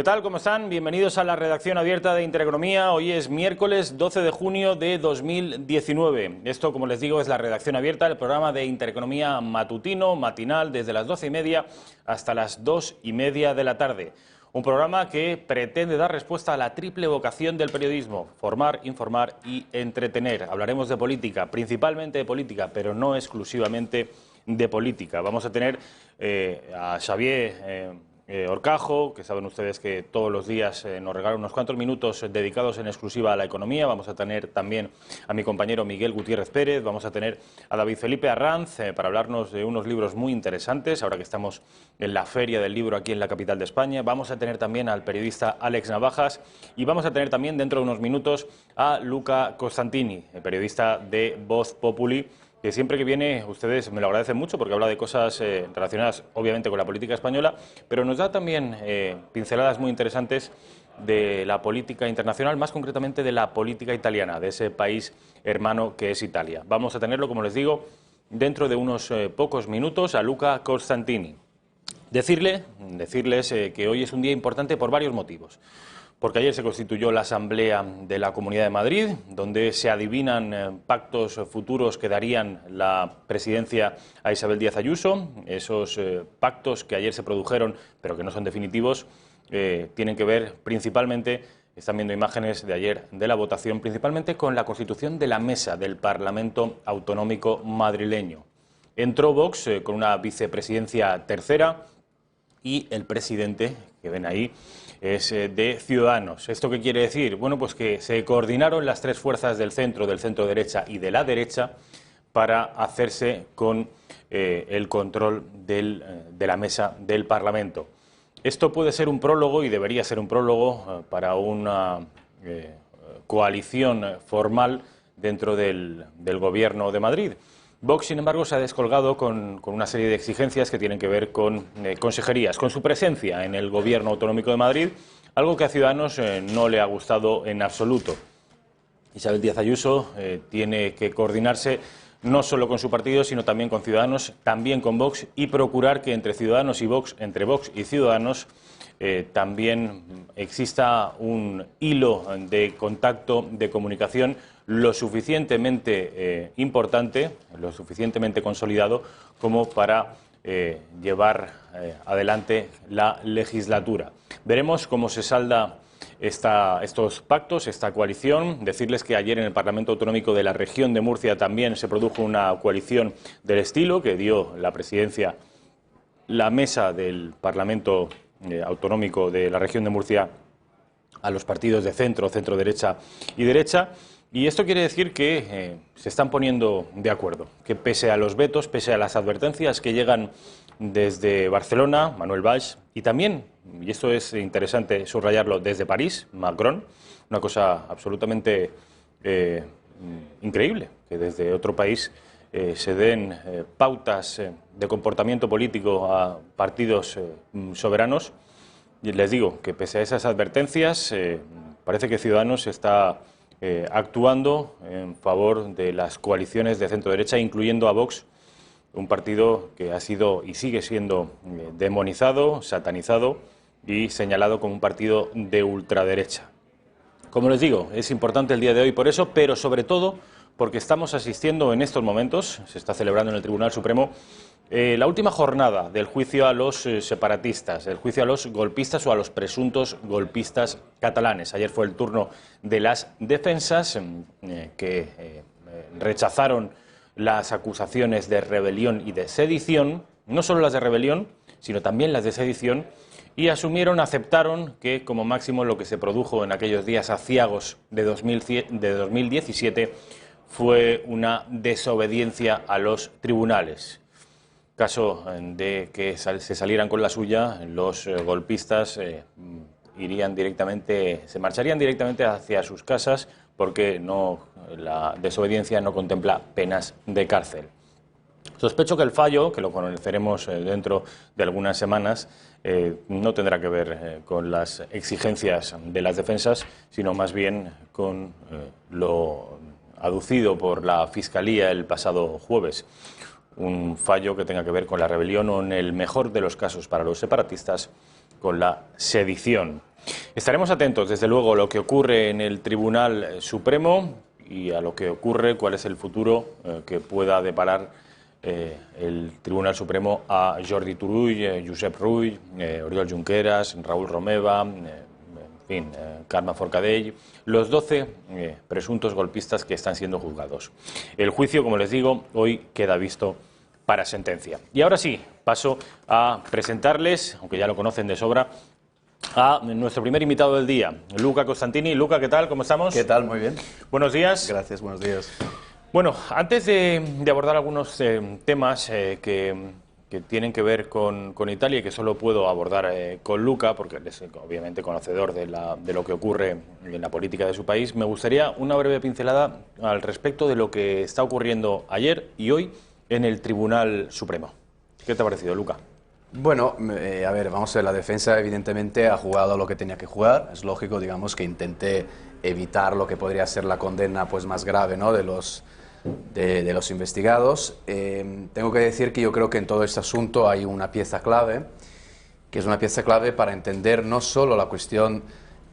¿Qué tal? ¿Cómo están? Bienvenidos a la redacción abierta de Intereconomía. Hoy es miércoles 12 de junio de 2019. Esto, como les digo, es la redacción abierta, el programa de Intereconomía matutino, matinal, desde las 12:30 hasta las 2:30 de la tarde. Un programa que pretende dar respuesta a la triple vocación del periodismo: formar, informar y entretener. Hablaremos de política, principalmente de política, pero no exclusivamente de política. Vamos a tener a Xavier Horcajo, que saben ustedes que todos los días nos regala unos cuantos minutos dedicados en exclusiva a la economía. Vamos a tener también a mi compañero Miguel Gutiérrez Pérez, vamos a tener a David Felipe Arranz para hablarnos de unos libros muy interesantes, ahora que estamos en la Feria del Libro aquí en la capital de España. Vamos a tener también al periodista Alex Navajas y vamos a tener también dentro de unos minutos a Luca Costantini, el periodista de Voz Populi, que siempre que viene ustedes me lo agradecen mucho porque habla de cosas relacionadas obviamente con la política española, pero nos da también pinceladas muy interesantes de la política internacional, más concretamente de la política italiana, de ese país hermano que es Italia. Vamos a tenerlo, como les digo, dentro de unos pocos minutos a Luca Costantini. Decirles que hoy es un día importante por varios motivos. Porque ayer se constituyó la Asamblea de la Comunidad de Madrid, donde se adivinan pactos futuros que darían la presidencia a Isabel Díaz Ayuso. Esos pactos que ayer se produjeron, pero que no son definitivos, tienen que ver principalmente, están viendo imágenes de ayer de la votación, principalmente con la constitución de la mesa del Parlamento Autonómico madrileño. Entró Vox con una vicepresidencia tercera y el presidente, que ven ahí, es de Ciudadanos. ¿Esto qué quiere decir? Bueno, pues que se coordinaron las tres fuerzas del centro derecha y de la derecha para hacerse con el control de la mesa del Parlamento. Esto puede ser un prólogo, y debería ser un prólogo, para una coalición formal dentro del Gobierno de Madrid. Vox, sin embargo, se ha descolgado con una serie de exigencias que tienen que ver con consejerías, con su presencia en el Gobierno Autonómico de Madrid, algo que a Ciudadanos no le ha gustado en absoluto. Isabel Díaz Ayuso tiene que coordinarse no solo con su partido, sino también con Ciudadanos, también con Vox, y procurar que entre Ciudadanos y Vox, entre Vox y Ciudadanos, también exista un hilo de contacto, de comunicación lo suficientemente importante, lo suficientemente consolidado como para llevar adelante la legislatura. Veremos cómo se salda estos pactos, esta coalición. Decirles que ayer en el Parlamento Autonómico de la Región de Murcia también se produjo una coalición del estilo que dio la presidencia, la mesa del Parlamento Autonómico de la Región de Murcia, a los partidos de centro, centro-derecha y derecha. Y esto quiere decir que se están poniendo de acuerdo, que pese a los vetos, pese a las advertencias que llegan desde Barcelona, Manuel Valls, y también, y esto es interesante subrayarlo, desde París, Macron, una cosa absolutamente increíble, que desde otro país se den pautas de comportamiento político a partidos soberanos. Y les digo que pese a esas advertencias, parece que Ciudadanos está actuando en favor de las coaliciones de centro-derecha, incluyendo a Vox, un partido que ha sido y sigue siendo demonizado, satanizado y señalado como un partido de ultraderecha. Como les digo, es importante el día de hoy por eso, pero sobre todo porque estamos asistiendo en estos momentos, se está celebrando en el Tribunal Supremo, la última jornada del juicio a los separatistas, el juicio a los golpistas o a los presuntos golpistas catalanes. Ayer fue el turno de las defensas que rechazaron las acusaciones de rebelión y de sedición, no solo las de rebelión, sino también las de sedición, y aceptaron que como máximo lo que se produjo en aquellos días aciagos de 2017 fue una desobediencia a los tribunales. Caso de que se salieran con la suya, los golpistas se marcharían directamente hacia sus casas porque la desobediencia no contempla penas de cárcel. Sospecho que el fallo, que lo conoceremos dentro de algunas semanas, no tendrá que ver con las exigencias de las defensas, sino más bien con lo aducido por la Fiscalía el pasado jueves. Un fallo que tenga que ver con la rebelión o, en el mejor de los casos para los separatistas, con la sedición. Estaremos atentos, desde luego, a lo que ocurre en el Tribunal Supremo y a lo que ocurre, cuál es el futuro que pueda deparar el Tribunal Supremo a Jordi Turull, Josep Rull, Oriol Junqueras, Raúl Romeva, Carme Forcadell, los 12 presuntos golpistas que están siendo juzgados. El juicio, como les digo, hoy queda visto para sentencia. Y ahora sí, paso a presentarles, aunque ya lo conocen de sobra, a nuestro primer invitado del día, Luca Costantini. Luca, ¿qué tal? ¿Cómo estamos? ¿Qué tal? Muy bien. Buenos días. Gracias, buenos días. Bueno, antes de abordar algunos temas que tienen que ver con Italia y que solo puedo abordar con Luca, porque él es obviamente conocedor de lo que ocurre en la política de su país, me gustaría una breve pincelada al respecto de lo que está ocurriendo ayer y hoy en el Tribunal Supremo. ¿Qué te ha parecido, Luca? Bueno, a ver, vamos a ver, la defensa evidentemente ha jugado lo que tenía que jugar. Es lógico, digamos, que intente evitar lo que podría ser la condena pues más grave, ¿no?, de los investigados. Tengo que decir que yo creo que en todo este asunto hay una pieza clave, que es una pieza clave para entender no solo la cuestión,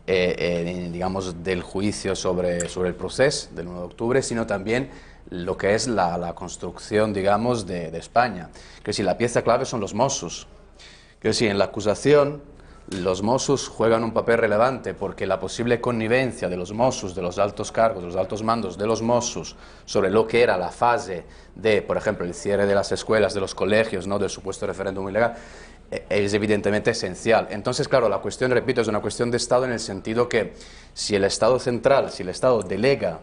digamos, del juicio sobre el proceso del 1 de octubre, sino también lo que es la construcción, digamos, de España. Que si la pieza clave son los Mossos. Que si en la acusación los Mossos juegan un papel relevante porque la posible connivencia de los Mossos, de los altos cargos, de los altos mandos de los Mossos sobre lo que era la fase de, por ejemplo, el cierre de las escuelas, de los colegios, ¿no?, del supuesto referéndum ilegal, es evidentemente esencial. Entonces, claro, la cuestión, repito, es una cuestión de Estado en el sentido que si el Estado central, si el Estado delega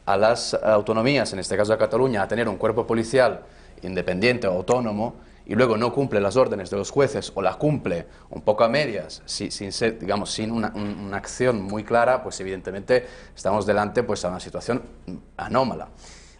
a las autonomías, en este caso a Cataluña, a tener un cuerpo policial independiente o autónomo, y luego no cumple las órdenes de los jueces o las cumple un poco a medias, sin ser, digamos, sin una acción muy clara, pues evidentemente estamos delante pues a una situación anómala.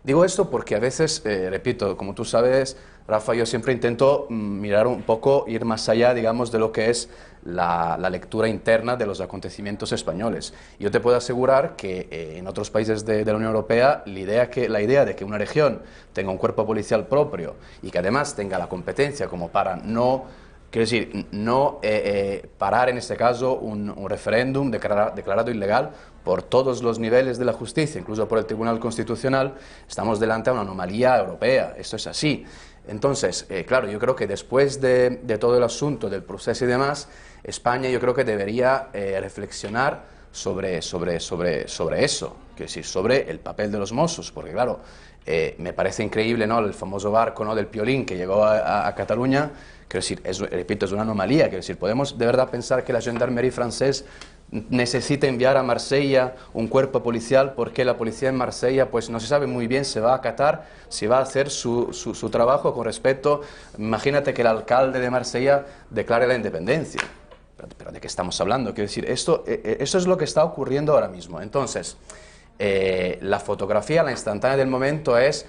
Digo esto porque a veces, repito, como tú sabes, Rafa, yo siempre intento mirar un poco, ir más allá, digamos, de lo que es la lectura interna de los acontecimientos españoles. Yo te puedo asegurar que en otros países de la Unión Europea la idea de que una región tenga un cuerpo policial propio y que además tenga la competencia como para no, quiero decir, no parar en este caso un referéndum declarado ilegal por todos los niveles de la justicia, incluso por el Tribunal Constitucional, estamos delante de una anomalía europea. Esto es así. Entonces, claro, yo creo que después de todo el asunto del proceso y demás, España yo creo que debería reflexionar sobre eso, que decir, sobre el papel de los Mossos, porque claro, me parece increíble, ¿no?, el famoso barco, ¿no?, del Piolín que llegó a Cataluña. Quiero decir, repito, es una anomalía. Quiero decir, ¿podemos de verdad pensar que la gendarmerie francesa necesita enviar a Marsella un cuerpo policial porque la policía en Marsella pues no se sabe muy bien si va a acatar, si va a hacer su trabajo con respecto? Imagínate que el alcalde de Marsella declare la independencia. ¿Pero de qué estamos hablando? Quiero decir, esto es lo que está ocurriendo ahora mismo. Entonces, la fotografía, la instantánea del momento es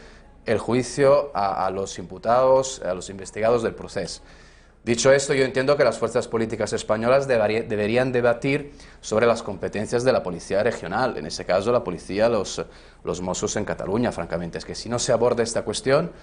el juicio a los imputados, a los investigados del proceso. Dicho esto, yo entiendo que las fuerzas políticas españolas deberían debatir sobre las competencias de la policía regional, en ese caso la policía, los Mossos en Cataluña. Francamente, es que si no se aborda esta cuestión,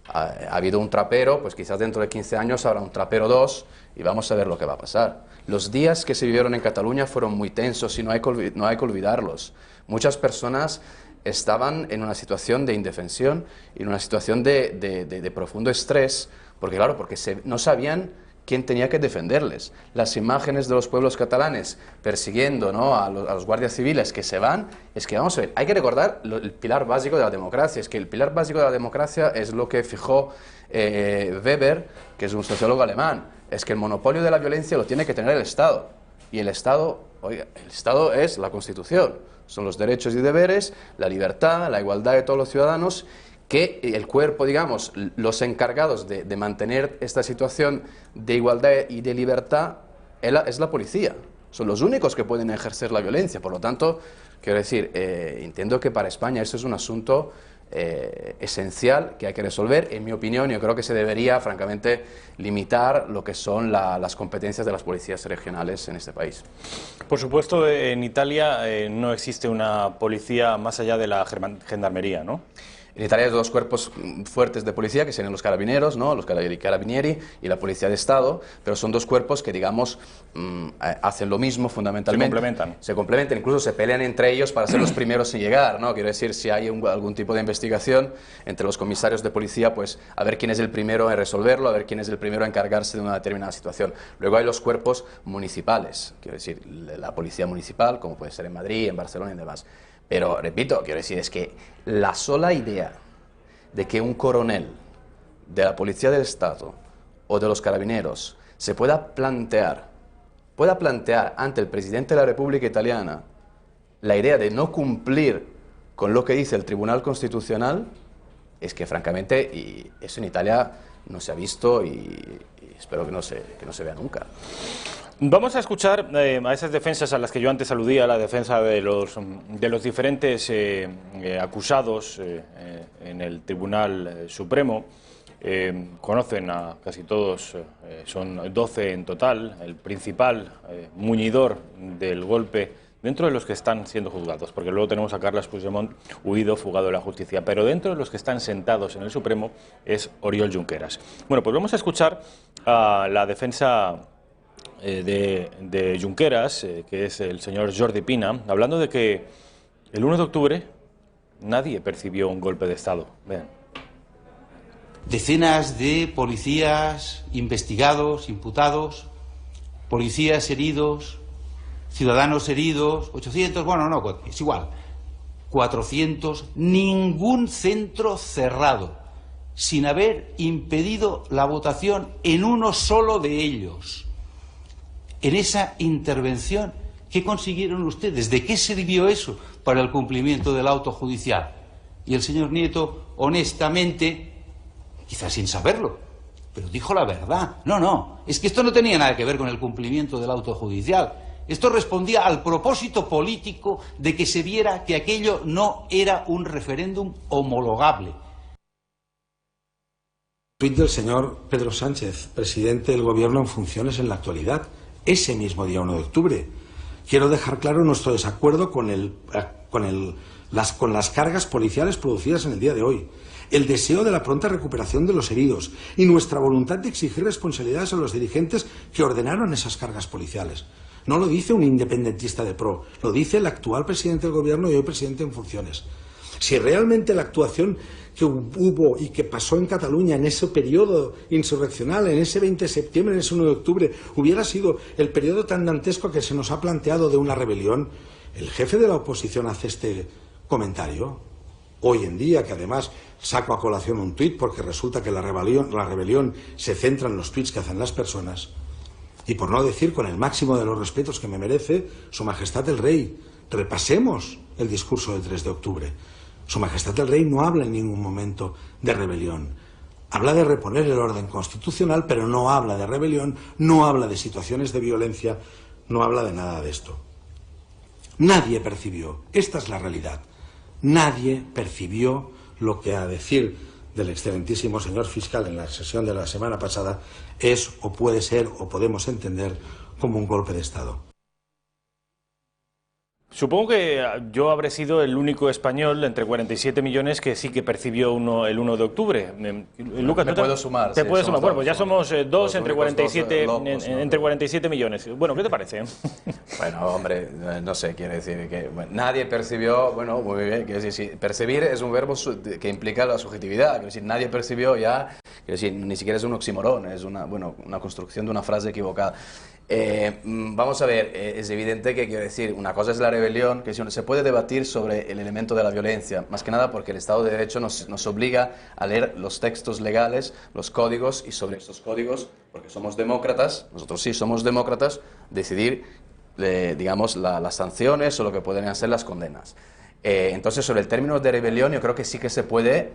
ha habido un trapero, pues quizás dentro de 15 años habrá un trapero 2 y vamos a ver lo que va a pasar. Los días que se vivieron en Cataluña fueron muy tensos y no hay que olvidarlos. Muchas personas estaban en una situación de indefensión y en una situación de profundo estrés, porque claro, no sabían quién tenía que defenderles. Las imágenes de los pueblos catalanes persiguiendo, ¿no?, a los guardias civiles que se van, es que vamos a ver, hay que recordar el pilar básico de la democracia. Es que el pilar básico de la democracia es lo que fijó Weber, que es un sociólogo alemán, es que el monopolio de la violencia lo tiene que tener el Estado. Y el Estado, oiga, el Estado es la Constitución, son los derechos y deberes, la libertad, la igualdad de todos los ciudadanos, que el cuerpo, digamos, los encargados de mantener esta situación de igualdad y de libertad es la policía. Son los únicos que pueden ejercer la violencia. Por lo tanto, quiero decir, entiendo que para España esto es un asunto esencial que hay que resolver. En mi opinión, yo creo que se debería, francamente, limitar lo que son las competencias de las policías regionales en este país. Por supuesto, en Italia no existe una policía más allá de la gendarmería, ¿no? En Italia hay dos cuerpos fuertes de policía, que serían los carabineros, ¿no? Los carabinieri y la policía de Estado, pero son dos cuerpos que, digamos, hacen lo mismo fundamentalmente. Se complementan. Se complementan, incluso se pelean entre ellos para ser los primeros en llegar, ¿no? Quiero decir, si hay algún tipo de investigación entre los comisarios de policía, pues a ver quién es el primero en resolverlo, a ver quién es el primero en encargarse de una determinada situación. Luego hay los cuerpos municipales, quiero decir, la policía municipal, como puede ser en Madrid, en Barcelona y demás. Pero, repito, quiero decir, es que la sola idea de que un coronel de la Policía del Estado o de los Carabineros se pueda plantear ante el presidente de la República Italiana la idea de no cumplir con lo que dice el Tribunal Constitucional, es que, francamente, y eso en Italia no se ha visto y espero que no se vea nunca. Vamos a escuchar a esas defensas a las que yo antes aludía, la defensa de los diferentes acusados en el Tribunal Supremo. Conocen a casi todos, son 12 en total, el principal muñidor del golpe, dentro de los que están siendo juzgados, porque luego tenemos a Carles Puigdemont huido, fugado de la justicia, pero dentro de los que están sentados en el Supremo es Oriol Junqueras. Bueno, pues vamos a escuchar a la defensa de Junqueras, que es el señor Jordi Pina, hablando de que el 1 de octubre nadie percibió un golpe de Estado. Vean. Decenas de policías investigados, imputados, policías heridos, ciudadanos heridos, 800, bueno, no, es igual, 400, ningún centro cerrado, sin haber impedido la votación en uno solo de ellos. En esa intervención, ¿qué consiguieron ustedes? ¿De qué sirvió eso para el cumplimiento del auto judicial? Y el señor Nieto, honestamente, quizás sin saberlo, pero dijo la verdad. No, es que esto no tenía nada que ver con el cumplimiento del auto judicial. Esto respondía al propósito político de que se viera que aquello no era un referéndum homologable. Tuit del señor Pedro Sánchez, presidente del Gobierno en funciones en la actualidad, ese mismo día 1 de octubre. Quiero dejar claro nuestro desacuerdo con las cargas policiales producidas en el día de hoy, el deseo de la pronta recuperación de los heridos y nuestra voluntad de exigir responsabilidades a los dirigentes que ordenaron esas cargas policiales. No lo dice un independentista de PRO, lo dice el actual presidente del Gobierno y hoy presidente en funciones. Si realmente la actuación que hubo y que pasó en Cataluña en ese periodo insurreccional, en ese 20 de septiembre, en ese 1 de octubre, hubiera sido el periodo tan dantesco que se nos ha planteado de una rebelión, el jefe de la oposición hace este comentario. Hoy en día, que además saco a colación un tuit porque resulta que la rebelión se centra en los tuits que hacen las personas, y por no decir con el máximo de los respetos que me merece Su Majestad el Rey, repasemos el discurso del 3 de octubre. Su Majestad el Rey no habla en ningún momento de rebelión. Habla de reponer el orden constitucional, pero no habla de rebelión, no habla de situaciones de violencia, no habla de nada de esto. Nadie percibió, esta es la realidad, nadie percibió lo que, a decir del excelentísimo señor fiscal en la sesión de la semana pasada, es o puede ser o podemos entender como un golpe de Estado. Supongo que yo habré sido el único español entre 47 millones que sí que percibió el 1 de octubre. Lucas, me puedo sumar. Te sí, puedes sumar. Bueno, pues ya somos dos entre 47, locos, ¿no? entre 47 millones. Bueno, ¿qué te parece? Bueno, hombre, no sé, quiere decir que nadie percibió, bueno, muy bien, quiere decir, sí, percibir es un verbo que implica la subjetividad, quiere decir, nadie percibió ya, quiere decir, ni siquiera es un oxímoron, es una construcción de una frase equivocada. Vamos a ver, es evidente que, quiero decir, una cosa es la rebelión, que se puede debatir sobre el elemento de la violencia, más que nada porque el Estado de Derecho nos obliga a leer los textos legales, los códigos, y sobre estos códigos, porque somos demócratas, nosotros sí somos demócratas, decidir, digamos, las sanciones o lo que pueden ser las condenas. Entonces, sobre el término de rebelión, yo creo que sí que se puede,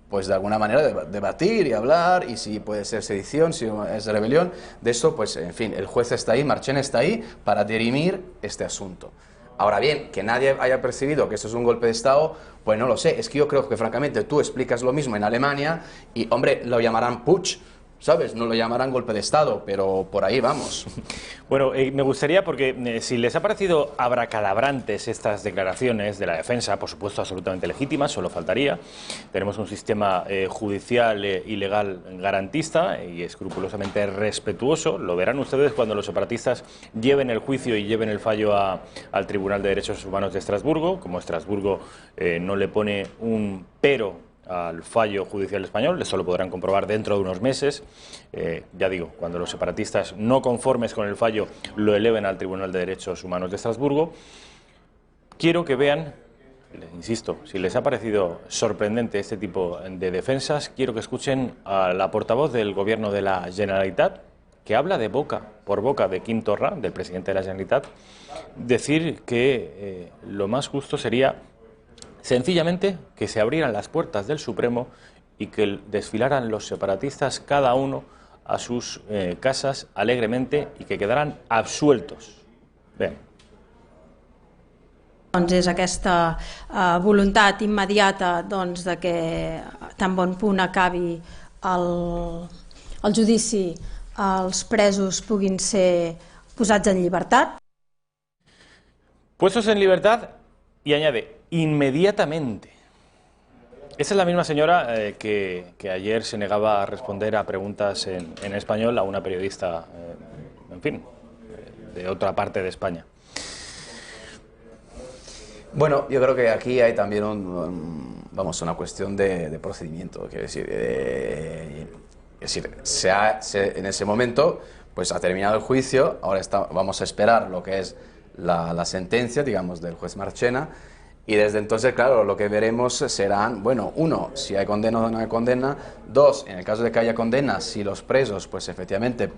pues de alguna manera debatir y hablar, y si puede ser sedición, si es rebelión, de eso, pues en fin, el juez está ahí, Marchena está ahí para dirimir este asunto. Ahora bien, que nadie haya percibido que esto es un golpe de Estado, pues no lo sé, es que yo creo que francamente tú explicas lo mismo en Alemania y, hombre, lo llamarán putsch, ¿sabes? No lo llamarán golpe de Estado, pero por ahí vamos. Bueno, me gustaría, porque si les ha parecido abracadabrantes estas declaraciones de la defensa, por supuesto absolutamente legítimas, solo faltaría. Tenemos un sistema judicial y legal garantista y escrupulosamente respetuoso. Lo verán ustedes cuando los separatistas lleven el juicio y lleven el fallo al Tribunal de Derechos Humanos de Estrasburgo. Como Estrasburgo no le pone un pero al fallo judicial español, eso lo podrán comprobar dentro de unos meses. Ya digo, cuando los separatistas no conformes con el fallo lo eleven al Tribunal de Derechos Humanos de Estrasburgo. Quiero que vean, les insisto, si les ha parecido sorprendente este tipo de defensas, quiero que escuchen a la portavoz del Gobierno de la Generalitat, que habla de boca por boca de Quim Torra, del presidente de la Generalitat, decir que lo más justo sería sencillamente que se abrieran las puertas del Supremo y que desfilaran los separatistas cada uno a sus casas alegremente y que quedaran absueltos. Bé. Doncs és aquesta voluntat immediata de que tan bon punt acabi el judici els presos puguin ser posats en llibertat. Puestos en libertad y añade inmediatamente. Esa es la misma señora que ayer se negaba a responder a preguntas en español a una periodista, en fin, de otra parte de España. Bueno, yo creo que aquí hay también una cuestión de procedimiento, quiero decir, en ese momento pues ha terminado el juicio, ahora vamos a esperar lo que es la sentencia, digamos, del juez Marchena. Y desde entonces, claro, lo que veremos serán, bueno, uno, si hay condena o no hay condena; dos, en el caso de que haya condena, si los presos, pues efectivamente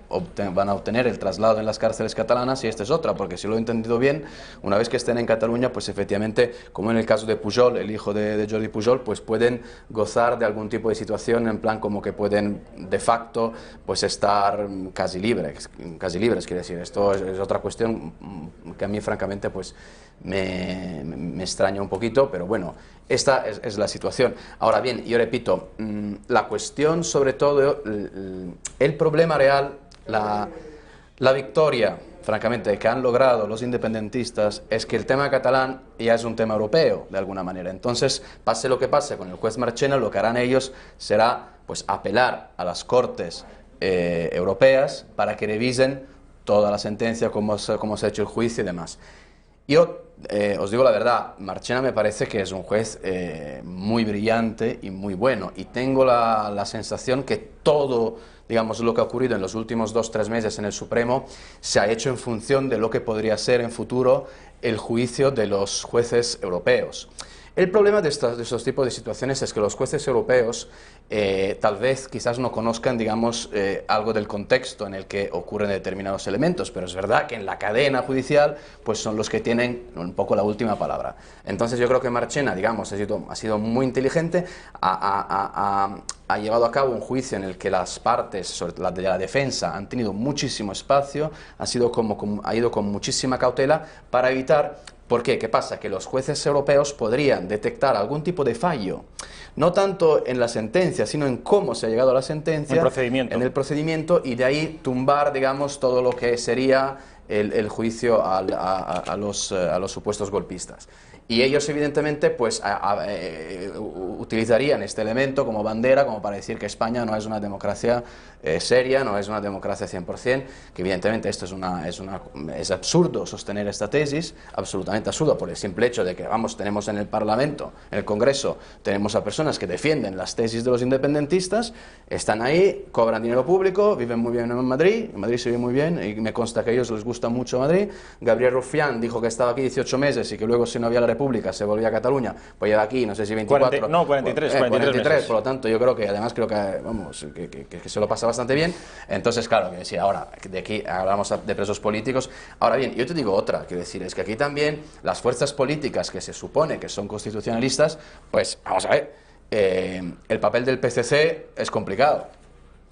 van a obtener el traslado en las cárceles catalanas, y esta es otra, porque si lo he entendido bien, una vez que estén en Cataluña, pues efectivamente, como en el caso de Pujol, el hijo de Jordi Pujol, pues pueden gozar de algún tipo de situación, en plan como que pueden de facto pues estar casi libres, quiero decir. Esto es otra cuestión que a mí francamente pues me extraña un poquito, pero bueno, esta es la situación. Ahora bien, yo repito, la cuestión sobre todo, el problema real, la victoria, francamente, que han logrado los independentistas es que el tema catalán ya es un tema europeo, de alguna manera. Entonces, pase lo que pase con el juez Marchena, lo que harán ellos será pues apelar a las cortes europeas para que revisen toda la sentencia, cómo se ha hecho el juicio y demás. Yo os digo la verdad, Marchena me parece que es un juez muy brillante y muy bueno, y tengo la sensación que todo, digamos, lo que ha ocurrido en los últimos 2-3 meses en el Supremo se ha hecho en función de lo que podría ser en futuro el juicio de los jueces europeos. El problema de estos tipos de situaciones es que los jueces europeos tal vez quizás no conozcan, digamos, algo del contexto en el que ocurren determinados elementos, pero es verdad que en la cadena judicial pues son los que tienen un poco la última palabra. Entonces yo creo que Marchena, digamos, ha sido muy inteligente, ha llevado a cabo un juicio en el que las partes, sobre todo la de la defensa, han tenido muchísimo espacio, ha ido con muchísima cautela para evitar. ¿Por qué? ¿Qué pasa? Que los jueces europeos podrían detectar algún tipo de fallo, no tanto en la sentencia, sino en cómo se ha llegado a la sentencia, en el procedimiento, y de ahí tumbar, digamos, todo lo que sería el juicio a los supuestos golpistas. Y ellos, evidentemente, pues utilizarían este elemento como bandera, como para decir que España no es una democracia seria, no es una democracia 100%, que evidentemente esto es absurdo sostener esta tesis, absolutamente absurdo, por el simple hecho de que, vamos, tenemos en el Parlamento, en el Congreso, tenemos a personas que defienden las tesis de los independentistas, están ahí, cobran dinero público, viven muy bien en Madrid se vive muy bien, y me consta que a ellos les gusta mucho Madrid. Gabriel Rufián dijo que estaba aquí 18 meses y que luego, si no había la República, se volvía a Cataluña, pues lleva aquí, no sé si 24... 43, por lo tanto, yo creo que, además, vamos, que se lo pasa bastante bien. Entonces, claro, que decir, ahora, de aquí hablamos de presos políticos. Ahora bien, yo te digo otra, quiero decir, es que aquí también las fuerzas políticas que se supone que son constitucionalistas, pues, vamos a ver, el papel del PCC es complicado.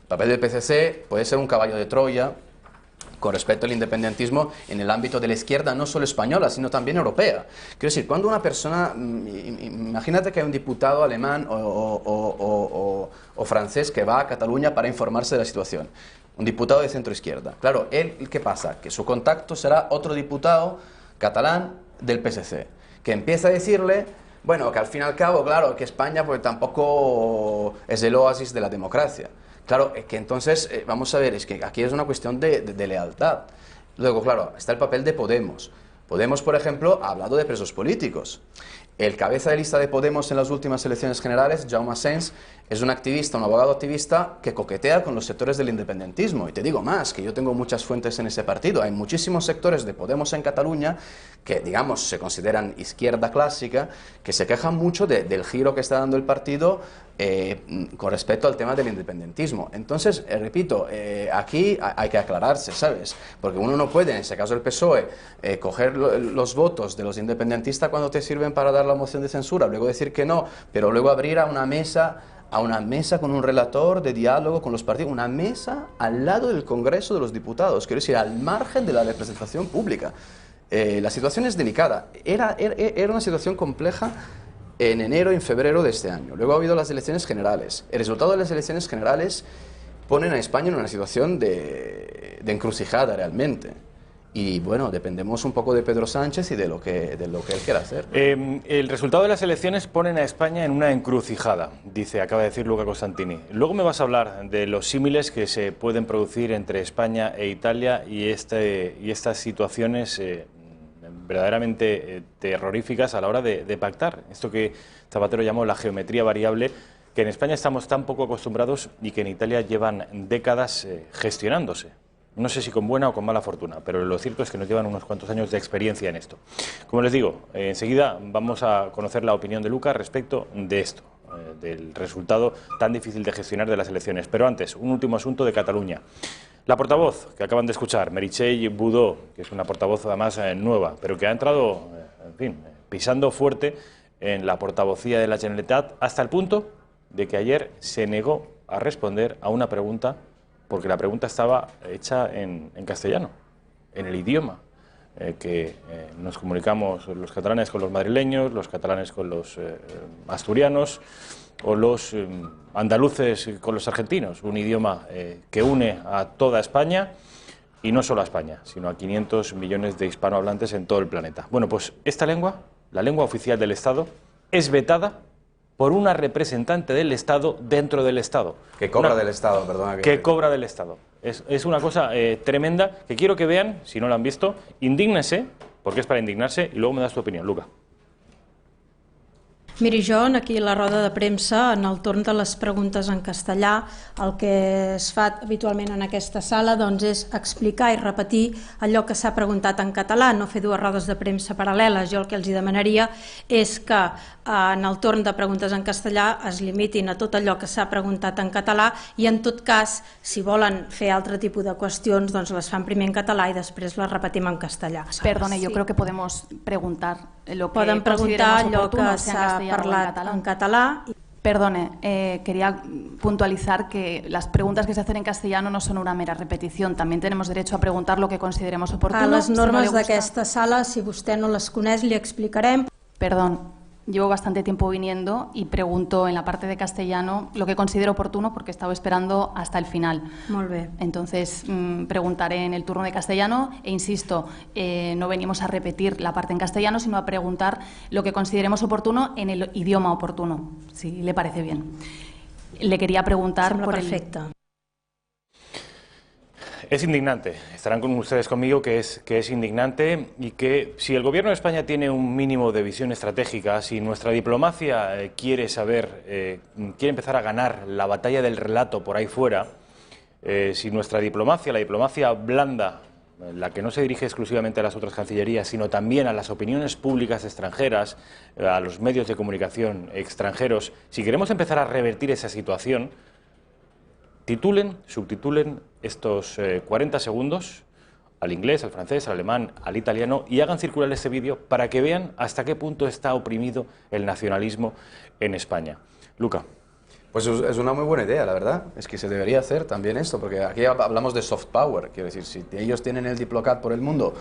El papel del PCC puede ser un caballo de Troya con respecto al independentismo en el ámbito de la izquierda, no solo española, sino también europea. Quiero decir, cuando una persona, imagínate que hay un diputado alemán o francés que va a Cataluña para informarse de la situación, un diputado de centro izquierda. Claro, él, ¿qué pasa? Que su contacto será otro diputado catalán del PSC, que empieza a decirle, bueno, que al fin y al cabo, claro, que España pues tampoco es el oasis de la democracia. Claro, es que entonces, vamos a ver, es que aquí es una cuestión de lealtad. Luego, claro, está el papel de Podemos. Podemos, por ejemplo, ha hablado de presos políticos. El cabeza de lista de Podemos en las últimas elecciones generales, Jaume Asens, es un activista, un abogado activista que coquetea con los sectores del independentismo. Y te digo más, que yo tengo muchas fuentes en ese partido. Hay muchísimos sectores de Podemos en Cataluña que, digamos, se consideran izquierda clásica, que se quejan mucho del giro que está dando el partido con respecto al tema del independentismo. Entonces, repito, aquí hay que aclararse, ¿sabes? Porque uno no puede, en ese caso el PSOE, coger los votos de los independentistas cuando te sirven para dar la moción de censura, luego decir que no, pero luego abrir a una mesa con un relator de diálogo con los partidos, una mesa al lado del Congreso de los Diputados, quiero decir, al margen de la representación pública. La situación es delicada. Era una situación compleja en enero y en febrero de este año. Luego ha habido las elecciones generales. El resultado de las elecciones generales ponen a España en una situación de encrucijada realmente. Y bueno, dependemos un poco de Pedro Sánchez y de lo que él quiera hacer. El resultado de las elecciones ponen a España en una encrucijada, acaba de decir Luca Costantini. Luego me vas a hablar de los símiles que se pueden producir entre España e Italia y estas situaciones verdaderamente terroríficas a la hora de pactar. Esto que Zapatero llamó la geometría variable, que en España estamos tan poco acostumbrados y que en Italia llevan décadas gestionándose. No sé si con buena o con mala fortuna, pero lo cierto es que nos llevan unos cuantos años de experiencia en esto. Como les digo, enseguida vamos a conocer la opinión de Luca respecto de esto, del resultado tan difícil de gestionar de las elecciones. Pero antes, un último asunto de Cataluña. La portavoz que acaban de escuchar, Meritxell Budó, que es una portavoz además nueva, pero que ha entrado, en fin, pisando fuerte en la portavocía de la Generalitat, hasta el punto de que ayer se negó a responder a una pregunta porque la pregunta estaba hecha en castellano, en el idioma que nos comunicamos los catalanes con los madrileños, los catalanes con los asturianos o los andaluces con los argentinos, un idioma que une a toda España y no solo a España, sino a 500 millones de hispanohablantes en todo el planeta. Bueno, pues esta lengua, la lengua oficial del Estado, es vetada por una representante del Estado dentro del Estado. Que cobra del Estado, perdona. Que cobra del Estado. Es una cosa tremenda que quiero que vean, si no la han visto, indígnese, porque es para indignarse, y luego me das tu opinión, Luca. Miri, jo aquí a la roda de premsa, en el torn de les preguntes en castellà, el que es fa habitualment en aquesta sala doncs, és explicar i repetir allò que s'ha preguntat en català, no fer dues rodes de premsa paral·leles. Jo el que els demanaria és que en el torn de preguntes en castellà es limitin a tot allò que s'ha preguntat en català i en tot cas, si volen fer altre tipus de qüestions, doncs les fan primer en català i després les repetim en castellà. Perdone, yo creo que podemos preguntar lo que Poden preguntar consideremos allò oportuno, que sea en s'ha castellano o en parlat catalán. en català. Perdone, quería puntualizar que las preguntas que se hacen en castellano no son una mera repetición. También tenemos derecho a preguntar lo que consideremos oportuno. A les Si no le normes gusta- d'aquesta sala, si vostè no les coneix, li explicarem. Perdón, llevo bastante tiempo viniendo y pregunto en la parte de castellano lo que considero oportuno porque he estado esperando hasta el final. Molt bé. Entonces preguntaré en el turno de castellano e insisto, no venimos a repetir la parte en castellano, sino a preguntar lo que consideremos oportuno en el idioma oportuno, si le parece bien. Le quería preguntar Sembla por perfecte. Es indignante, estarán con ustedes conmigo que es indignante y que si el Gobierno de España tiene un mínimo de visión estratégica, si nuestra diplomacia quiere empezar a ganar la batalla del relato por ahí fuera, si nuestra diplomacia, la diplomacia blanda, la que no se dirige exclusivamente a las otras cancillerías, sino también a las opiniones públicas extranjeras, a los medios de comunicación extranjeros, si queremos empezar a revertir esa situación, subtitulen estos 40 segundos al inglés, al francés, al alemán, al italiano y hagan circular este vídeo para que vean hasta qué punto está oprimido el nacionalismo en España. Luca. Pues es una muy buena idea, la verdad. Es que se debería hacer también esto, porque aquí hablamos de soft power. Quiero decir, si ellos tienen el Diplocat por el mundo,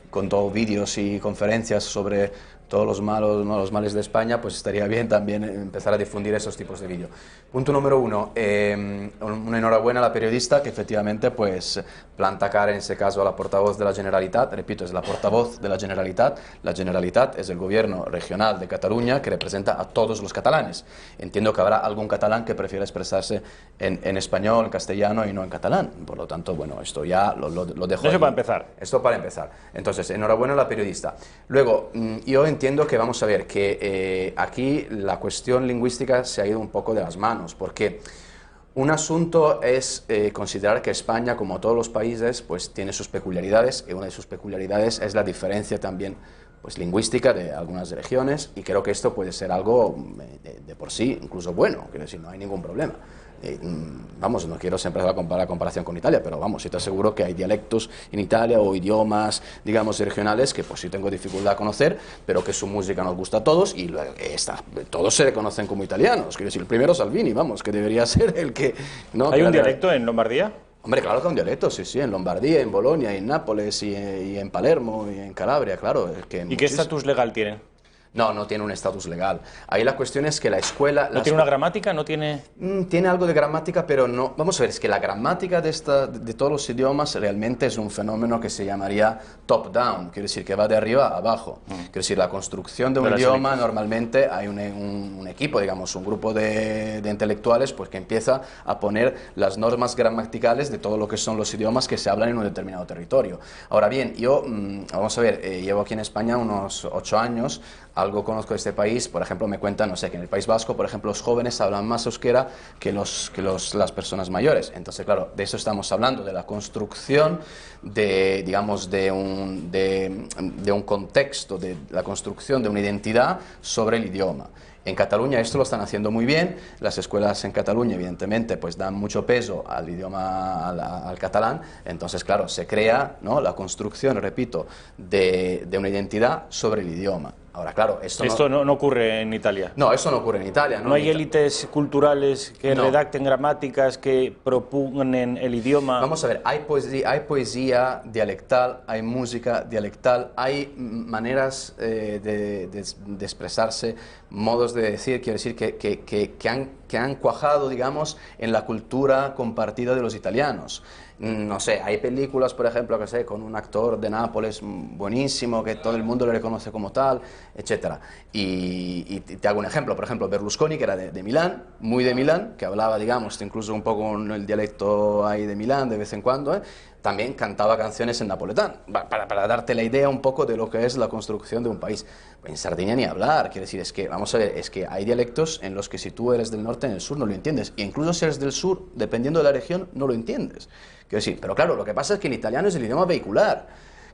con todos vídeos y conferencias sobre todos los males de España, pues estaría bien también empezar a difundir esos tipos de vídeos. Punto número 1, una enhorabuena a la periodista que efectivamente pues planta cara en ese caso a la portavoz de la Generalitat. Repito, es la portavoz de la Generalitat. La Generalitat es el gobierno regional de Cataluña que representa a todos los catalanes. Entiendo que habrá algún catalán que prefiera expresarse en español, en castellano y no en catalán. Por lo tanto, bueno, esto ya lo dejo Eso ahí. para empezar. Esto para empezar. Entonces, enhorabuena a la periodista. Luego, yo entiendo que vamos a ver que aquí la cuestión lingüística se ha ido un poco de las manos, porque un asunto es considerar que España, como todos los países, pues tiene sus peculiaridades, y una de sus peculiaridades es la diferencia también pues lingüística de algunas regiones, y creo que esto puede ser algo de por sí incluso bueno, quiero decir, no hay ningún problema. Vamos, no quiero siempre hacer la comparación con Italia, pero vamos, sí te aseguro que hay dialectos en Italia o idiomas, digamos, regionales que pues sí tengo dificultad a conocer, pero que su música nos gusta a todos y todos se reconocen como italianos. Quiero decir, el primero Salvini, vamos, que debería ser el que... ¿no? ¿Hay un dialecto en Lombardía? Hombre, claro que hay un dialecto, sí, sí, en Lombardía, en Bolonia, en Nápoles y en Palermo y en Calabria, claro. ¿Y qué estatus legal tienen? No, no tiene un estatus legal. Ahí la cuestión es que la escuela... ¿No tiene una gramática? ¿No tiene...? Tiene algo de gramática, pero no... Vamos a ver, es que la gramática de todos los idiomas realmente es un fenómeno que se llamaría top-down, quiere decir que va de arriba a abajo. Quiere decir, la construcción de un idioma, normalmente hay un equipo, digamos, un grupo de intelectuales pues que empieza a poner las normas gramaticales de todo lo que son los idiomas que se hablan en un determinado territorio. Ahora bien, yo, vamos a ver, llevo aquí en España unos 8 años, algo conozco de este país, por ejemplo, me cuentan, no sé, que en el País Vasco, por ejemplo, los jóvenes hablan más euskera que las personas mayores. Entonces, claro, de eso estamos hablando, de la construcción de, digamos, de un contexto, de la construcción de una identidad sobre el idioma. En Cataluña esto lo están haciendo muy bien, las escuelas en Cataluña evidentemente pues dan mucho peso al idioma, al catalán, entonces claro, se crea, ¿no?, la construcción, repito, de una identidad sobre el idioma. Ahora, claro, esto no ocurre en Italia. No, eso no ocurre en Italia. ¿No hay élites culturales que redacten gramáticas, que propugnen el idioma? Vamos a ver, hay poesía dialectal, hay música dialectal, hay maneras de expresarse, modos de decir, quiero decir, que han cuajado, digamos, en la cultura compartida de los italianos. No sé, hay películas, por ejemplo, que sé, con un actor de Nápoles buenísimo, que todo el mundo le reconoce como tal, etcétera. Y te hago un ejemplo, por ejemplo, Berlusconi, que era de Milán, muy de Milán, que hablaba, digamos, incluso un poco con el dialecto ahí de Milán de vez en cuando, también cantaba canciones en napoletán, para darte la idea un poco de lo que es la construcción de un país. En Sardinia ni hablar, quiere decir, es que, vamos a ver, es que hay dialectos en los que si tú eres del norte, en el sur no lo entiendes, e incluso si eres del sur, dependiendo de la región, no lo entiendes. Quiero decir, pero claro, lo que pasa es que el italiano es el idioma vehicular.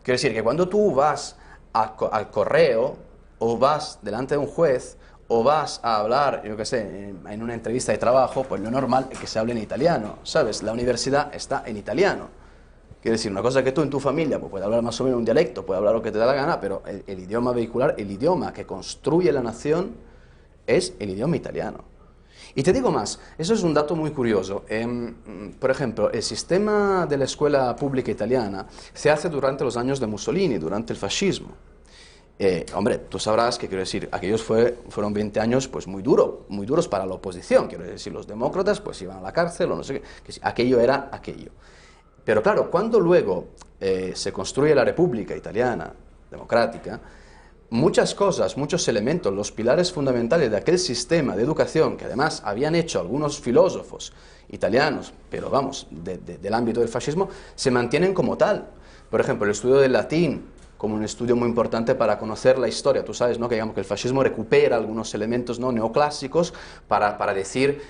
Quiero decir, que cuando tú vas al correo, o vas delante de un juez, o vas a hablar, yo qué sé, en una entrevista de trabajo, pues lo normal es que se hable en italiano, ¿sabes? La universidad está en italiano. Quiero decir, una cosa que tú en tu familia pues, puedes hablar más o menos un dialecto, puedes hablar lo que te da la gana, pero el idioma vehicular, el idioma que construye la nación, es el idioma italiano. Y te digo más, eso es un dato muy curioso. Por ejemplo, el sistema de la escuela pública italiana se hace durante los años de Mussolini, durante el fascismo. Hombre, tú sabrás que, quiero decir, aquellos fueron 20 años pues muy duros para la oposición. Quiero decir, los demócratas pues iban a la cárcel o no sé qué, que aquello era aquello. Pero claro, cuando luego se construye la República Italiana democrática, muchas cosas, muchos elementos, los pilares fundamentales de aquel sistema de educación que además habían hecho algunos filósofos italianos, pero vamos, del ámbito del fascismo, se mantienen como tal. Por ejemplo, el estudio del latín como un estudio muy importante para conocer la historia. Tú sabes, ¿no?, que digamos que el fascismo recupera algunos elementos, ¿no?, neoclásicos para decir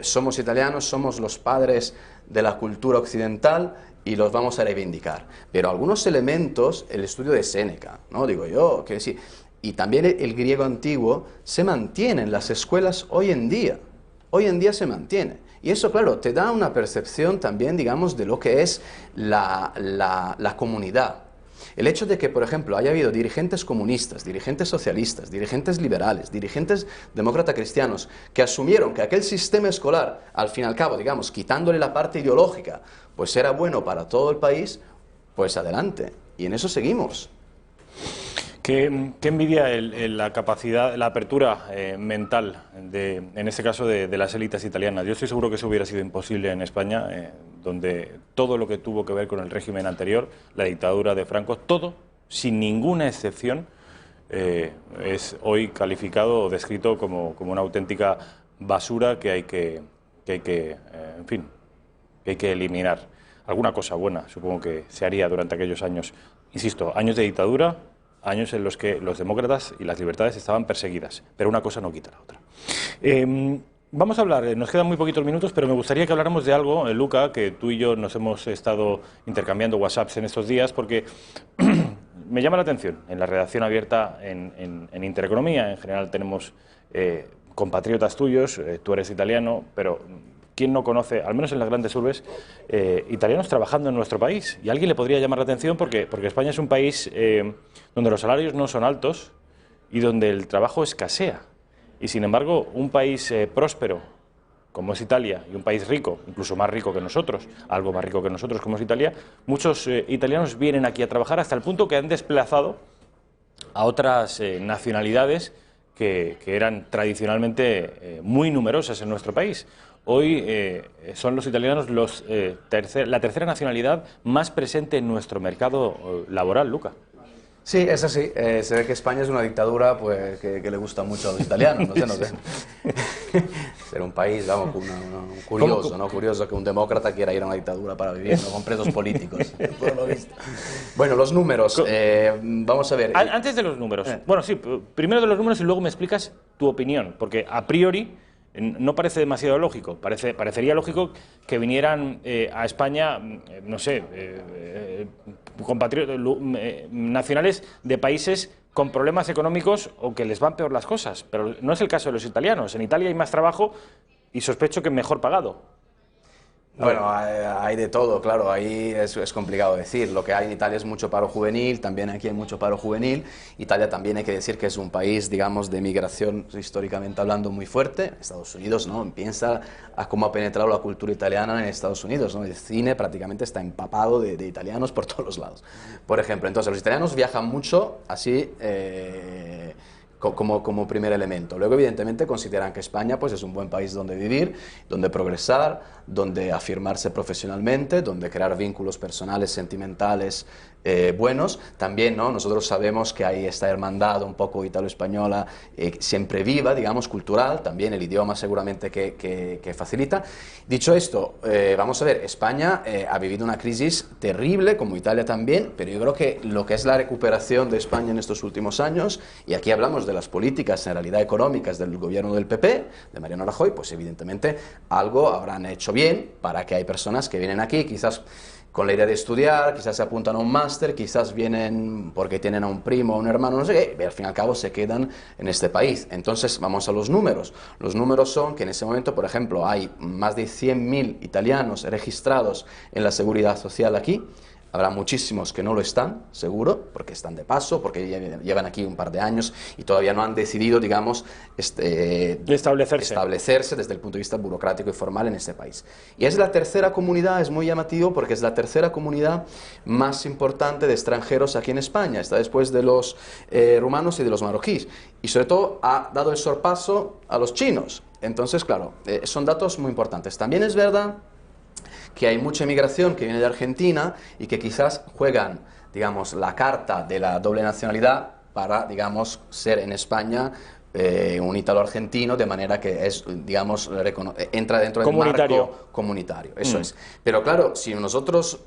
somos italianos, somos los padres de la cultura occidental y los vamos a reivindicar. Pero algunos elementos, el estudio de Séneca, ¿no?, digo yo, quiero decir, y también el griego antiguo se mantiene en las escuelas hoy en día se mantiene. Y eso, claro, te da una percepción también, digamos, de lo que es la comunidad. El hecho de que, por ejemplo, haya habido dirigentes comunistas, dirigentes socialistas, dirigentes liberales, dirigentes demócratas cristianos, que asumieron que aquel sistema escolar, al fin y al cabo, digamos, quitándole la parte ideológica, pues era bueno para todo el país, pues adelante. Y en eso seguimos. ¿Qué envidia la capacidad, la apertura mental, en este caso, de las élites italianas? Yo estoy seguro que eso hubiera sido imposible en España, donde todo lo que tuvo que ver con el régimen anterior, la dictadura de Franco, todo, sin ninguna excepción, es hoy calificado o descrito como una auténtica basura que hay que en fin, que hay que eliminar. Alguna cosa buena, supongo que se haría durante aquellos años. Insisto, años de dictadura, años en los que los demócratas y las libertades estaban perseguidas, pero una cosa no quita la otra. Vamos a hablar, nos quedan muy poquitos minutos, pero me gustaría que habláramos de algo, Luca, que tú y yo nos hemos estado intercambiando WhatsApps en estos días, porque me llama la atención en la redacción abierta en Intereconomía. En general tenemos compatriotas tuyos, tú eres italiano, pero ¿quién no conoce, al menos en las grandes urbes, italianos trabajando en nuestro país? Y a alguien le podría llamar la atención porque España es un país donde los salarios no son altos y donde el trabajo escasea. Y sin embargo, un país próspero como es Italia, y un país rico, incluso más rico que nosotros, algo más rico que nosotros como es Italia, muchos italianos vienen aquí a trabajar hasta el punto que han desplazado a otras nacionalidades que eran tradicionalmente muy numerosas en nuestro país. Hoy son los italianos la tercera nacionalidad más presente en nuestro mercado laboral, Luca. Sí, es así. Se ve que España es una dictadura pues, que le gusta mucho a los italianos. No sé. Ser un país, vamos, curioso, ¿no? Curioso que un demócrata quiera ir a una dictadura para vivir, ¿no? Con presos políticos, por lo visto. Bueno, los números. Vamos a ver. Antes de los números. Bueno, sí, primero de los números y luego me explicas tu opinión, porque a priori no parece demasiado lógico. Parecería lógico que vinieran a España, no sé, compatriotas nacionales de países con problemas económicos o que les van peor las cosas, pero no es el caso de los italianos. En Italia hay más trabajo y sospecho que mejor pagado. Bueno, hay de todo, claro, ahí es complicado decir. Lo que hay en Italia es mucho paro juvenil, también aquí hay mucho paro juvenil. Italia también hay que decir que es un país, digamos, de migración históricamente hablando muy fuerte. Estados Unidos, ¿no? Piensa a cómo ha penetrado la cultura italiana en Estados Unidos, ¿no? El cine prácticamente está empapado de italianos por todos los lados. Por ejemplo, entonces los italianos viajan mucho así... Como primer elemento. Luego, evidentemente, consideran que España pues, es un buen país donde vivir, donde progresar, donde afirmarse profesionalmente, donde crear vínculos personales, sentimentales buenos. También, ¿no? Nosotros sabemos que hay esta hermandad un poco italo-española siempre viva, digamos, cultural, también el idioma seguramente que facilita. Dicho esto, vamos a ver, España ha vivido una crisis terrible, como Italia también, pero yo creo que lo que es la recuperación de España en estos últimos años, y aquí hablamos de las políticas en realidad económicas del gobierno del PP, de Mariano Rajoy, pues evidentemente algo habrán hecho bien para que hay personas que vienen aquí, quizás con la idea de estudiar, quizás se apuntan a un máster, quizás vienen porque tienen a un primo o un hermano, no sé qué, y al fin y al cabo se quedan en este país. Entonces vamos a los números. Los números son que en ese momento, por ejemplo, hay más de 100.000 italianos registrados en la seguridad social aquí. Habrá muchísimos que no lo están, seguro, porque están de paso, porque llevan aquí un par de años y todavía no han decidido, digamos, establecerse desde el punto de vista burocrático y formal en este país. Y es la tercera comunidad, es muy llamativo porque es la tercera comunidad más importante de extranjeros aquí en España. Está después de los rumanos y de los marroquíes. Y sobre todo ha dado el sorpaso a los chinos. Entonces, claro, son datos muy importantes. También es verdad que hay mucha inmigración que viene de Argentina y que quizás juegan, digamos, la carta de la doble nacionalidad para, digamos, ser en España un ítalo-argentino, de manera que es, digamos, entra dentro del marco comunitario. Eso es. Pero claro, si nosotros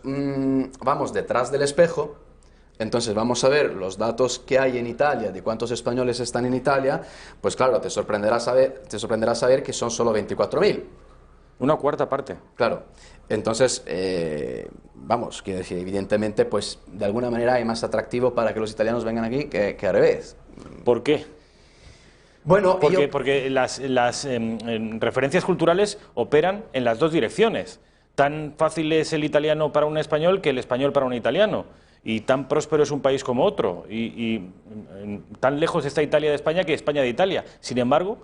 vamos detrás del espejo, entonces vamos a ver los datos que hay en Italia, de cuántos españoles están en Italia, pues claro, te sorprenderá saber que son solo 24.000. Una cuarta parte. Claro. Entonces, vamos, quiero decir, evidentemente, pues de alguna manera es más atractivo para que los italianos vengan aquí que al revés. ¿Por qué? Bueno, porque las referencias culturales operan en las dos direcciones. Tan fácil es el italiano para un español que el español para un italiano. y tan próspero es un país como otro, y tan lejos está Italia de España que España de Italia. Sin embargo,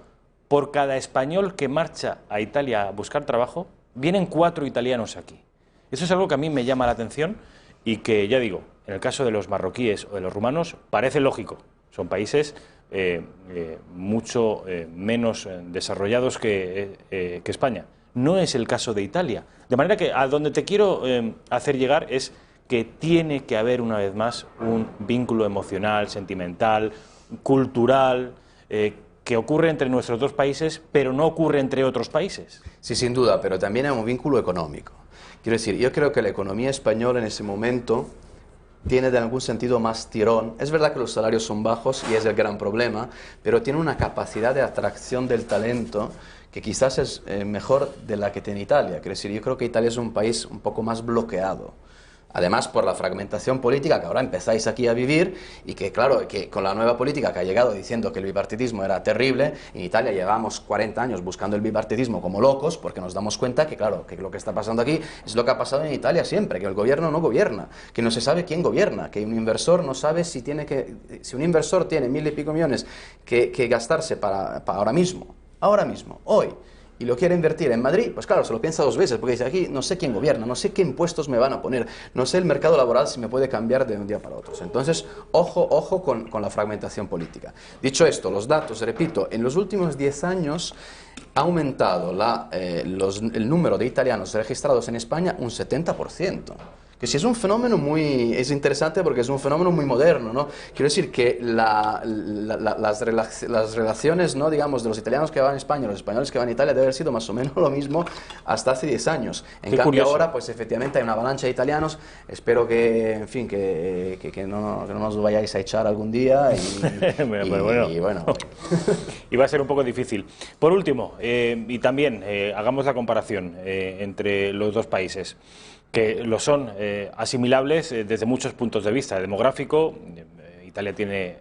por cada español que marcha a Italia a buscar trabajo, vienen 4 italianos aquí. Eso es algo que a mí me llama la atención y que, ya digo, en el caso de los marroquíes o de los rumanos, parece lógico. Son países mucho menos desarrollados que España. No es el caso de Italia. De manera que a donde te quiero hacer llegar es que tiene que haber una vez más un vínculo emocional, sentimental, cultural, que ocurre entre nuestros dos países, pero no ocurre entre otros países. Sí, sin duda, pero también hay un vínculo económico. Quiero decir, yo creo que la economía española en ese momento tiene de algún sentido más tirón. Es verdad que los salarios son bajos y es el gran problema, pero tiene una capacidad de atracción del talento que quizás es mejor de la que tiene Italia. Quiero decir, yo creo que Italia es un país un poco más bloqueado. Además, por la fragmentación política que ahora empezáis aquí a vivir y que, claro, que con la nueva política que ha llegado diciendo que el bipartidismo era terrible, en Italia llevamos 40 años buscando el bipartidismo como locos porque nos damos cuenta que, claro, que lo que está pasando aquí es lo que ha pasado en Italia siempre, que el gobierno no gobierna, que no se sabe quién gobierna, que un inversor no sabe si un inversor tiene 1000 y pico millones que gastarse para ahora mismo, hoy, y lo quiere invertir en Madrid, pues claro, se lo piensa 2 veces, porque dice, aquí no sé quién gobierna, no sé qué impuestos me van a poner, no sé el mercado laboral si me puede cambiar de un día para otro. Entonces, ojo con la fragmentación política. Dicho esto, los datos, repito, en los últimos 10 años ha aumentado el número de italianos registrados en España un 70%. Que sí es un fenómeno es interesante porque es un fenómeno muy moderno, ¿no? Quiero decir que las relaciones, ¿no?, digamos, de los italianos que van a España y los españoles que van a Italia debe haber sido más o menos lo mismo hasta hace 10 años. En cambio curioso. Ahora, pues efectivamente hay una avalancha de italianos. Espero que, en fin, que no nos vayáis a echar algún día y bueno. Y va a ser un poco difícil. Por último, y también hagamos la comparación entre los dos países, que lo son asimilables desde muchos puntos de vista. Demográfico, Italia tiene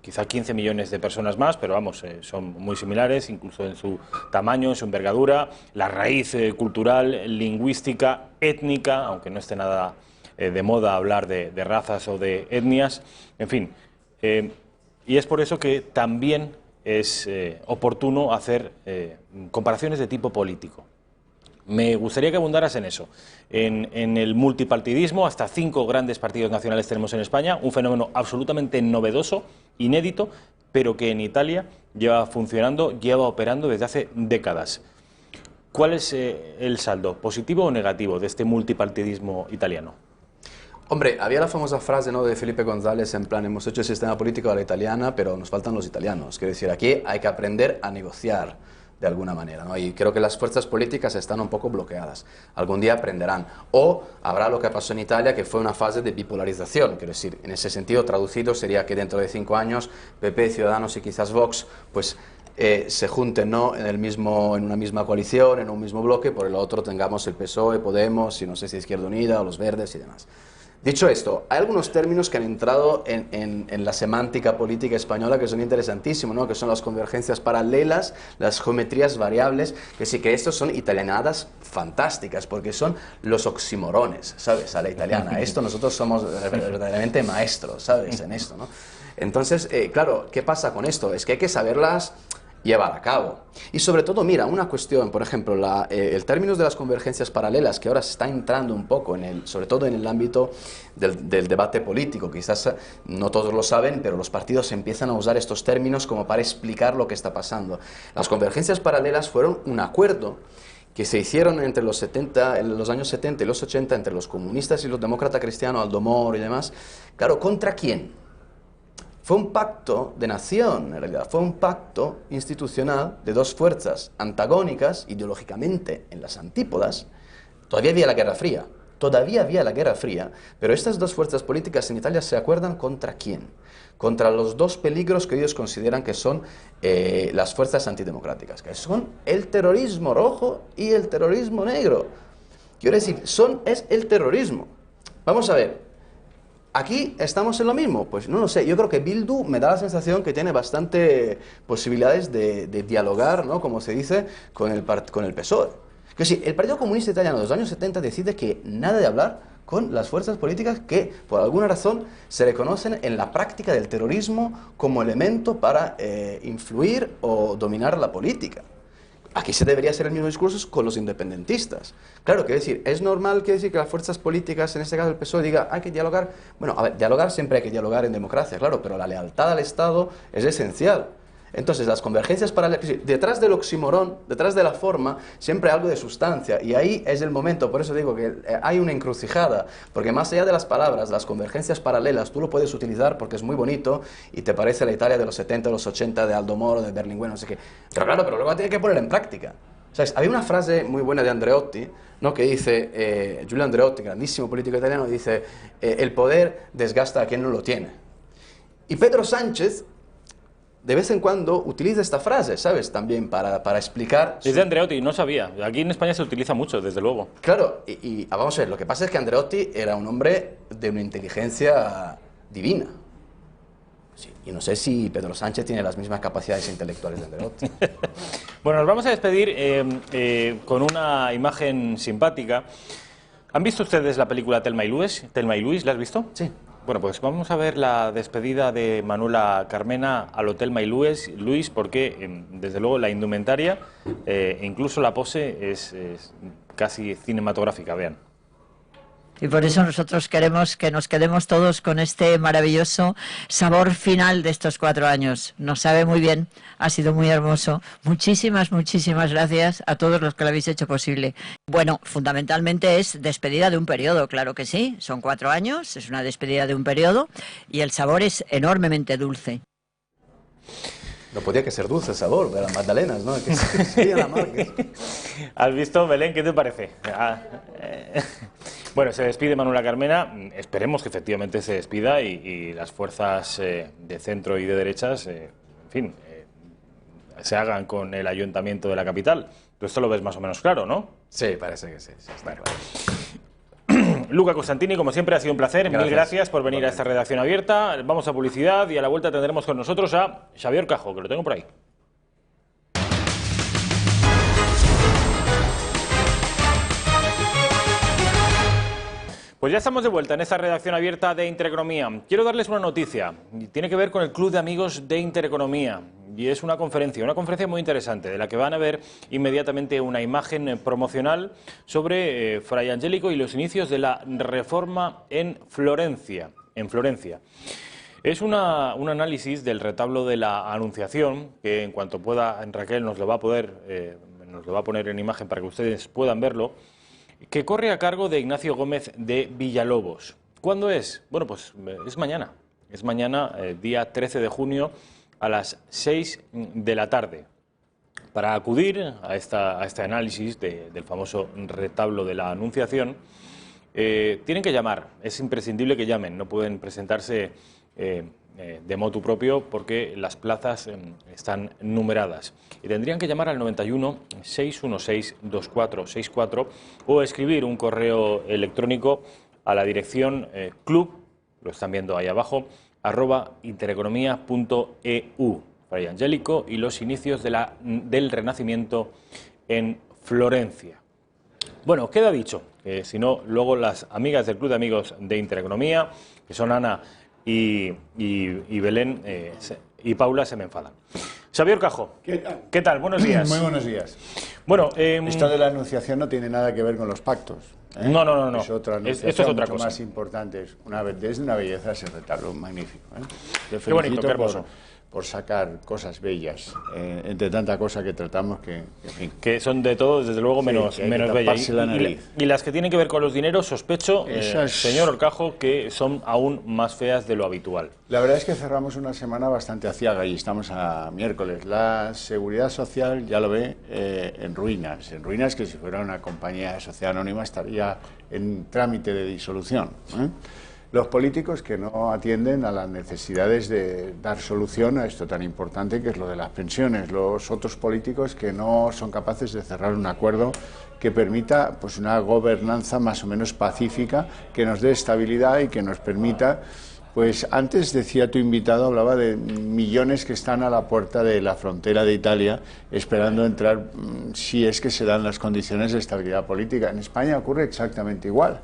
quizá 15 millones de personas más, pero vamos, son muy similares, incluso en su tamaño, en su envergadura, la raíz cultural, lingüística, étnica, aunque no esté nada de moda hablar de razas o de etnias, en fin. Y es por eso que también es oportuno hacer comparaciones de tipo político. Me gustaría que abundaras en eso, en el multipartidismo. Hasta 5 grandes partidos nacionales tenemos en España, un fenómeno absolutamente novedoso, inédito, pero que en Italia lleva funcionando, lleva operando desde hace décadas. ¿Cuál es el saldo, positivo o negativo, de este multipartidismo italiano? Hombre, había la famosa frase, ¿no?, de Felipe González, en plan, hemos hecho el sistema político a la italiana, pero nos faltan los italianos. Quiero decir, aquí hay que aprender a negociar de alguna manera, ¿no? Y creo que las fuerzas políticas están un poco bloqueadas. Algún día aprenderán. O habrá lo que pasó en Italia, que fue una fase de bipolarización. Quiero decir, en ese sentido, traducido, sería que dentro de 5 años PP, Ciudadanos y quizás Vox, pues se junten, ¿no?, en una misma coalición, en un mismo bloque. Por el otro tengamos el PSOE, Podemos, y no sé si Izquierda Unida o los Verdes y demás. Dicho esto, hay algunos términos que han entrado en la semántica política española que son interesantísimos, ¿no?, que son las convergencias paralelas, las geometrías variables, que sí que estos son italianadas fantásticas, porque son los oximorones, ¿sabes?, a la italiana. Esto nosotros somos verdaderamente maestros, ¿sabes?, en esto, ¿no? Entonces, claro, ¿qué pasa con esto? Es que hay que saberlas llevar a cabo. Y sobre todo, mira, una cuestión, por ejemplo, el término de las convergencias paralelas, que ahora se está entrando un poco, sobre todo en el ámbito del debate político. Quizás no todos lo saben, pero los partidos empiezan a usar estos términos como para explicar lo que está pasando. Las convergencias paralelas fueron un acuerdo que se hicieron entre los años 70 y los 80, entre los comunistas y los demócratas cristianos, Aldo Moro y demás. Claro, ¿contra quién? Fue un pacto de nación, en realidad, fue un pacto institucional de 2 fuerzas antagónicas, ideológicamente en las antípodas. Todavía había la Guerra Fría, pero estas 2 fuerzas políticas en Italia se acuerdan contra quién. Contra los 2 peligros que ellos consideran que son las fuerzas antidemocráticas, que son el terrorismo rojo y el terrorismo negro. Quiero decir, es el terrorismo. Vamos a ver. ¿Aquí estamos en lo mismo? Pues no lo sé. Yo creo que Bildu me da la sensación que tiene bastante posibilidades de dialogar, ¿no?, como se dice, con el PSOE. Que sí, el Partido Comunista Italiano de los años 70 decide que nada de hablar con las fuerzas políticas que, por alguna razón, se reconocen en la práctica del terrorismo como elemento para influir o dominar la política. Aquí se debería hacer el mismo discurso con los independentistas. Claro, quiero decir, es normal que las fuerzas políticas, en este caso el PSOE, diga hay que dialogar. Bueno, a ver, dialogar siempre hay que dialogar en democracia, claro, pero la lealtad al Estado es esencial. Entonces, las convergencias paralelas, detrás del oxímoron, detrás de la forma, siempre hay algo de sustancia, y ahí es el momento, por eso digo que hay una encrucijada, porque más allá de las palabras, las convergencias paralelas, tú lo puedes utilizar porque es muy bonito, y te parece la Italia de los 70, de los 80, de Aldo Moro, de Berlinguer, no sé qué, pero claro, pero luego tienes que poner en práctica. ¿Sabes? Había una frase muy buena de Andreotti, ¿no? Que dice, Giulio Andreotti, grandísimo político italiano, dice, el poder desgasta a quien no lo tiene. Y Pedro Sánchez de vez en cuando utiliza esta frase, ¿sabes? También para explicar... Es de Andreotti, no sabía. Aquí en España se utiliza mucho, desde luego. Claro, y vamos a ver, lo que pasa es que Andreotti era un hombre de una inteligencia divina. Sí, y no sé si Pedro Sánchez tiene las mismas capacidades intelectuales de Andreotti. Bueno, nos vamos a despedir con una imagen simpática. ¿Han visto ustedes la película Thelma y Luis? ¿Thelma y Luis, la has visto? Sí. Bueno, pues vamos a ver la despedida de Manuela Carmena al Hotel Thelma y Luis, porque desde luego la indumentaria e incluso la pose es casi cinematográfica, vean. Y por eso nosotros queremos que nos quedemos todos con este maravilloso sabor final de estos 4 años. Nos sabe muy bien, ha sido muy hermoso. Muchísimas, muchísimas gracias a todos los que lo habéis hecho posible. Bueno, fundamentalmente es despedida de un periodo, claro que sí. Son 4 años, es una despedida de un periodo y el sabor es enormemente dulce. No podía que ser dulce el sabor de las magdalenas, ¿no? Que sería la marca. ¿Has visto, Belén? ¿Qué te parece? Bueno, se despide Manuela Carmena, esperemos que efectivamente se despida y las fuerzas de centro y de derechas, en fin, se hagan con el ayuntamiento de la capital. Tú esto lo ves más o menos claro, ¿no? Sí, parece que sí. Bueno. Luca Costantini, como siempre, ha sido un placer. Gracias. Mil gracias por venir a esta redacción abierta. Vamos a publicidad y a la vuelta tendremos con nosotros a Xavier Cajo, que lo tengo por ahí. Pues ya estamos de vuelta en esta redacción abierta de Intereconomía. Quiero darles una noticia, tiene que ver con el Club de Amigos de Intereconomía y es una conferencia muy interesante de la que van a ver inmediatamente una imagen promocional sobre Fray Angélico y los inicios de la Reforma en Florencia. Es un análisis del retablo de la Anunciación que en cuanto pueda Raquel nos lo va a poner en imagen para que ustedes puedan verlo, que corre a cargo de Ignacio Gómez de Villalobos. ¿Cuándo es? Bueno, pues es mañana. Es mañana, día 13 de junio, a las 6 de la tarde. Para acudir a este análisis del famoso retablo de la Anunciación, tienen que llamar. Es imprescindible que llamen. No pueden presentarse de motu propio porque las plazas están numeradas. Y tendrían que llamar al 91 616 2464 o escribir un correo electrónico a la dirección club, lo están viendo ahí abajo, @intereconomia.eu. Fray Angélico y los inicios del Renacimiento en Florencia. Bueno, queda dicho, que si no, luego las amigas del Club de Amigos de Intereconomía, que son Ana y Belén y Paula, se me enfadan. Xavier Cajo, ¿qué tal? Buenos días. Muy buenos días. Bueno, esto de la Anunciación no tiene nada que ver con los pactos. No. Es otra anunciación, esto es otra cosa. Más importante. Es una belleza ese retablo magnífico. Te qué bonito, qué hermoso. Por sacar cosas bellas, entre tanta cosa que tratamos que, en fin. Que son de todo, desde luego, menos bellas. Y las que tienen que ver con los dineros, sospecho, señor Orcajo, que son aún más feas de lo habitual. La verdad es que cerramos una semana bastante aciaga y estamos a miércoles. La Seguridad Social, ya lo ve, en ruinas que si fuera una compañía social anónima estaría en trámite de disolución. Los políticos que no atienden a las necesidades de dar solución a esto tan importante que es lo de las pensiones. Los otros políticos que no son capaces de cerrar un acuerdo que permita pues una gobernanza más o menos pacífica, que nos dé estabilidad y que nos permita, pues antes decía tu invitado, hablaba de millones que están a la puerta de la frontera de Italia esperando entrar si es que se dan las condiciones de estabilidad política. En España ocurre exactamente igual.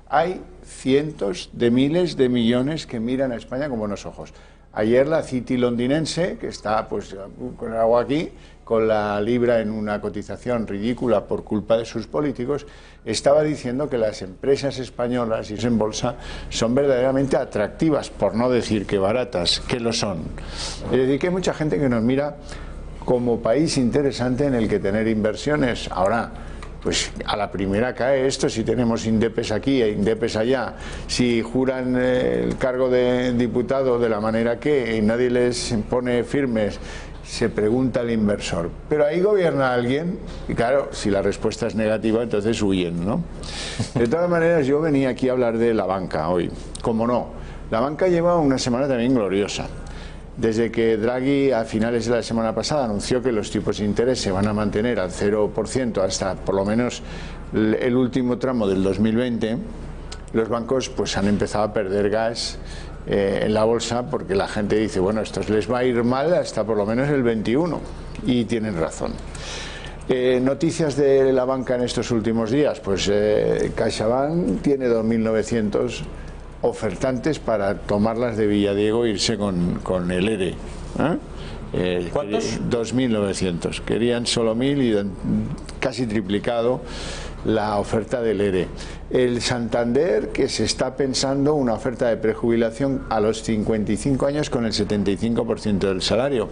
Hay cientos de miles de millones que miran a España con buenos ojos. Ayer la City londinense, que está pues con el agua aquí, con la libra en una cotización ridícula por culpa de sus políticos, estaba diciendo que las empresas españolas y en bolsa son verdaderamente atractivas, por no decir que baratas, que lo son. Es decir, que hay mucha gente que nos mira como país interesante en el que tener inversiones. Ahora, pues a la primera cae esto, si tenemos indepes aquí e indepes allá, si juran el cargo de diputado de la manera que y nadie les pone firmes, se pregunta el inversor. Pero ahí gobierna alguien, y claro, si la respuesta es negativa, entonces huyen, ¿no? De todas maneras, yo venía aquí a hablar de la banca hoy. Como no, la banca lleva una semana también gloriosa. Desde que Draghi a finales de la semana pasada anunció que los tipos de interés se van a mantener al 0% hasta por lo menos el último tramo del 2020, los bancos pues han empezado a perder gas en la bolsa, porque la gente dice, bueno, esto les va a ir mal hasta por lo menos el 21, y tienen razón. Noticias de la banca en estos últimos días, pues CaixaBank tiene 2.900 ofertantes para tomarlas de Villadiego e irse con el ERE. ¿Cuántos? 2.900. Querían solo 1.000 y han casi triplicado la oferta del ERE. El Santander, que se está pensando una oferta de prejubilación a los 55 años con el 75% del salario.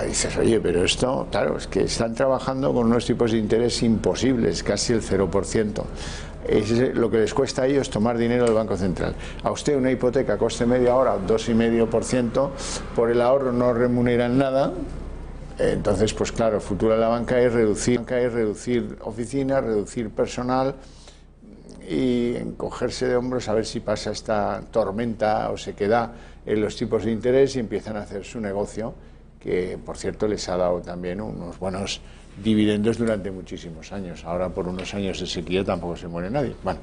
Dices, oye, pero esto, claro, es que están trabajando con unos tipos de interés imposibles, casi el 0%. Es lo que les cuesta a ellos tomar dinero del Banco Central. A usted una hipoteca coste medio ahora 2,5%, por el ahorro no remuneran nada. Entonces, pues claro, el futuro de la banca es reducir oficinas, reducir personal y encogerse de hombros a ver si pasa esta tormenta o se queda en los tipos de interés y empiezan a hacer su negocio, que por cierto les ha dado también unos buenos dividendos durante muchísimos años. Ahora por unos años de sequía tampoco se muere nadie. Bueno,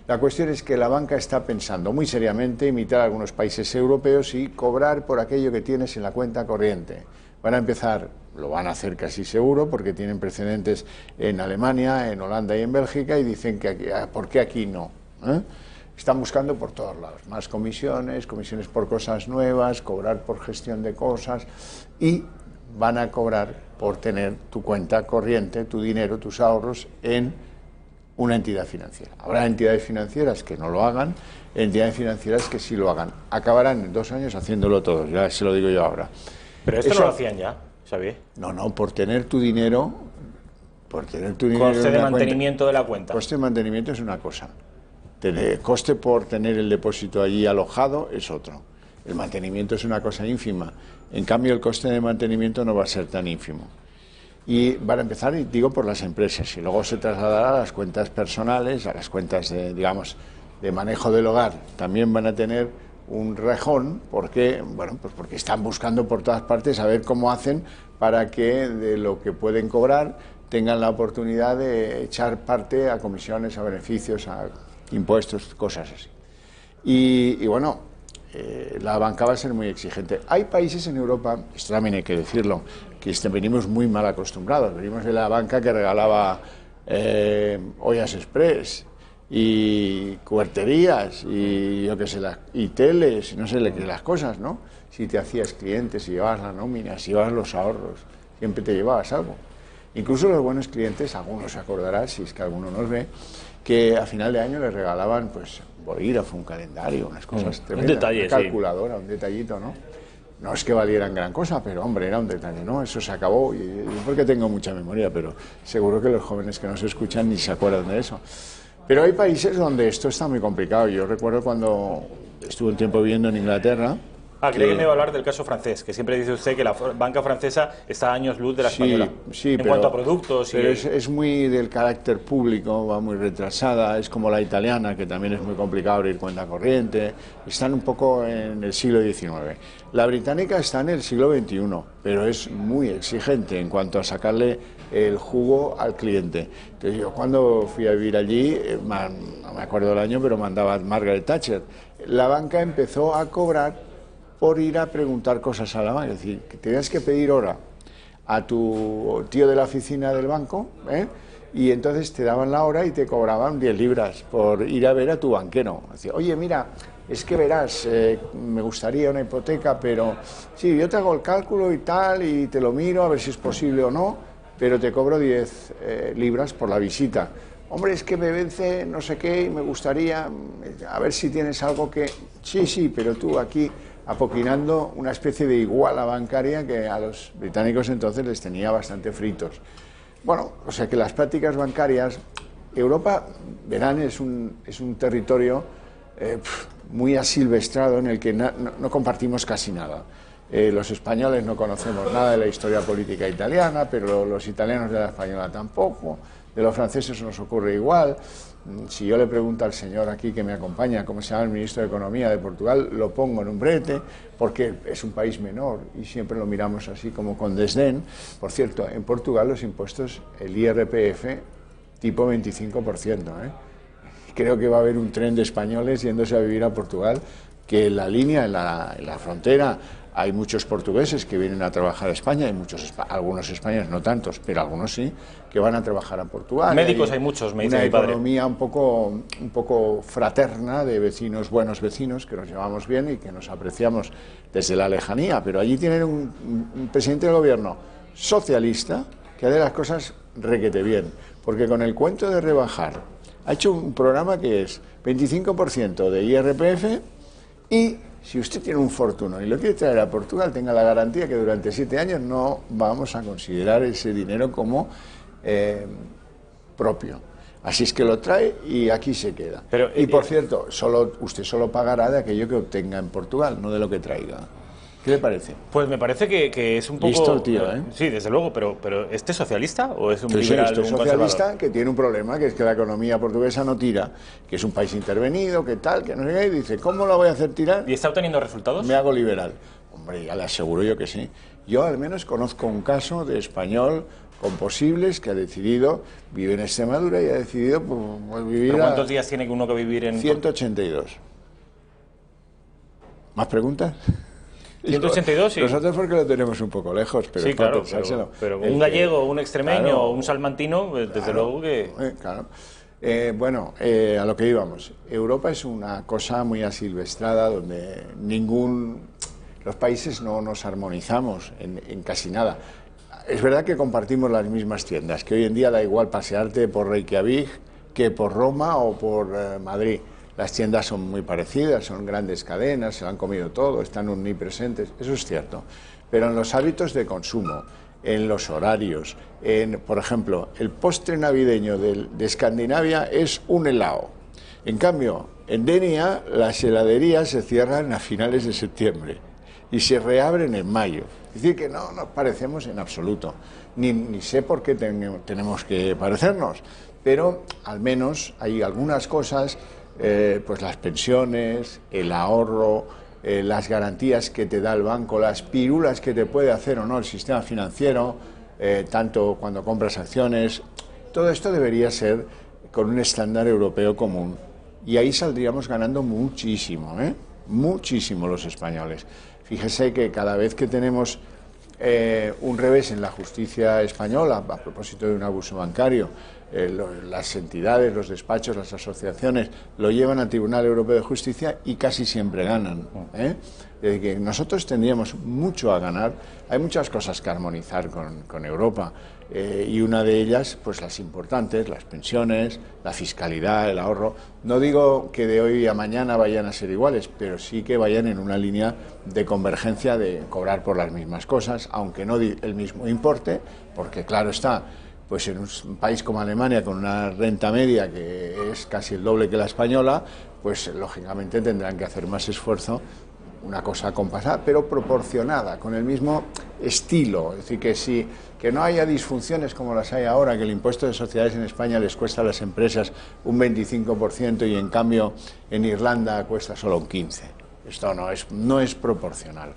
la cuestión es que la banca está pensando muy seriamente imitar a algunos países europeos y cobrar por aquello que tienes en la cuenta corriente. Van a empezar, lo van a hacer casi seguro, porque tienen precedentes en Alemania, en Holanda y en Bélgica, y dicen que aquí, ¿por qué aquí no? Están buscando por todos lados, más comisiones por cosas nuevas, cobrar por gestión de cosas, y van a cobrar por tener tu cuenta corriente, tu dinero, tus ahorros en una entidad financiera. Habrá entidades financieras que no lo hagan, entidades financieras que sí lo hagan. Acabarán en 2 años haciéndolo todos, ya se lo digo yo ahora. Pero esto no lo hacían ya, Xavier. No, por tener tu dinero... Coste de mantenimiento de la cuenta. Coste de mantenimiento es una cosa. Coste por tener el depósito allí alojado es otro. El mantenimiento es una cosa ínfima. En cambio, el coste de mantenimiento no va a ser tan ínfimo. Y van a empezar, digo, por las empresas, y luego se trasladará a las cuentas personales, a las cuentas de, digamos, de manejo del hogar. También van a tener un rejón, porque, bueno, pues porque están buscando por todas partes a ver cómo hacen para que de lo que pueden cobrar tengan la oportunidad de echar parte a comisiones, a beneficios, a impuestos, cosas así. Y bueno, la banca va a ser muy exigente. Hay países en Europa, esto también hay que decirlo, que venimos muy mal acostumbrados. Venimos de la banca que regalaba ollas express y cuberterías y yo qué sé, y teles, no sé, las cosas, ¿no? Si te hacías clientes, si llevabas la nómina, si llevabas los ahorros, siempre te llevabas algo. Incluso los buenos clientes, algunos se acordarán, si es que alguno nos ve, que a final de año les regalaban pues bolígrafo, un calendario, unas cosas tremendas, un detalle, una calculadora, sí. Un detallito, ¿no? No es que valieran gran cosa, pero hombre, era un detalle, ¿no? Eso se acabó, y yo porque tengo mucha memoria, pero seguro que los jóvenes que nos escuchan ni se acuerdan de eso. Pero hay países donde esto está muy complicado. Yo recuerdo cuando estuve un tiempo viviendo en Inglaterra. Creía que me iba a hablar del caso francés, que siempre dice usted que la banca francesa está a años luz de la española. Sí, en cuanto a productos. Pero es muy del carácter público, va muy retrasada, es como la italiana, que también es muy complicado abrir cuenta corriente. Están un poco en el siglo XIX. La británica está en el siglo XXI, pero es muy exigente en cuanto a sacarle el jugo al cliente. Entonces yo cuando fui a vivir allí, no me acuerdo del año, pero mandaba a Margaret Thatcher. La banca empezó a cobrar por ir a preguntar cosas a la banca, es decir, que tenías que pedir hora a tu tío de la oficina del banco, y entonces te daban la hora y te cobraban 10 libras por ir a ver a tu banquero. Decía, oye, mira, es que verás, me gustaría una hipoteca, pero sí, yo te hago el cálculo y tal, y te lo miro a ver si es posible o no, pero te cobro 10 libras por la visita. Hombre, es que me vence no sé qué y me gustaría a ver si tienes algo que... Sí, pero tú aquí apoquinando una especie de iguala bancaria que a los británicos entonces les tenía bastante fritos. Bueno, o sea que las prácticas bancarias... Europa, verán, es un territorio muy asilvestrado en el que no compartimos casi nada. Los españoles no conocemos nada de la historia política italiana, pero los italianos de la española tampoco. De los franceses nos ocurre igual. Si yo le pregunto al señor aquí que me acompaña cómo se llama el ministro de Economía de Portugal, lo pongo en un brete, porque es un país menor y siempre lo miramos así como con desdén. Por cierto, en Portugal los impuestos, el IRPF, tipo 25%. Creo que va a haber un tren de españoles yéndose a vivir a Portugal, que en la línea, en la frontera, hay muchos portugueses que vienen a trabajar a España, hay algunos españoles, no tantos, pero algunos sí, que van a trabajar a Portugal. Médicos hay muchos, me dice mi padre. Una economía un poco fraterna, de vecinos, buenos vecinos, que nos llevamos bien y que nos apreciamos desde la lejanía, pero allí tienen un presidente del gobierno socialista que hace las cosas requete bien, porque con el cuento de rebajar, ha hecho un programa que es 25% de IRPF y si usted tiene un fortuno y lo quiere traer a Portugal, tenga la garantía que durante 7 años no vamos a considerar ese dinero como propio. Así es que lo trae y aquí se queda. Pero, y por cierto, usted solo pagará de aquello que obtenga en Portugal, no de lo que traiga. ¿Qué le parece? Pues me parece que es un poco... Listo el tío, ¿eh? Sí, desde luego, pero ¿este es socialista o es un Sí, liberal? este es socialista que tiene un problema, que es que la economía portuguesa no tira, que es un país intervenido, que tal, que no sé qué, y dice, ¿cómo lo voy a hacer tirar? ¿Y está obteniendo resultados? Me hago liberal. Hombre, ya le aseguro yo que sí. Yo al menos conozco un caso de español con posibles que ha decidido, vive en Extremadura y ha decidido pues, vivir... ¿Pero cuántos días tiene uno que vivir en...? 182. ¿Más preguntas? 182, sí. Nosotros porque lo tenemos un poco lejos, pero sí, claro, pero un gallego, un extremeño o un salmantino, desde luego que... Claro. A lo que íbamos. Europa es una cosa muy asilvestrada donde los países no nos armonizamos en casi nada. Es verdad que compartimos las mismas tiendas, que hoy en día da igual pasearte por Reykjavik que por Roma o por Madrid. Las tiendas son muy parecidas, son grandes cadenas, se lo han comido todo, están omnipresentes, eso es cierto. Pero en los hábitos de consumo, en los horarios, por ejemplo, el postre navideño de Escandinavia es un helado. En cambio, en Denia las heladerías se cierran a finales de septiembre y se reabren en mayo. Es decir, que no nos parecemos en absoluto, ni sé por qué tenemos que parecernos, pero al menos hay algunas cosas... pues las pensiones, el ahorro, las garantías que te da el banco, las pirulas que te puede hacer o no el sistema financiero, tanto cuando compras acciones, todo esto debería ser con un estándar europeo común. Y ahí saldríamos ganando muchísimo, muchísimo los españoles. Fíjese que cada vez que tenemos un revés en la justicia española, a propósito de un abuso bancario, las entidades, los despachos, las asociaciones lo llevan al Tribunal Europeo de Justicia y casi siempre ganan. Es decir, que nosotros tendríamos mucho a ganar. Hay muchas cosas que armonizar con Europa y una de ellas, pues las importantes, las pensiones, la fiscalidad, el ahorro. No digo que de hoy a mañana vayan a ser iguales, pero sí que vayan en una línea de convergencia, de cobrar por las mismas cosas, aunque no el mismo importe, porque claro está, pues en un país como Alemania, con una renta media que es casi el doble que la española, pues lógicamente tendrán que hacer más esfuerzo, una cosa compasada, pero proporcionada, con el mismo estilo. Es decir, que no haya disfunciones como las hay ahora, que el impuesto de sociedades en España les cuesta a las empresas un 25% y en cambio en Irlanda cuesta solo un 15%. Esto no es proporcional.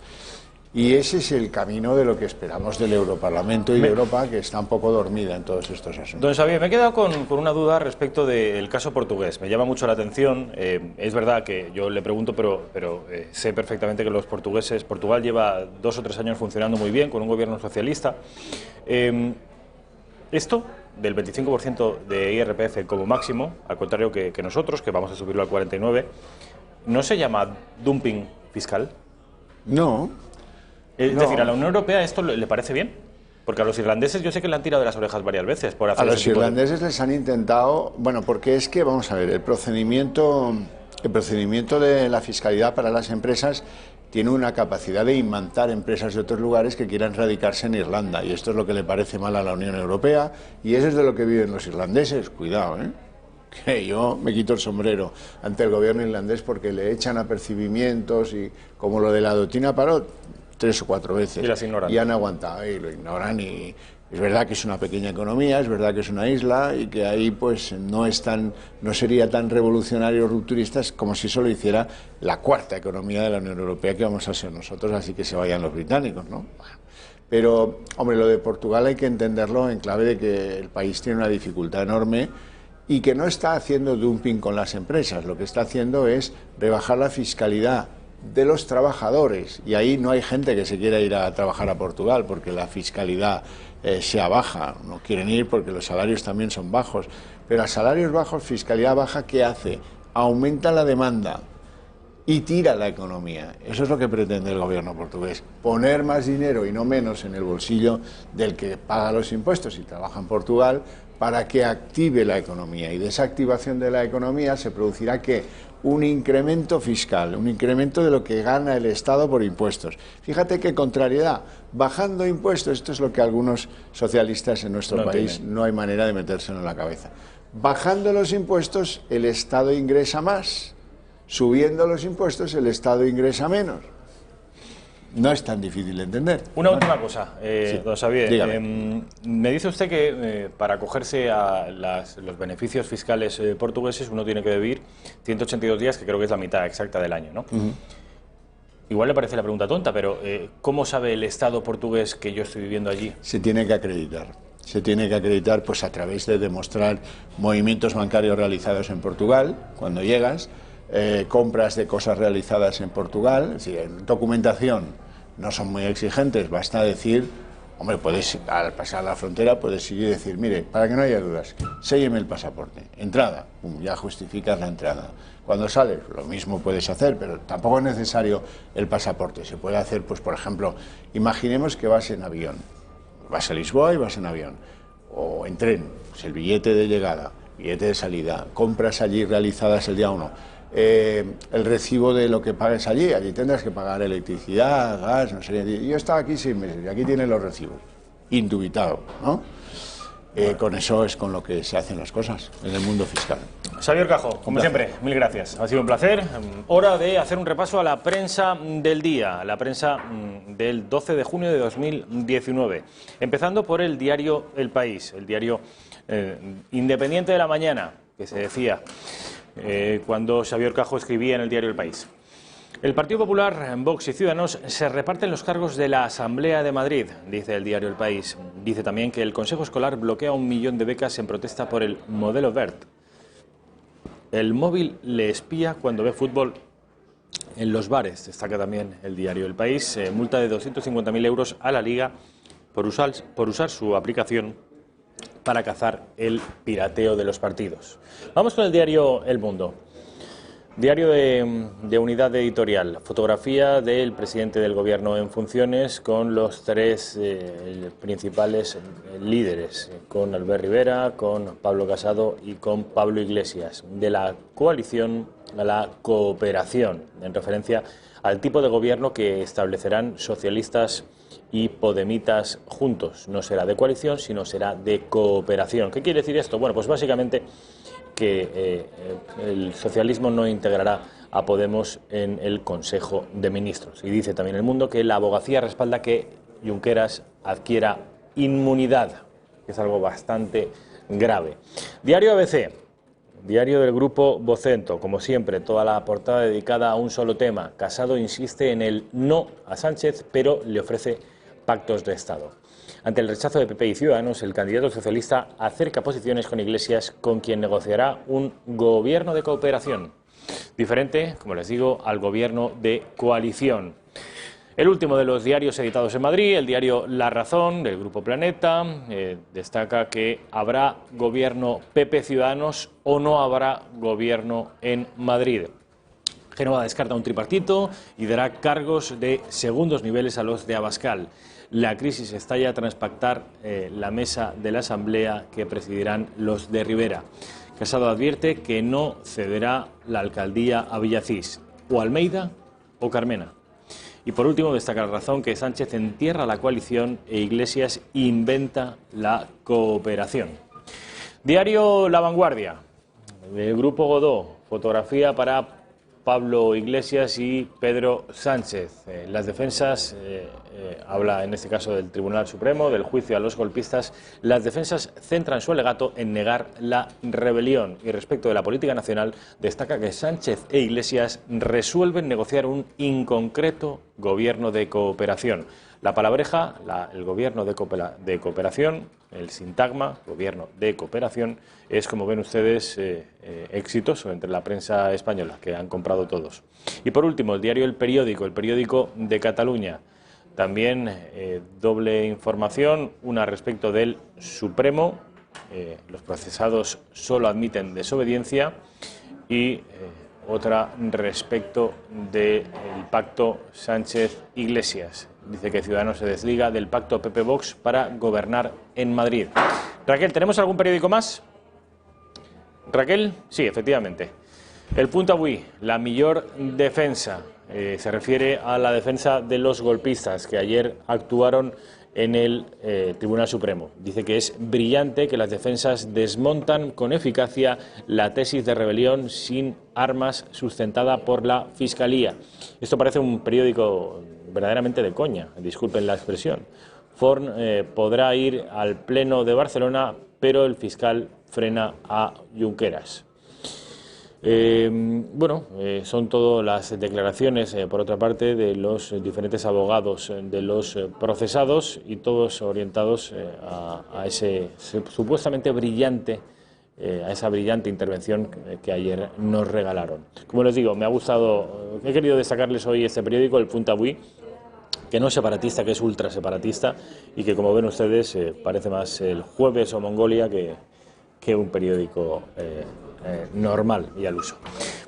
Y ese es el camino de lo que esperamos del Europarlamento y de Europa, que está un poco dormida en todos estos asuntos. Don Xavier, me he quedado con una duda respecto del caso portugués. Me llama mucho la atención. Es verdad que yo le pregunto, pero sé perfectamente que los portugueses... Portugal lleva 2 o 3 años funcionando muy bien, con un gobierno socialista. Esto del 25% de IRPF como máximo, al contrario que nosotros, que vamos a subirlo al 49%, ¿no se llama dumping fiscal? No. Es decir, ¿a la Unión Europea esto le parece bien? Porque a los irlandeses yo sé que le han tirado de las orejas varias veces por hacer a los irlandeses les han intentado, bueno, porque es que, vamos a ver, el procedimiento de la fiscalidad para las empresas tiene una capacidad de imantar empresas de otros lugares que quieran radicarse en Irlanda, y esto es lo que le parece mal a la Unión Europea, y eso es de lo que viven los irlandeses. Cuidado, que yo me quito el sombrero ante el gobierno irlandés porque le echan apercibimientos, y como lo de la doctrina Parot, 3 o 4 veces, y las ignoran, y han aguantado y lo ignoran. Y es verdad que es una pequeña economía, es verdad que es una isla, y que ahí pues no sería tan revolucionario o rupturista como si eso lo hiciera la cuarta economía de la Unión Europea, que vamos a ser nosotros, así que se vayan los británicos, ¿no? Bueno, pero, hombre, lo de Portugal hay que entenderlo en clave de que el país tiene una dificultad enorme y que no está haciendo dumping con las empresas, lo que está haciendo es rebajar la fiscalidad de los trabajadores, y ahí no hay gente que se quiera ir a trabajar a Portugal porque la fiscalidad sea baja, no quieren ir porque los salarios también son bajos, pero a salarios bajos, fiscalidad baja, ¿qué hace? Aumenta la demanda y tira la economía. Eso es lo que pretende el gobierno portugués, poner más dinero y no menos en el bolsillo del que paga los impuestos y trabaja en Portugal, para que active la economía, y de esa activación de la economía se producirá ¿qué? Un incremento fiscal, un incremento de lo que gana el Estado por impuestos. Fíjate qué contrariedad, bajando impuestos, esto es lo que algunos socialistas en nuestro país no hay manera de metérselo en la cabeza. Bajando los impuestos, el Estado ingresa más, subiendo los impuestos, el Estado ingresa menos. No es tan difícil de entender. Una última cosa, sí. Don Xavier. Me dice usted que para acogerse a los beneficios fiscales portugueses uno tiene que vivir 182 días, que creo que es la mitad exacta del año, ¿no? Igual le parece la pregunta tonta, pero ¿cómo sabe el Estado portugués que yo estoy viviendo allí? Se tiene que acreditar. Se tiene que acreditar pues a través de demostrar movimientos bancarios realizados en Portugal, cuando llegas, compras de cosas realizadas en Portugal, es decir, en documentación no son muy exigentes, basta decir, hombre, puedes, al pasar la frontera, puedes seguir y decir, mire, para que no haya dudas, sélleme el pasaporte, entrada, ya justificas la entrada. Cuando sales, lo mismo puedes hacer, pero tampoco es necesario el pasaporte, se puede hacer, pues por ejemplo, imaginemos que vas en avión, vas a Lisboa y vas en avión, o en tren, pues el billete de llegada, billete de salida, compras allí realizadas el día 1, el recibo de lo que pagues allí tendrás que pagar electricidad, gas, no sé. Yo estaba aquí 6 meses y aquí tienen los recibos, indubitado, ¿no? Con eso es con lo que se hacen las cosas en el mundo fiscal. Xavier Cajo, como siempre, mil gracias. Ha sido un placer. Hora de hacer un repaso a la prensa del día, la prensa del 12 de junio de 2019. Empezando por el diario El País, el diario independiente de la mañana, que se decía cuando Xavier Cajo escribía en el diario El País. El Partido Popular, Vox y Ciudadanos se reparten los cargos de la Asamblea de Madrid, dice el diario El País. Dice también que el Consejo Escolar bloquea 1 millón de becas en protesta por el modelo Wert. El móvil le espía cuando ve fútbol en los bares, destaca también el diario El País. Multa de 250.000 euros a la Liga por usar su aplicación para cazar el pirateo de los partidos. Vamos con el diario El Mundo. Diario de unidad editorial. Fotografía del presidente del Gobierno en funciones con los 3 principales líderes, con Albert Rivera, con Pablo Casado y con Pablo Iglesias, de la coalición a la cooperación, en referencia al tipo de gobierno que establecerán socialistas y podemitas juntos. No será de coalición, sino será de cooperación. ¿Qué quiere decir esto? Bueno, pues básicamente que el socialismo no integrará a Podemos en el Consejo de Ministros. Y dice también El Mundo que la abogacía respalda que Junqueras adquiera inmunidad, que es algo bastante grave. Diario ABC, diario del grupo Vocento, como siempre, toda la portada dedicada a un solo tema. Casado insiste en el no a Sánchez, pero le ofrece pactos de Estado. Ante el rechazo de PP y Ciudadanos, el candidato socialista acerca posiciones con Iglesias, con quien negociará un gobierno de cooperación, diferente, como les digo, al gobierno de coalición. El último de los diarios editados en Madrid, el diario La Razón, del Grupo Planeta, destaca que habrá gobierno PP Ciudadanos o no habrá gobierno en Madrid. Génova descarta un tripartito y dará cargos de segundos niveles a los de Abascal. La crisis estalla tras pactar la mesa de la Asamblea que presidirán los de Rivera. Casado advierte que no cederá la alcaldía a Villacís, o Almeida o Carmena. Y por último destaca La Razón que Sánchez entierra la coalición e Iglesias inventa la cooperación. Diario La Vanguardia, del Grupo Godó, fotografía para Pablo Iglesias y Pedro Sánchez. Las defensas, habla en este caso del Tribunal Supremo, del juicio a los golpistas, las defensas centran su alegato en negar la rebelión. Y respecto de la política nacional, destaca que Sánchez e Iglesias resuelven negociar un inconcreto gobierno de cooperación. La palabreja, el gobierno de cooperación, el sintagma, gobierno de cooperación, es, como ven ustedes, exitoso entre la prensa española, que han comprado todos. Y por último, el diario El Periódico de Cataluña. También doble información, una respecto del Supremo, los procesados solo admiten desobediencia, y otra respecto del pacto Sánchez-Iglesias. Dice que Ciudadanos se desliga del pacto PP-Vox para gobernar en Madrid. Raquel, ¿tenemos algún periódico más? Raquel, sí, efectivamente. El Punt Avui, la millor defensa. Se refiere a la defensa de los golpistas que ayer actuaron en el Tribunal Supremo. Dice que es brillante que las defensas desmontan con eficacia la tesis de rebelión sin armas sustentada por la Fiscalía. Esto parece un periódico verdaderamente de coña, disculpen la expresión. Forn podrá ir al Pleno de Barcelona, pero el fiscal frena a Junqueras. Son todas las declaraciones, por otra parte, de los diferentes abogados de los procesados, y todos orientados a ese supuestamente brillante, a esa brillante intervención que ayer nos regalaron. Como les digo, me ha gustado, he querido destacarles hoy este periódico, el Punt Avui, que no es separatista, que es ultra separatista, y que, como ven ustedes, parece más el Jueves o Mongolia que un periódico normal y al uso.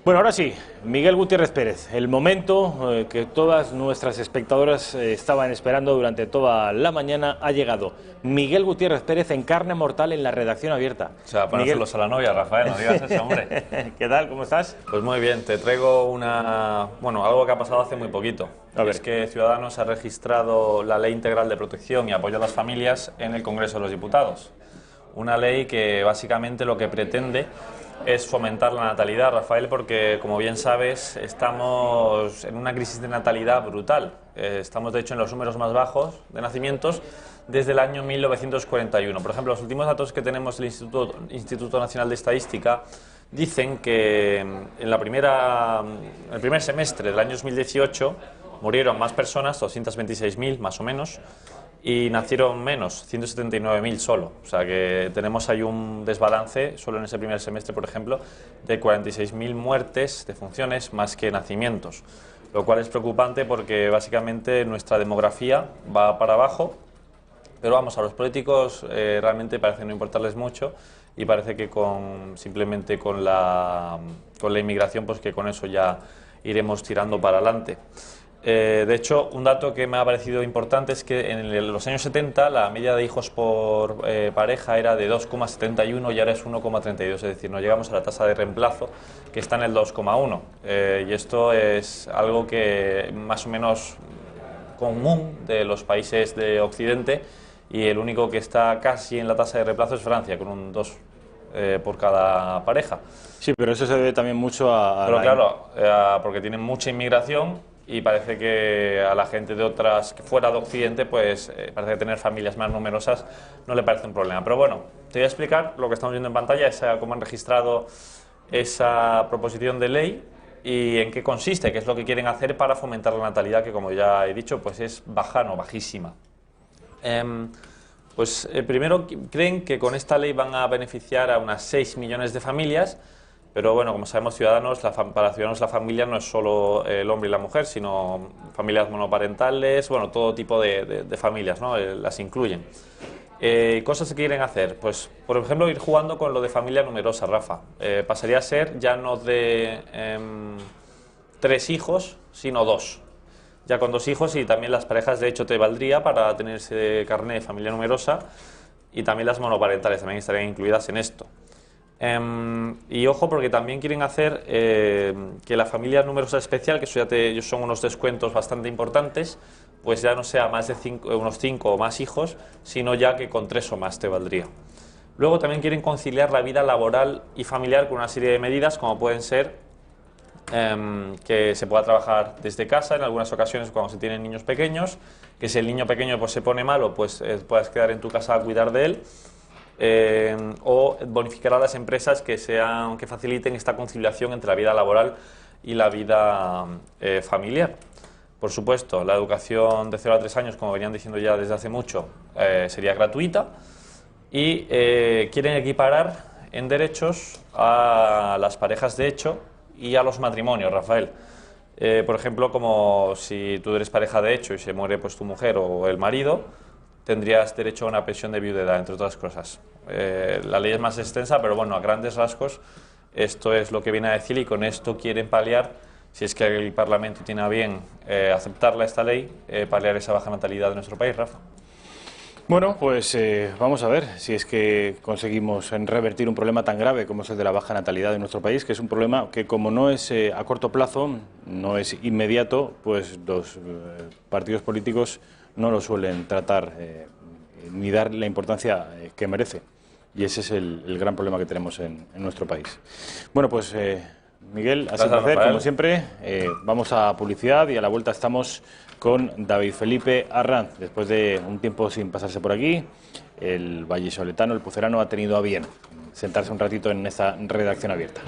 Bueno, ahora sí, Miguel Gutiérrez Pérez, el momento que todas nuestras espectadoras estaban esperando durante toda la mañana ha llegado. Miguel Gutiérrez Pérez en carne mortal en la redacción abierta. O sea, ponérselos a la novia, Rafael, no digas eso, hombre. ¿Qué tal? ¿Cómo estás? Pues muy bien, te traigo algo que ha pasado hace muy poquito. Es que Ciudadanos ha registrado la Ley Integral de Protección y Apoyo a las Familias en el Congreso de los Diputados. Una ley que básicamente lo que pretende es fomentar la natalidad, Rafael, porque, como bien sabes, estamos en una crisis de natalidad brutal. Estamos, de hecho, en los números más bajos de nacimientos desde el año 1941. Por ejemplo, los últimos datos que tenemos del Instituto Nacional de Estadística dicen que en el primer semestre del año 2018 murieron más personas, 226.000 más o menos, y nacieron menos, 179.000 solo. O sea que tenemos ahí un desbalance, solo en ese primer semestre, por ejemplo, de 46.000 muertes de funciones más que nacimientos. Lo cual es preocupante porque básicamente nuestra demografía va para abajo, pero vamos, a los políticos realmente parece no importarles mucho, y parece que simplemente con la inmigración, pues que con eso ya iremos tirando para adelante. De hecho, un dato que me ha parecido importante es que en los años 70 la media de hijos por pareja era de 2,71 y ahora es 1,32, es decir, no llegamos a la tasa de reemplazo, que está en el 2,1. Y esto es algo que más o menos común de los países de Occidente, y el único que está casi en la tasa de reemplazo es Francia, con un 2 por cada pareja. Sí, pero eso se debe también mucho porque tienen mucha inmigración. Y parece que a la gente de otras, fuera de Occidente, pues parece que tener familias más numerosas no le parece un problema. Pero bueno, te voy a explicar lo que estamos viendo en pantalla, cómo han registrado esa proposición de ley y en qué consiste, qué es lo que quieren hacer para fomentar la natalidad, que, como ya he dicho, pues es bajísima. Primero creen que con esta ley van a beneficiar a unas 6 millones de familias, Pero bueno, como sabemos, para Ciudadanos la familia no es solo el hombre y la mujer, sino familias monoparentales, bueno, todo tipo de familias, ¿no? Las incluyen. Cosas que quieren hacer, pues por ejemplo ir jugando con lo de familia numerosa, Rafa. Pasaría a ser ya no de 3 hijos, sino 2. Ya con 2 hijos, y también las parejas de hecho te valdría para tener ese carnet de familia numerosa, y también las monoparentales también estarían incluidas en esto. Y ojo, porque también quieren hacer que la familia numerosa especial, que eso ya son unos descuentos bastante importantes, pues ya no sea más de unos 5 o más hijos, sino ya que con 3 o más te valdría. Luego también quieren conciliar la vida laboral y familiar con una serie de medidas, como pueden ser que se pueda trabajar desde casa en algunas ocasiones cuando se tienen niños pequeños, que si el niño pequeño pues se pone malo, pues puedas quedar en tu casa a cuidar de él. O bonificar a las empresas que faciliten esta conciliación entre la vida laboral y la vida familiar. Por supuesto, la educación de 0 a 3 años, como venían diciendo ya desde hace mucho, sería gratuita, y quieren equiparar en derechos a las parejas de hecho y a los matrimonios, Rafael. Por ejemplo, como si tú eres pareja de hecho y se muere pues tu mujer o el marido, tendrías derecho a una pensión de viudedad, entre otras cosas. La ley es más extensa, pero bueno, a grandes rasgos esto es lo que viene a decir, y con esto quieren paliar, si es que el Parlamento tiene a bien aceptarla esta ley, paliar esa baja natalidad de nuestro país, Rafa. Bueno, pues vamos a ver si es que conseguimos revertir un problema tan grave como es el de la baja natalidad de nuestro país, que es un problema que, como no es a corto plazo, no es inmediato, pues los partidos políticos no lo suelen tratar ni dar la importancia que merece. Y ese es el gran problema que tenemos en nuestro país. Bueno, pues Miguel, ha sido un placer, como siempre. Vamos a publicidad y a la vuelta estamos con David Felipe Arranz. Después de un tiempo sin pasarse por aquí, el vallisoletano, el pucelano, ha tenido a bien sentarse un ratito en esta redacción abierta.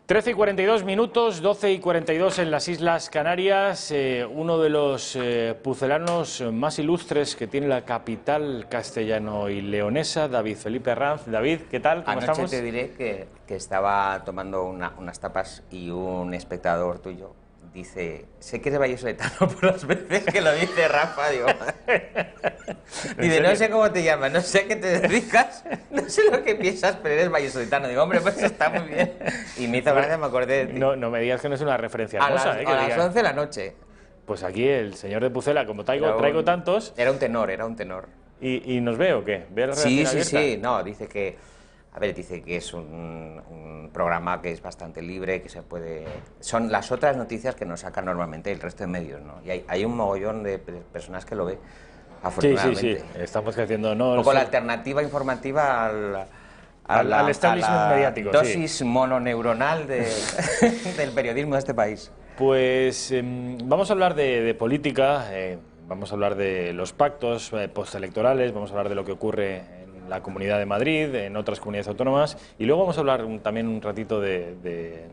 Trece y 42 minutos, 12 y 42 en las Islas Canarias. Uno de los pucelanos más ilustres que tiene la capital castellano y leonesa, David Felipe Arranz. David, ¿qué tal? ¿Cómo estamos? Anoche te diré que estaba tomando unas tapas y un espectador tuyo dice: sé que eres vallisoletano por las veces que lo dice Rafa, digo. Dice: no sé cómo te llamas, no sé a qué te dedicas, no sé lo que piensas, pero eres vallisoletano. Digo: hombre, pues está muy bien. Y me hizo gracia, me acordé de ti. No me digas que no es una referencia hermosa. A las 11 de la noche. Pues aquí el señor de Pucela, como traigo tantos... Era un tenor. ¿Y nos ve o qué? ¿Ve la redacción abierta? Sí. No, dice que... A ver, dice que es un programa que es bastante libre, que se puede... Son las otras noticias que nos sacan normalmente el resto de medios, ¿no? Y hay un mogollón de personas que lo ve, afortunadamente. Sí. Estamos creciendo... No, un poco la alternativa informativa al establishment mediático. Dosis mononeuronal del periodismo de este país. Pues vamos a hablar de política, vamos a hablar de los pactos postelectorales, vamos a hablar de lo que ocurre en la Comunidad de Madrid, en otras comunidades autónomas, y luego vamos a hablar también un ratito de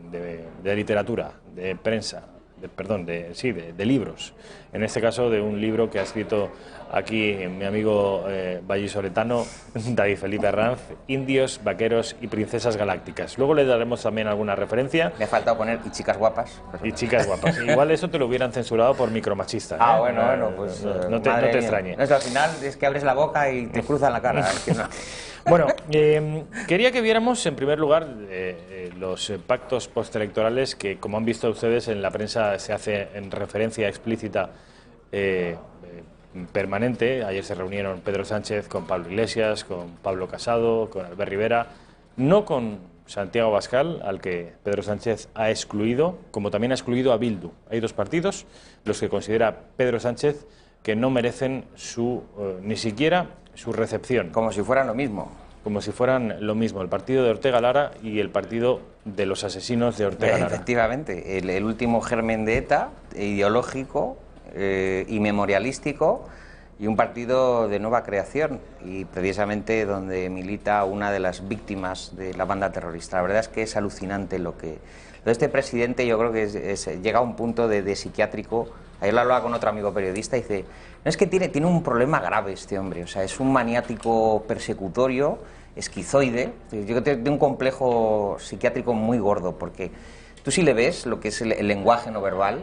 literatura, de prensa, de libros. En este caso, de un libro que ha escrito aquí mi amigo vallisoletano David Felipe Arranz, Indios, Vaqueros y Princesas Galácticas. Luego le daremos también alguna referencia. Me ha faltado poner y chicas guapas. Y chicas guapas. Igual eso te lo hubieran censurado por micromachista. Bueno, pues no te extrañe. No, al final es que abres la boca y te cruzan la cara. Es que no. Bueno, quería que viéramos en primer lugar los pactos postelectorales que, como han visto ustedes, en la prensa se hace en referencia explícita permanente. Ayer se reunieron Pedro Sánchez con Pablo Iglesias, con Pablo Casado, con Albert Rivera, no con Santiago Abascal, al que Pedro Sánchez ha excluido, como también ha excluido a Bildu. Hay dos partidos, los que considera Pedro Sánchez, que no merecen ni siquiera su recepción. Como si fueran lo mismo. Como si fueran lo mismo, el partido de Ortega Lara y el partido de los asesinos de Ortega Lara. Efectivamente, el último germen de ETA, ideológico y memorialístico, y un partido de nueva creación, y precisamente donde milita una de las víctimas de la banda terrorista. La verdad es que es alucinante lo que... Este presidente, yo creo que llega a un punto de psiquiátrico. Ayer lo hablaba con otro amigo periodista y dice, no, es que tiene un problema grave este hombre, o sea, es un maniático persecutorio, esquizoide. Yo tengo un complejo psiquiátrico muy gordo, porque tú si le ves lo que es el lenguaje no verbal,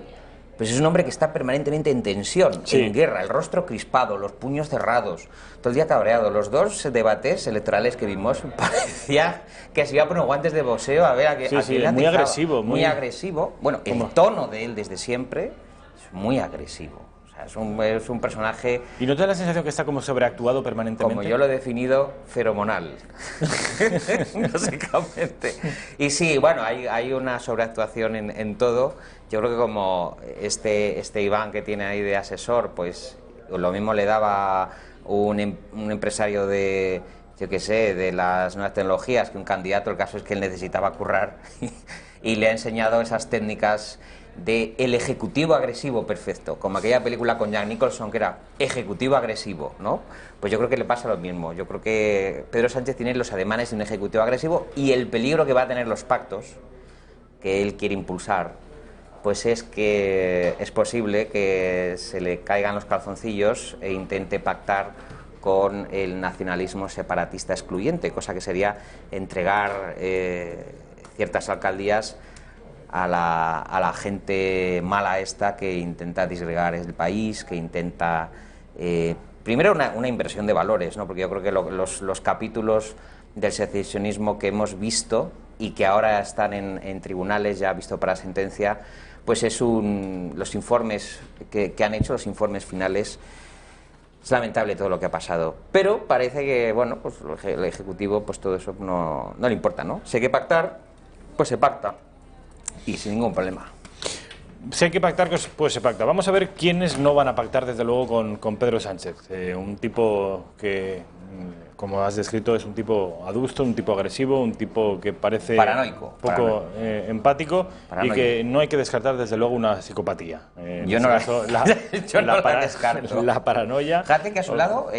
pues es un hombre que está permanentemente en tensión, en guerra, el rostro crispado, los puños cerrados, todo el día cabreado. Los dos debates electorales que vimos parecía que se iba a poner guantes de boxeo a ver a qué muy agresivo. Muy agresivo. Bueno, el tono de él desde siempre es muy agresivo. O sea, es un personaje... ¿Y no te da la sensación que está como sobreactuado permanentemente? Como yo lo he definido, feromonal. Básicamente. Y sí, bueno, hay una sobreactuación en todo. Yo creo que como este Iván que tiene ahí de asesor, pues lo mismo le daba un empresario de, yo qué sé, de las nuevas tecnologías que un candidato. El caso es que él necesitaba currar y le ha enseñado esas técnicas de el ejecutivo agresivo perfecto, como aquella película con Jack Nicholson que era ejecutivo agresivo, ¿no? Pues yo creo que le pasa lo mismo. Yo creo que Pedro Sánchez tiene los ademanes de un ejecutivo agresivo, y el peligro que va a tener los pactos que él quiere impulsar, pues es que es posible que se le caigan los calzoncillos e intente pactar con el nacionalismo separatista excluyente, cosa que sería entregar ciertas alcaldías a la gente mala esta que intenta disgregar el país, que intenta... primero una inversión de valores, ¿no? Porque yo creo que los capítulos del secesionismo que hemos visto y que ahora están en tribunales ya visto para sentencia, pues es los informes que han hecho, los informes finales. Es lamentable todo lo que ha pasado, pero parece que, bueno, pues el Ejecutivo, pues todo eso no le importa, ¿no? Si hay que pactar, pues se pacta. Y sin ningún problema. Si hay que pactar, pues se pacta. Vamos a ver quiénes no van a pactar, desde luego, con Pedro Sánchez. Un tipo que, como has descrito, es un tipo adusto, un tipo agresivo, un tipo que parece paranoico, poco empático, paranoico. Y que no hay que descartar, desde luego, una psicopatía. Yo no la descarto. La paranoia. Fíjate que a su lado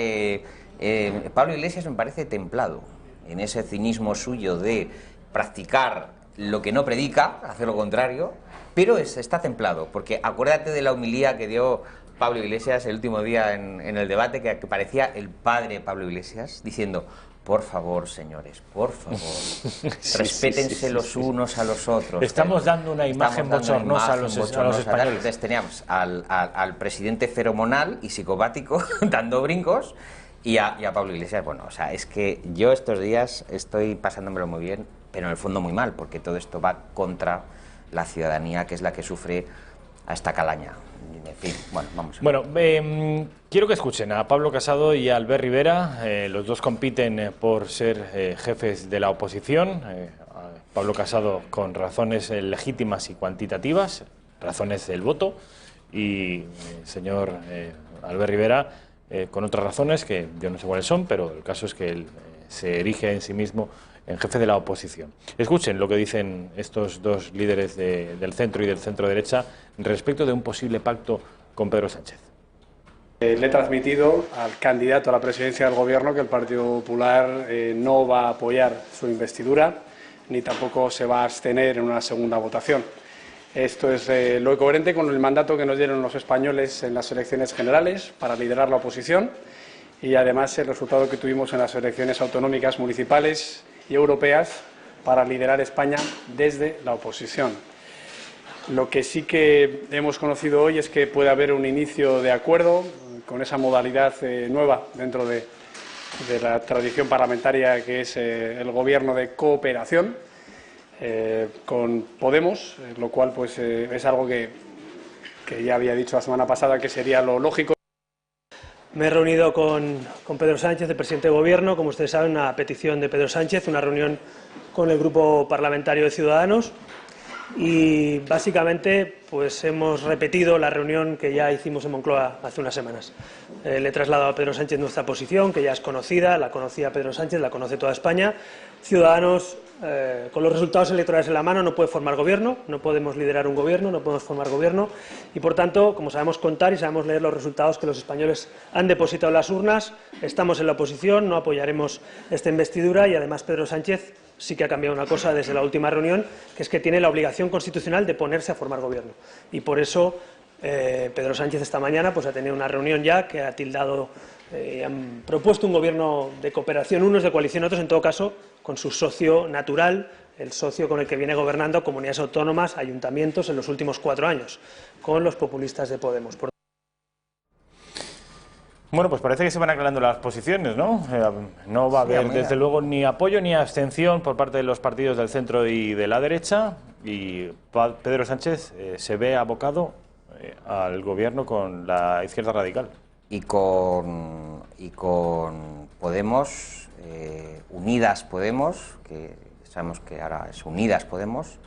Pablo Iglesias me parece templado en ese cinismo suyo de practicar lo que no predica, hacer lo contrario, pero está templado, porque acuérdate de la homilía que dio Pablo Iglesias el último día en el debate, que parecía el padre Pablo Iglesias, diciendo, por favor, señores, por favor, respétense los unos a los otros. Estamos dando una imagen bochornosa a los españoles. Entonces teníamos al presidente feromonal y psicopático dando brincos, y a Pablo Iglesias. Bueno, o sea, es que yo estos días estoy pasándomelo muy bien, pero en el fondo muy mal, porque todo esto va contra la ciudadanía, que es la que sufre a esta calaña. En fin, bueno, vamos a ver. Bueno, quiero que escuchen a Pablo Casado y a Albert Rivera. Los dos compiten por ser jefes de la oposición. Pablo Casado con razones legítimas y cuantitativas, razones del voto, y señor Albert Rivera con otras razones que yo no sé cuáles son, pero el caso es que él se erige en sí mismo en jefe de la oposición. Escuchen lo que dicen estos dos líderes del centro y del centro-derecha respecto de un posible pacto con Pedro Sánchez. Le he transmitido al candidato a la presidencia del Gobierno que el Partido Popular no va a apoyar su investidura, ni tampoco se va a abstener en una segunda votación. Esto es lo coherente con el mandato que nos dieron los españoles en las elecciones generales para liderar la oposición, y además el resultado que tuvimos en las elecciones autonómicas, municipales y europeas para liderar España desde la oposición. Lo que sí que hemos conocido hoy es que puede haber un inicio de acuerdo con esa modalidad nueva dentro de la tradición parlamentaria que es el gobierno de cooperación con Podemos, lo cual pues es algo que ya había dicho la semana pasada que sería lo lógico. Me he reunido con Pedro Sánchez, el presidente del Gobierno, como ustedes saben, una petición de Pedro Sánchez, una reunión con el Grupo Parlamentario de Ciudadanos, y básicamente pues hemos repetido la reunión que ya hicimos en Moncloa hace unas semanas. Le he trasladado a Pedro Sánchez nuestra posición, que ya es conocida, la conocía Pedro Sánchez, la conoce toda España. Ciudadanos con los resultados electorales en la mano no puede formar gobierno, no podemos liderar un gobierno, no podemos formar gobierno y, por tanto, como sabemos contar y sabemos leer los resultados que los españoles han depositado en las urnas, estamos en la oposición, no apoyaremos esta investidura y, además, Pedro Sánchez sí que ha cambiado una cosa desde la última reunión, que es que tiene la obligación constitucional de ponerse a formar gobierno. Y por eso Pedro Sánchez esta mañana pues, ha tenido una reunión ya que ha tildado, han propuesto un gobierno de cooperación, unos de coalición, otros en todo caso con su socio natural, el socio con el que viene gobernando comunidades autónomas, ayuntamientos en los últimos 4 años, con los populistas de Podemos. Bueno, pues parece que se van aclarando las posiciones, ¿no? No va a haber, desde luego, ni apoyo ni abstención por parte de los partidos del centro y de la derecha, y Pedro Sánchez se ve abocado al gobierno con la izquierda radical. Y con Podemos, Unidas Podemos, que sabemos que ahora es Unidas Podemos,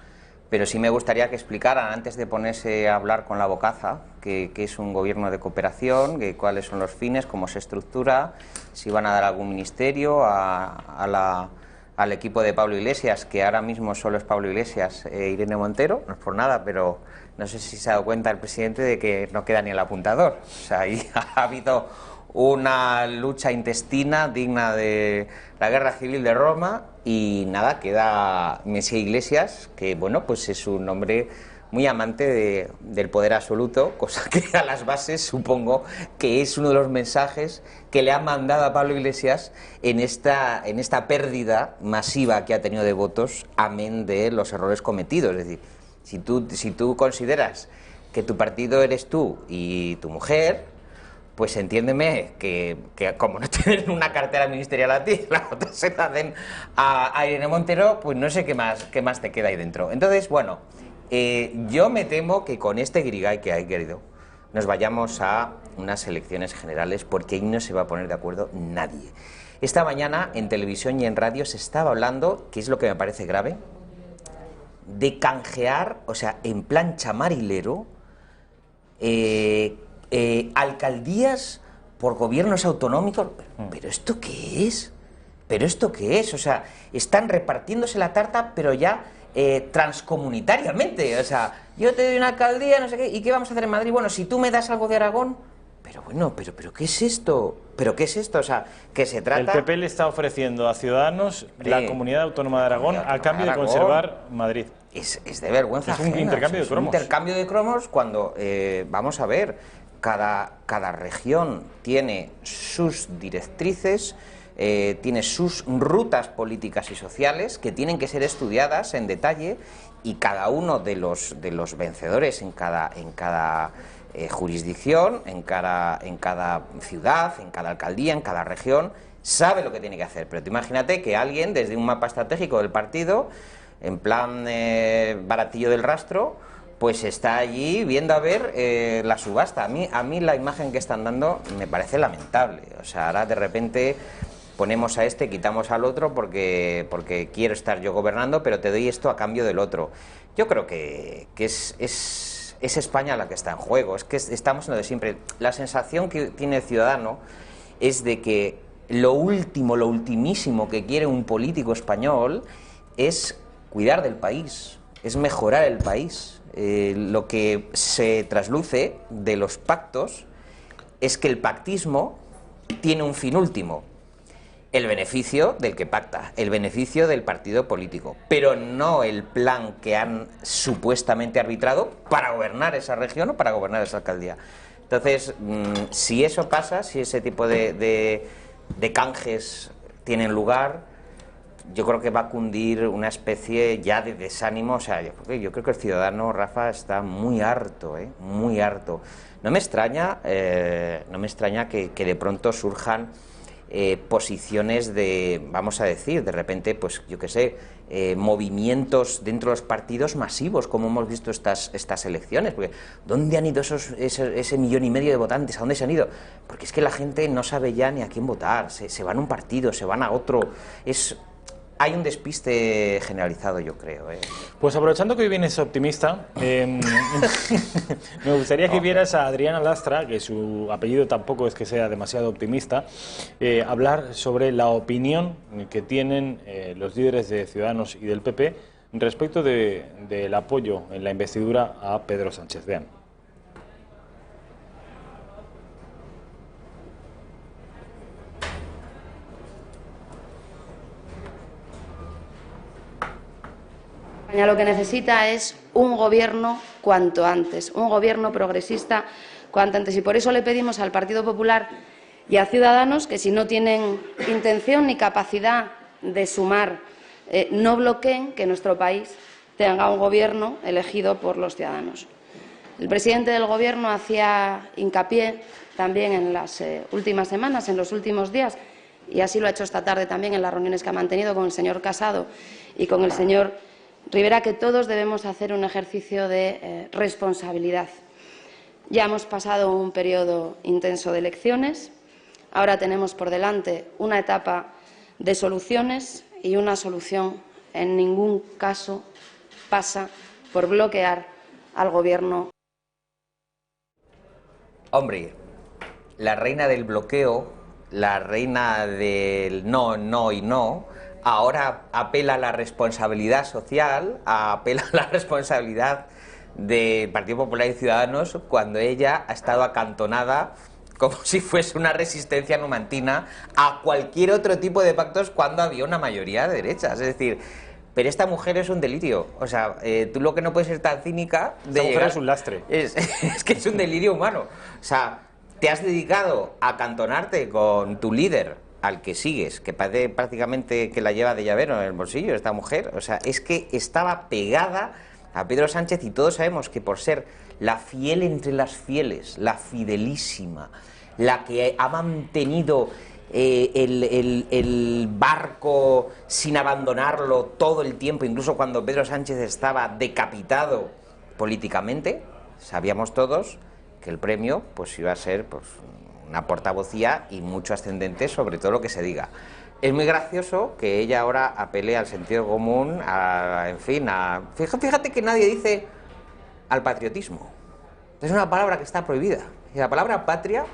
pero sí me gustaría que explicaran, antes de ponerse a hablar con la bocaza, qué es un gobierno de cooperación, cuáles son los fines, cómo se estructura, si van a dar algún ministerio al equipo de Pablo Iglesias, que ahora mismo solo es Pablo Iglesias e Irene Montero, no es por nada, pero no sé si se ha dado cuenta el presidente de que no queda ni el apuntador. O sea, ahí ha habido una lucha intestina digna de la Guerra Civil de Roma y nada, queda Mesía Iglesias, que bueno, pues es un hombre muy amante del poder absoluto, cosa que a las bases supongo que es uno de los mensajes que le han mandado a Pablo Iglesias en esta pérdida masiva que ha tenido de votos, amén de los errores cometidos. Es decir, si tú consideras que tu partido eres tú y tu mujer, pues entiéndeme que como no tienen una cartera ministerial a ti, la otra se la den a Irene Montero, pues no sé qué más te queda ahí dentro. Entonces, bueno, yo me temo que con este guirigay que hay, querido, nos vayamos a unas elecciones generales, porque ahí no se va a poner de acuerdo nadie. Esta mañana en televisión y en radio se estaba hablando, que es lo que me parece grave, de canjear, o sea, en plan chamarilero, alcaldías por gobiernos autonómicos. ¿Pero esto qué es? ¿Pero esto qué es? O sea, están repartiéndose la tarta, pero ya transcomunitariamente. O sea, yo te doy una alcaldía, no sé qué, ¿y qué vamos a hacer en Madrid? Bueno, si tú me das algo de Aragón, pero bueno, pero ¿qué es esto? ¿Pero qué es esto? O sea, que se trata... El PP le está ofreciendo a Ciudadanos la Comunidad Autónoma de Aragón a cambio de conservar Madrid. Es de vergüenza ajena. Es un intercambio de cromos. Un intercambio de cromos cuando, vamos a ver, cada región tiene sus directrices, tiene sus rutas políticas y sociales que tienen que ser estudiadas en detalle, y cada uno de los vencedores en cada jurisdicción, en cada ciudad, en cada alcaldía, en cada región, sabe lo que tiene que hacer. Pero tú imagínate que alguien, desde un mapa estratégico del partido, en plan baratillo del rastro, pues está allí viendo a ver la subasta. A mí la imagen que están dando me parece lamentable. O sea, ahora de repente ponemos a este, quitamos al otro porque quiero estar yo gobernando, pero te doy esto a cambio del otro. Yo creo que es España la que está en juego. Es que estamos en lo de siempre. La sensación que tiene el ciudadano es de que lo ultimísimo que quiere un político español es cuidar del país, es mejorar el país. Lo que se trasluce de los pactos es que el pactismo tiene un fin último: el beneficio del que pacta, el beneficio del partido político, pero no el plan que han supuestamente arbitrado para gobernar esa región o para gobernar esa alcaldía. Entonces, si eso pasa, si ese tipo de canjes tienen lugar, yo creo que va a cundir una especie ya de desánimo. O sea, yo creo que el ciudadano, Rafa, está muy harto, muy harto. No me extraña que de pronto surjan posiciones de, vamos a decir, de repente, pues yo qué sé, movimientos dentro de los partidos masivos, como hemos visto estas elecciones. Porque ¿dónde han ido ese 1,5 millón de votantes? ¿A dónde se han ido? Porque es que la gente no sabe ya ni a quién votar, se van a un partido, se van a otro. hay un despiste generalizado, yo creo. Pues aprovechando que hoy vienes optimista, me gustaría que vieras a Adriana Lastra, que su apellido tampoco es que sea demasiado optimista, hablar sobre la opinión que tienen los líderes de Ciudadanos y del PP respecto del apoyo en la investidura a Pedro Sánchez. Vean. España lo que necesita es un gobierno cuanto antes, un gobierno progresista cuanto antes. Y por eso le pedimos al Partido Popular y a Ciudadanos que, si no tienen intención ni capacidad de sumar, no bloqueen que nuestro país tenga un gobierno elegido por los ciudadanos. El presidente del Gobierno hacía hincapié también en las últimas semanas, en los últimos días, y así lo ha hecho esta tarde también en las reuniones que ha mantenido con el señor Casado y con el señor Rivera, que todos debemos hacer un ejercicio de responsabilidad. Ya hemos pasado un periodo intenso de elecciones, ahora tenemos por delante una etapa de soluciones, y una solución en ningún caso pasa por bloquear al Gobierno. Hombre, la reina del bloqueo, la reina del no, no y no, ahora apela a la responsabilidad social, apela a la responsabilidad del Partido Popular y Ciudadanos, cuando ella ha estado acantonada como si fuese una resistencia numantina a cualquier otro tipo de pactos cuando había una mayoría de derechas. Es decir, pero esta mujer es un delirio. O sea, tú lo que no puedes ser tan cínica de esta mujer es un lastre. Es que es un delirio humano. O sea, te has dedicado a acantonarte con tu líder, al que sigues, que parece prácticamente que la lleva de llavero en el bolsillo esta mujer. O sea, es que estaba pegada a Pedro Sánchez, y todos sabemos que por ser la fiel entre las fieles, la fidelísima, la que ha mantenido el barco sin abandonarlo todo el tiempo, incluso cuando Pedro Sánchez estaba decapitado políticamente, sabíamos todos que el premio pues iba a ser pues una portavocía y mucho ascendente sobre todo lo que se diga. Es muy gracioso que ella ahora apele al sentido común, en fin, fíjate que nadie dice al patriotismo. Es una palabra que está prohibida. Y la palabra patria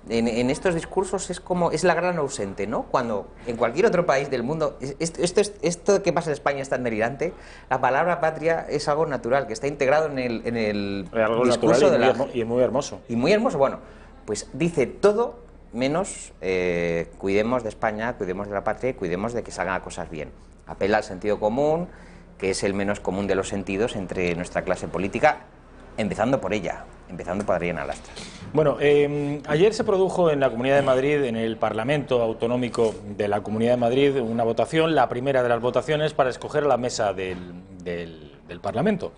en estos discursos es la gran ausente, ¿no? Cuando en cualquier otro país del mundo, esto que pasa en España es tan delirante, la palabra patria es algo natural, que está integrado en el discurso y muy hermoso. Y muy hermoso, bueno, pues dice todo menos cuidemos de España, cuidemos de la patria y cuidemos de que salgan cosas bien. Apela al sentido común, que es el menos común de los sentidos entre nuestra clase política, empezando por ella, empezando por Adriana Lastra. Bueno, ayer se produjo en la Comunidad de Madrid, en el Parlamento Autonómico de la Comunidad de Madrid, una votación, la primera de las votaciones para escoger a la mesa del Parlamento.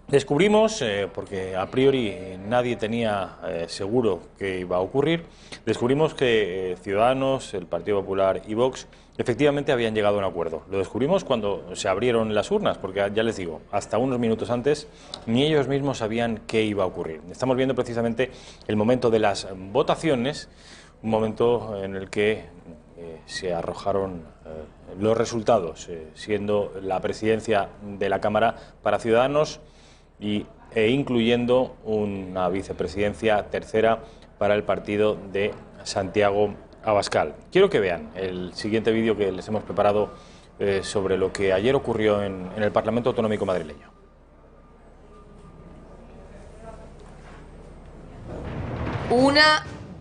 Descubrimos, porque a priori nadie tenía seguro que iba a ocurrir, descubrimos que Ciudadanos, el Partido Popular y Vox efectivamente habían llegado a un acuerdo. Lo descubrimos cuando se abrieron las urnas, porque ya les digo, hasta unos minutos antes ni ellos mismos sabían qué iba a ocurrir. Estamos viendo precisamente el momento de las votaciones, un momento en el que se arrojaron los resultados, siendo la presidencia de la Cámara para Ciudadanos e incluyendo una vicepresidencia tercera para el partido de Santiago Abascal. Quiero que vean el siguiente vídeo que les hemos preparado sobre lo que ayer ocurrió en el Parlamento Autonómico madrileño. 1,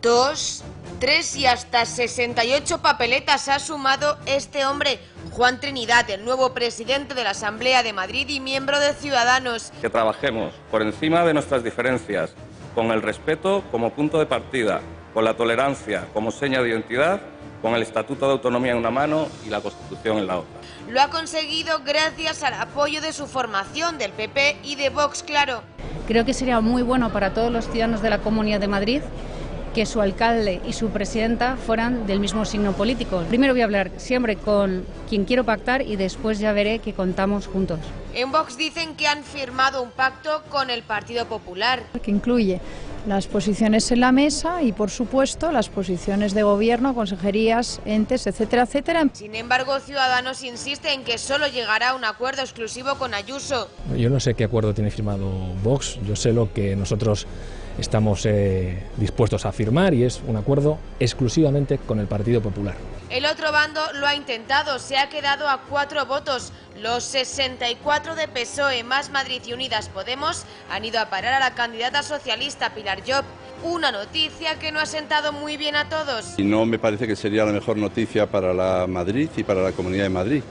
2, 3 y hasta 68 papeletas ha sumado este hombre, Juan Trinidad, el nuevo presidente de la Asamblea de Madrid y miembro de Ciudadanos. Que trabajemos por encima de nuestras diferencias, con el respeto como punto de partida, con la tolerancia como seña de identidad, con el Estatuto de Autonomía en una mano y la Constitución en la otra. Lo ha conseguido gracias al apoyo de su formación, del PP y de Vox, claro. Creo que sería muy bueno para todos los ciudadanos de la Comunidad de Madrid que su alcalde y su presidenta fueran del mismo signo político. Primero voy a hablar siempre con quien quiero pactar y después ya veré que contamos juntos. En Vox dicen que han firmado un pacto con el Partido Popular. Que incluye las posiciones en la mesa y, por supuesto, las posiciones de gobierno, consejerías, entes, etcétera, etcétera. Sin embargo, Ciudadanos insiste en que solo llegará a un acuerdo exclusivo con Ayuso. Yo no sé qué acuerdo tiene firmado Vox, yo sé lo que nosotros estamos dispuestos a firmar y es un acuerdo exclusivamente con el Partido Popular. El otro bando lo ha intentado, se ha quedado a 4 votos. Los 64 de PSOE, Más Madrid y Unidas Podemos han ido a parar a la candidata socialista Pilar Llop. Una noticia que no ha sentado muy bien a todos. Y no me parece que sería la mejor noticia para la Madrid y para la Comunidad de Madrid,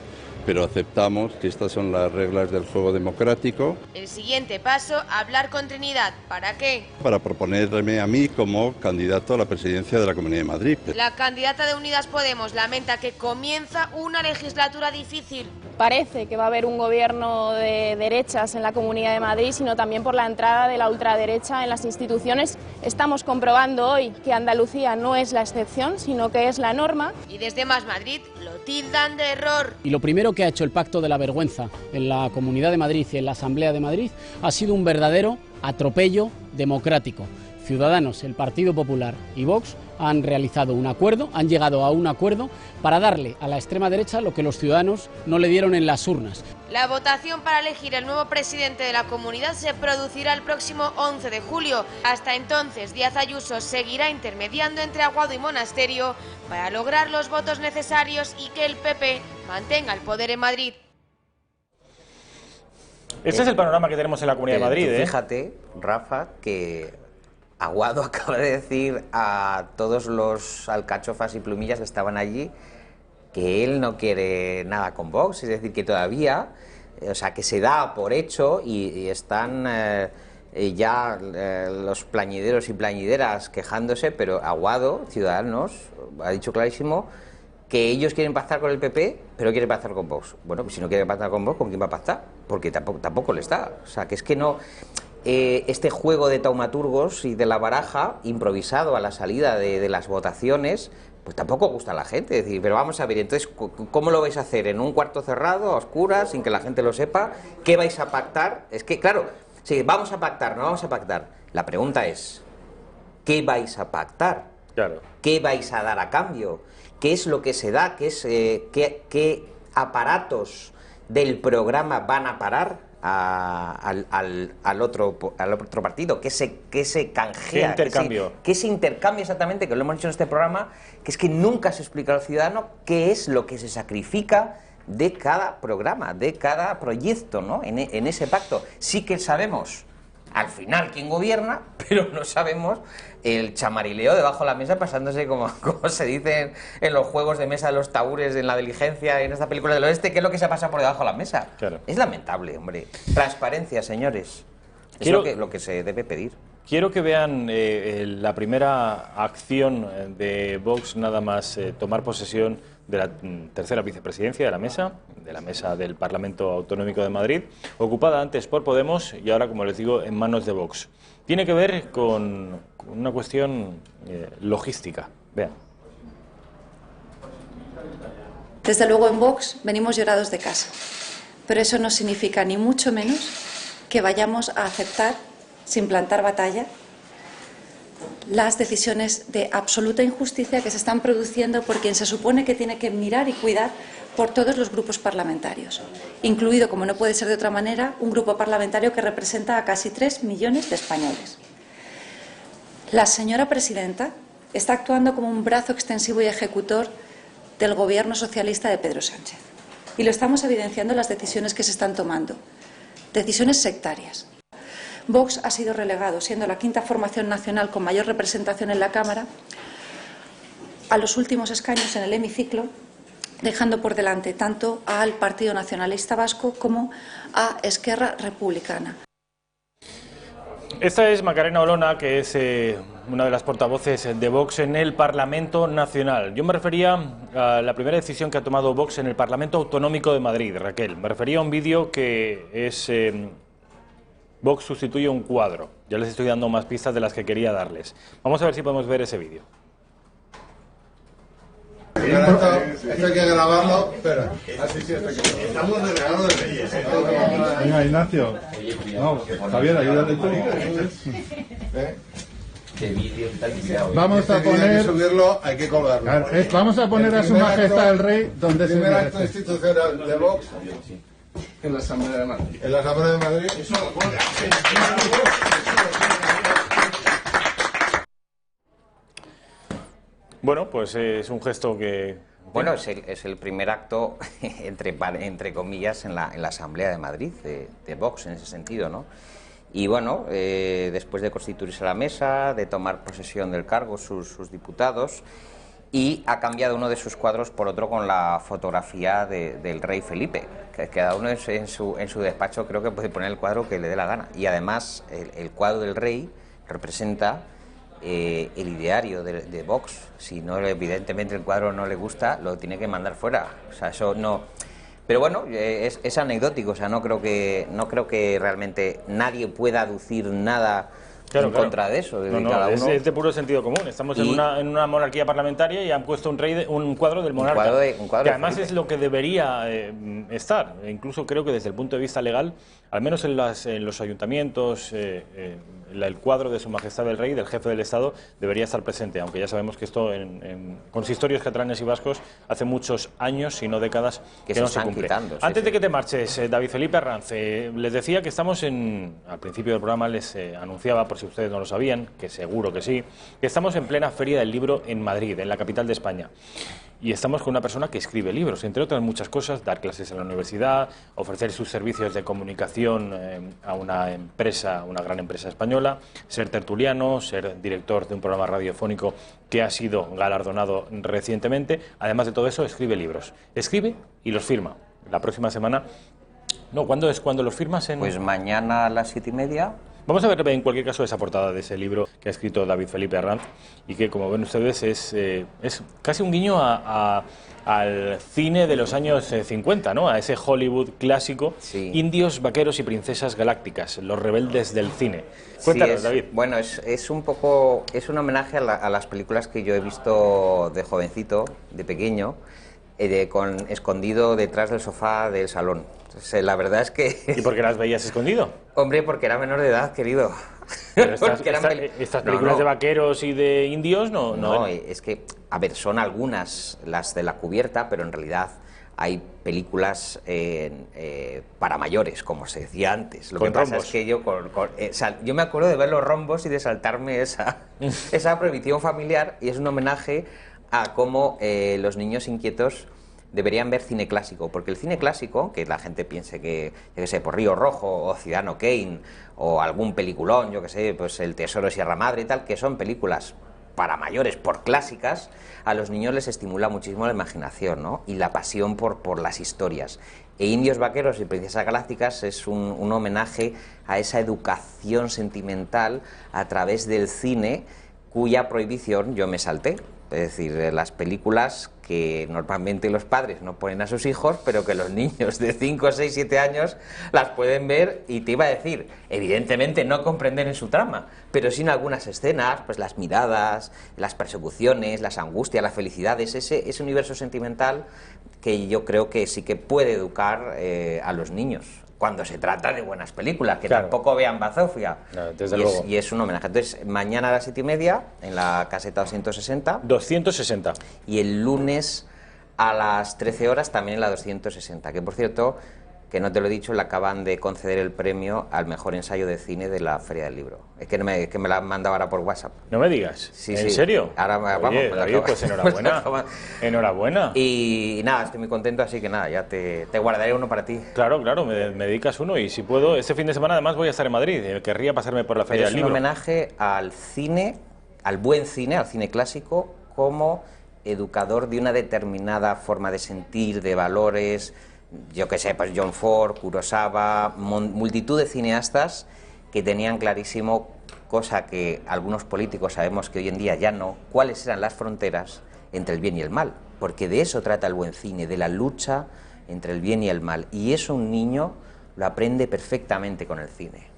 pero aceptamos que estas son las reglas del juego democrático. El siguiente paso, hablar con Trinidad. ¿Para qué? Para proponerme a mí como candidato a la presidencia de la Comunidad de Madrid. La candidata de Unidas Podemos lamenta que comienza una legislatura difícil. Parece que va a haber un gobierno de derechas en la Comunidad de Madrid, sino también por la entrada de la ultraderecha en las instituciones. Estamos comprobando hoy que Andalucía no es la excepción, sino que es la norma. Y desde Más Madrid lo tildan de error. Y lo primero que ha hecho el Pacto de la Vergüenza en la Comunidad de Madrid y en la Asamblea de Madrid ha sido un verdadero atropello democrático. Ciudadanos, el Partido Popular y Vox han realizado un acuerdo, han llegado a un acuerdo para darle a la extrema derecha lo que los ciudadanos no le dieron en las urnas. La votación para elegir el nuevo presidente de la comunidad se producirá el próximo 11 de julio. Hasta entonces, Díaz Ayuso seguirá intermediando entre Aguado y Monasterio para lograr los votos necesarios y que el PP mantenga el poder en Madrid. Este es el panorama que tenemos en la Comunidad de Madrid. Fíjate, Rafa, que Aguado acaba de decir a todos los alcachofas y plumillas que estaban allí que él no quiere nada con Vox, es decir, que todavía, o sea, que se da por hecho y están ya los plañideros y plañideras quejándose, pero Aguado, Ciudadanos, ha dicho clarísimo que ellos quieren pactar con el PP, pero quieren pactar con Vox. Bueno, pues si no quieren pactar con Vox, ¿con quién va a pactar? Porque tampoco le está. O sea, que es que no... este juego de taumaturgos y de la baraja improvisado a la salida de las votaciones, pues tampoco gusta a la gente. Es decir, pero vamos a ver, entonces, ¿cómo lo vais a hacer? ¿En un cuarto cerrado, a oscuras, sin que la gente lo sepa? ¿Qué vais a pactar? Es que, claro, sí, vamos a pactar, no vamos a pactar. La pregunta es, ¿qué vais a pactar? Claro. ¿Qué vais a dar a cambio? ¿Qué es lo que se da? ¿Qué aparatos del programa van a parar al otro partido? ¿Qué se canjea? ¿Qué intercambio? ¿Qué se intercambia exactamente? Que lo hemos dicho en este programa, que es que nunca se explica al ciudadano qué es lo que se sacrifica de cada programa, de cada proyecto, ¿no? En ese pacto. Sí que sabemos al final quién gobierna, pero no sabemos el chamarileo debajo de la mesa pasándose como se dice en los juegos de mesa de los taúres, en la diligencia, en esta película del oeste, qué es lo que se pasa por debajo de la mesa. Claro. Es lamentable, hombre. Transparencia, señores. Es lo que se debe pedir. Quiero que vean la primera acción de Vox, nada más tomar posesión de la tercera vicepresidencia de la mesa del Parlamento Autonómico de Madrid, ocupada antes por Podemos y ahora, como les digo, en manos de Vox. Tiene que ver con una cuestión logística. Vean. Desde luego en Vox venimos llorados de casa, pero eso no significa ni mucho menos que vayamos a aceptar, sin plantar batalla, las decisiones de absoluta injusticia que se están produciendo por quien se supone que tiene que mirar y cuidar por todos los grupos parlamentarios, incluido, como no puede ser de otra manera, un grupo parlamentario que representa a casi 3 millones de españoles. La señora presidenta está actuando como un brazo extensivo y ejecutor del gobierno socialista de Pedro Sánchez. Y lo estamos evidenciando en las decisiones que se están tomando. Decisiones sectarias. Vox ha sido relegado, siendo la quinta formación nacional con mayor representación en la Cámara, a los últimos escaños en el hemiciclo, dejando por delante tanto al Partido Nacionalista Vasco como a Esquerra Republicana. Esta es Macarena Olona, que es una de las portavoces de Vox en el Parlamento Nacional. Yo me refería a la primera decisión que ha tomado Vox en el Parlamento Autonómico de Madrid, Raquel. Me refería a un vídeo que es... Vox sustituye un cuadro. Ya les estoy dando más pistas de las que quería darles. Vamos a ver si podemos ver ese vídeo. Esto hay que grabarlo. Espera. Estamos de regalo de Reyes. Venga, Ignacio. No, Javier, ayúdate tú. Vamos a poner... Hay que subirlo, hay que colgarlo. Vamos a poner a su majestad el rey donde se merece. El primer acto merece. institucional de Vox En la Asamblea de Madrid. en la Asamblea de Madrid. Bueno, pues es un gesto que... Bueno, es el primer acto, entre comillas, en la Asamblea de Madrid, de Vox, en ese sentido, ¿no? Y bueno, después de constituirse la mesa, de tomar posesión del cargo sus diputados, y ha cambiado uno de sus cuadros por otro con la fotografía del rey Felipe, que cada uno en su despacho creo que puede poner el cuadro que le dé la gana. Y además el cuadro del rey representa el ideario de Vox. Si no, evidentemente el cuadro no le gusta, lo tiene que mandar fuera. O sea, eso no... Pero bueno, es anecdótico, o sea, no creo que realmente nadie pueda aducir nada en contra de eso. Es de puro sentido común. Estamos en una monarquía parlamentaria y han puesto un cuadro del monarca, un cuadro que además es lo que debería estar. Incluso creo que desde el punto de vista legal, al menos en los ayuntamientos, el cuadro de Su Majestad el Rey, del jefe del Estado, debería estar presente, aunque ya sabemos que esto en consistorios catalanes y vascos hace muchos años, si no décadas, que no se cumple. Antes de que te marches, David Felipe Arranz, les decía que estamos al principio del programa les anunciaba, por si ustedes no lo sabían, que seguro que sí, que estamos en plena Feria del Libro en Madrid, en la capital de España. Y estamos con una persona que escribe libros, entre otras muchas cosas, dar clases en la universidad, ofrecer sus servicios de comunicación a una gran empresa española, ser tertuliano, ser director de un programa radiofónico que ha sido galardonado recientemente. Además de todo eso, escribe libros. Escribe y los firma. La próxima semana... No, ¿cuándo es cuando los firmas? Pues mañana a las 7:30. Vamos a ver en cualquier caso esa portada de ese libro que ha escrito David Felipe Arranz y que, como ven ustedes, es casi un guiño al cine de los años 50, ¿no? A ese Hollywood clásico, sí. Indios, vaqueros y princesas galácticas, los rebeldes del cine. Cuéntanos, sí, David. Bueno, es un homenaje a las películas que yo he visto de jovencito, de pequeño, escondido detrás del sofá del salón. Entonces, la verdad es que... ¿Y por qué las veías escondido? Hombre, porque era menor de edad, querido. Pero estas películas de vaqueros y de indios no, es que, a ver, son algunas las de la cubierta, pero en realidad hay películas para mayores, como se decía antes. Lo que pasa es que yo me acuerdo de ver los rombos y de saltarme esa prohibición familiar, y es un homenaje a cómo los niños inquietos deberían ver cine clásico, porque el cine clásico, que la gente piense que, yo qué sé, por Río Rojo o Ciudadano Kane o algún peliculón, yo qué sé, pues El Tesoro de Sierra Madre y tal, que son películas para mayores, por clásicas, a los niños les estimula muchísimo la imaginación, ¿no? Y la pasión por las historias. E Indios, Vaqueros y Princesas Galácticas es un homenaje a esa educación sentimental a través del cine, cuya prohibición yo me salté. Es decir, las películas que normalmente los padres no ponen a sus hijos, pero que los niños de 5, 6, 7 años las pueden ver, y te iba a decir, evidentemente no comprender en su trama, pero sí en algunas escenas, pues las miradas, las persecuciones, las angustias, las felicidades, ese universo sentimental que yo creo que sí que puede educar a los niños, cuando se trata de buenas películas, que tampoco vean bazofia. No, desde luego. Y es un homenaje. Entonces, mañana a las 7:30, en la caseta 260. 260. Y el lunes a las 13 horas, también en la 260. Que, por cierto, que no te lo he dicho, le acaban de conceder el premio al mejor ensayo de cine de la Feria del Libro. Es que me la han mandado ahora por WhatsApp. No me digas. Sí, ¿En serio? Ahora vamos. Oye, David, pues enhorabuena. Enhorabuena. Y nada, estoy muy contento, así que nada, ya te guardaré uno para ti. Claro, me dedicas uno, y si puedo, este fin de semana además voy a estar en Madrid. Querría pasarme por la Feria del Libro. Es un homenaje al cine, al buen cine, al cine clásico, como educador de una determinada forma de sentir, de valores. Yo que sé, pues John Ford, Kurosawa, multitud de cineastas que tenían clarísimo, cosa que algunos políticos sabemos que hoy en día ya no, cuáles eran las fronteras entre el bien y el mal, porque de eso trata el buen cine, de la lucha entre el bien y el mal, y eso un niño lo aprende perfectamente con el cine.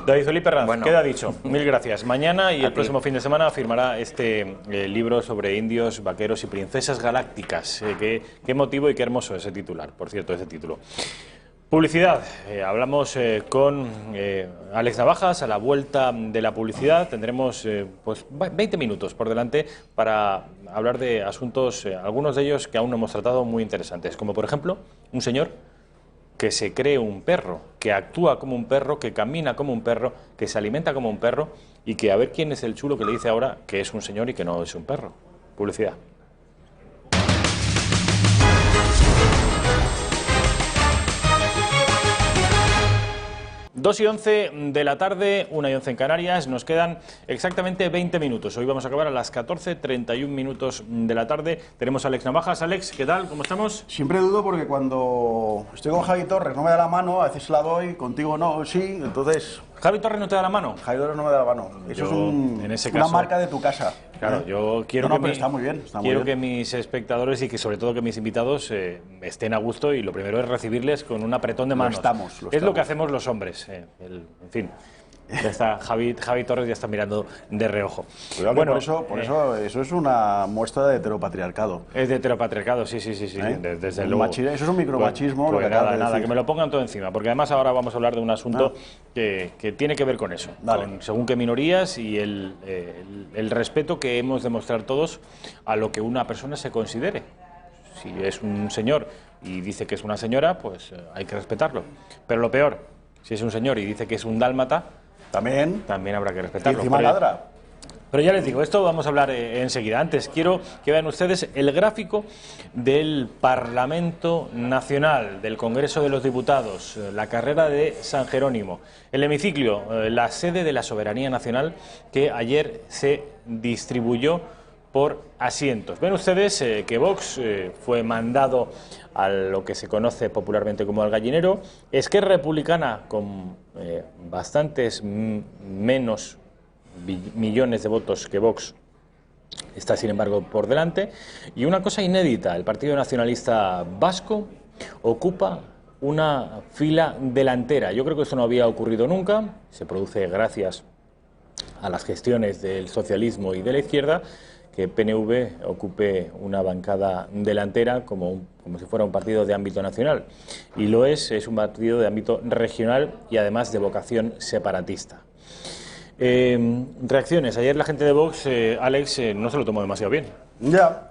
David Felipe Arranz, queda dicho. Mil gracias. Mañana y el próximo fin de semana firmará este libro sobre indios, vaqueros y princesas galácticas. Qué motivo y qué hermoso ese titular, por cierto, ese título. Publicidad. Hablamos con Alex Navajas. A la vuelta de la publicidad tendremos pues 20 minutos por delante para hablar de asuntos, algunos de ellos que aún no hemos tratado, muy interesantes, como por ejemplo un señor que se cree un perro, que actúa como un perro, que camina como un perro, que se alimenta como un perro y que a ver quién es el chulo que le dice ahora que es un señor y que no es un perro. Publicidad. 2:11 de la tarde, 1:11 en Canarias, nos quedan exactamente 20 minutos. Hoy vamos a acabar a las 14:31 minutos de la tarde. Tenemos a Alex Navajas. Alex, ¿qué tal? ¿Cómo estamos? Siempre dudo porque cuando estoy con Javi Torres no me da la mano, a veces la doy, contigo no, sí, entonces... ¿Javi Torres no te da la mano? Javi Torres no me da la mano. Eso es en ese una caso, marca de tu casa. Claro, yo quiero pero está muy bien. Quiero que mis espectadores y que sobre todo que mis invitados estén a gusto, y lo primero es recibirles con un apretón de manos. Es lo que hacemos los hombres. En fin, ya está Javi Torres ya está mirando de reojo. Bueno, por eso eso es una muestra de heteropatriarcado. Es de heteropatriarcado, sí. Desde luego. Eso es un micromachismo. Pues nada, que me lo pongan todo encima, porque además ahora vamos a hablar de un asunto que tiene que ver con eso, con según qué minorías y el respeto que hemos de mostrar todos a lo que una persona se considere. Si es un señor y dice que es una señora, pues hay que respetarlo. Pero lo peor, si es un señor y dice que es un dálmata, también habrá que respetarlo. Y encima ladra. Pero ya les digo, esto vamos a hablar enseguida. Antes quiero que vean ustedes el gráfico del Parlamento Nacional, del Congreso de los Diputados, la carrera de San Jerónimo, el hemiciclo, la sede de la soberanía nacional, que ayer se distribuyó por asientos. Ven ustedes que Vox fue mandado a lo que se conoce popularmente como al gallinero. Esquerra Republicana, con bastantes menos millones de votos que Vox, está sin embargo por delante. Y una cosa inédita, el Partido Nacionalista Vasco ocupa una fila delantera. Yo creo que esto no había ocurrido nunca, se produce gracias a las gestiones del socialismo y de la izquierda, que PNV ocupe una bancada delantera como si fuera un partido de ámbito nacional. Y lo es un partido de ámbito regional y además de vocación separatista. Reacciones. Ayer la gente de Vox, Alex, no se lo tomó demasiado bien. Ya.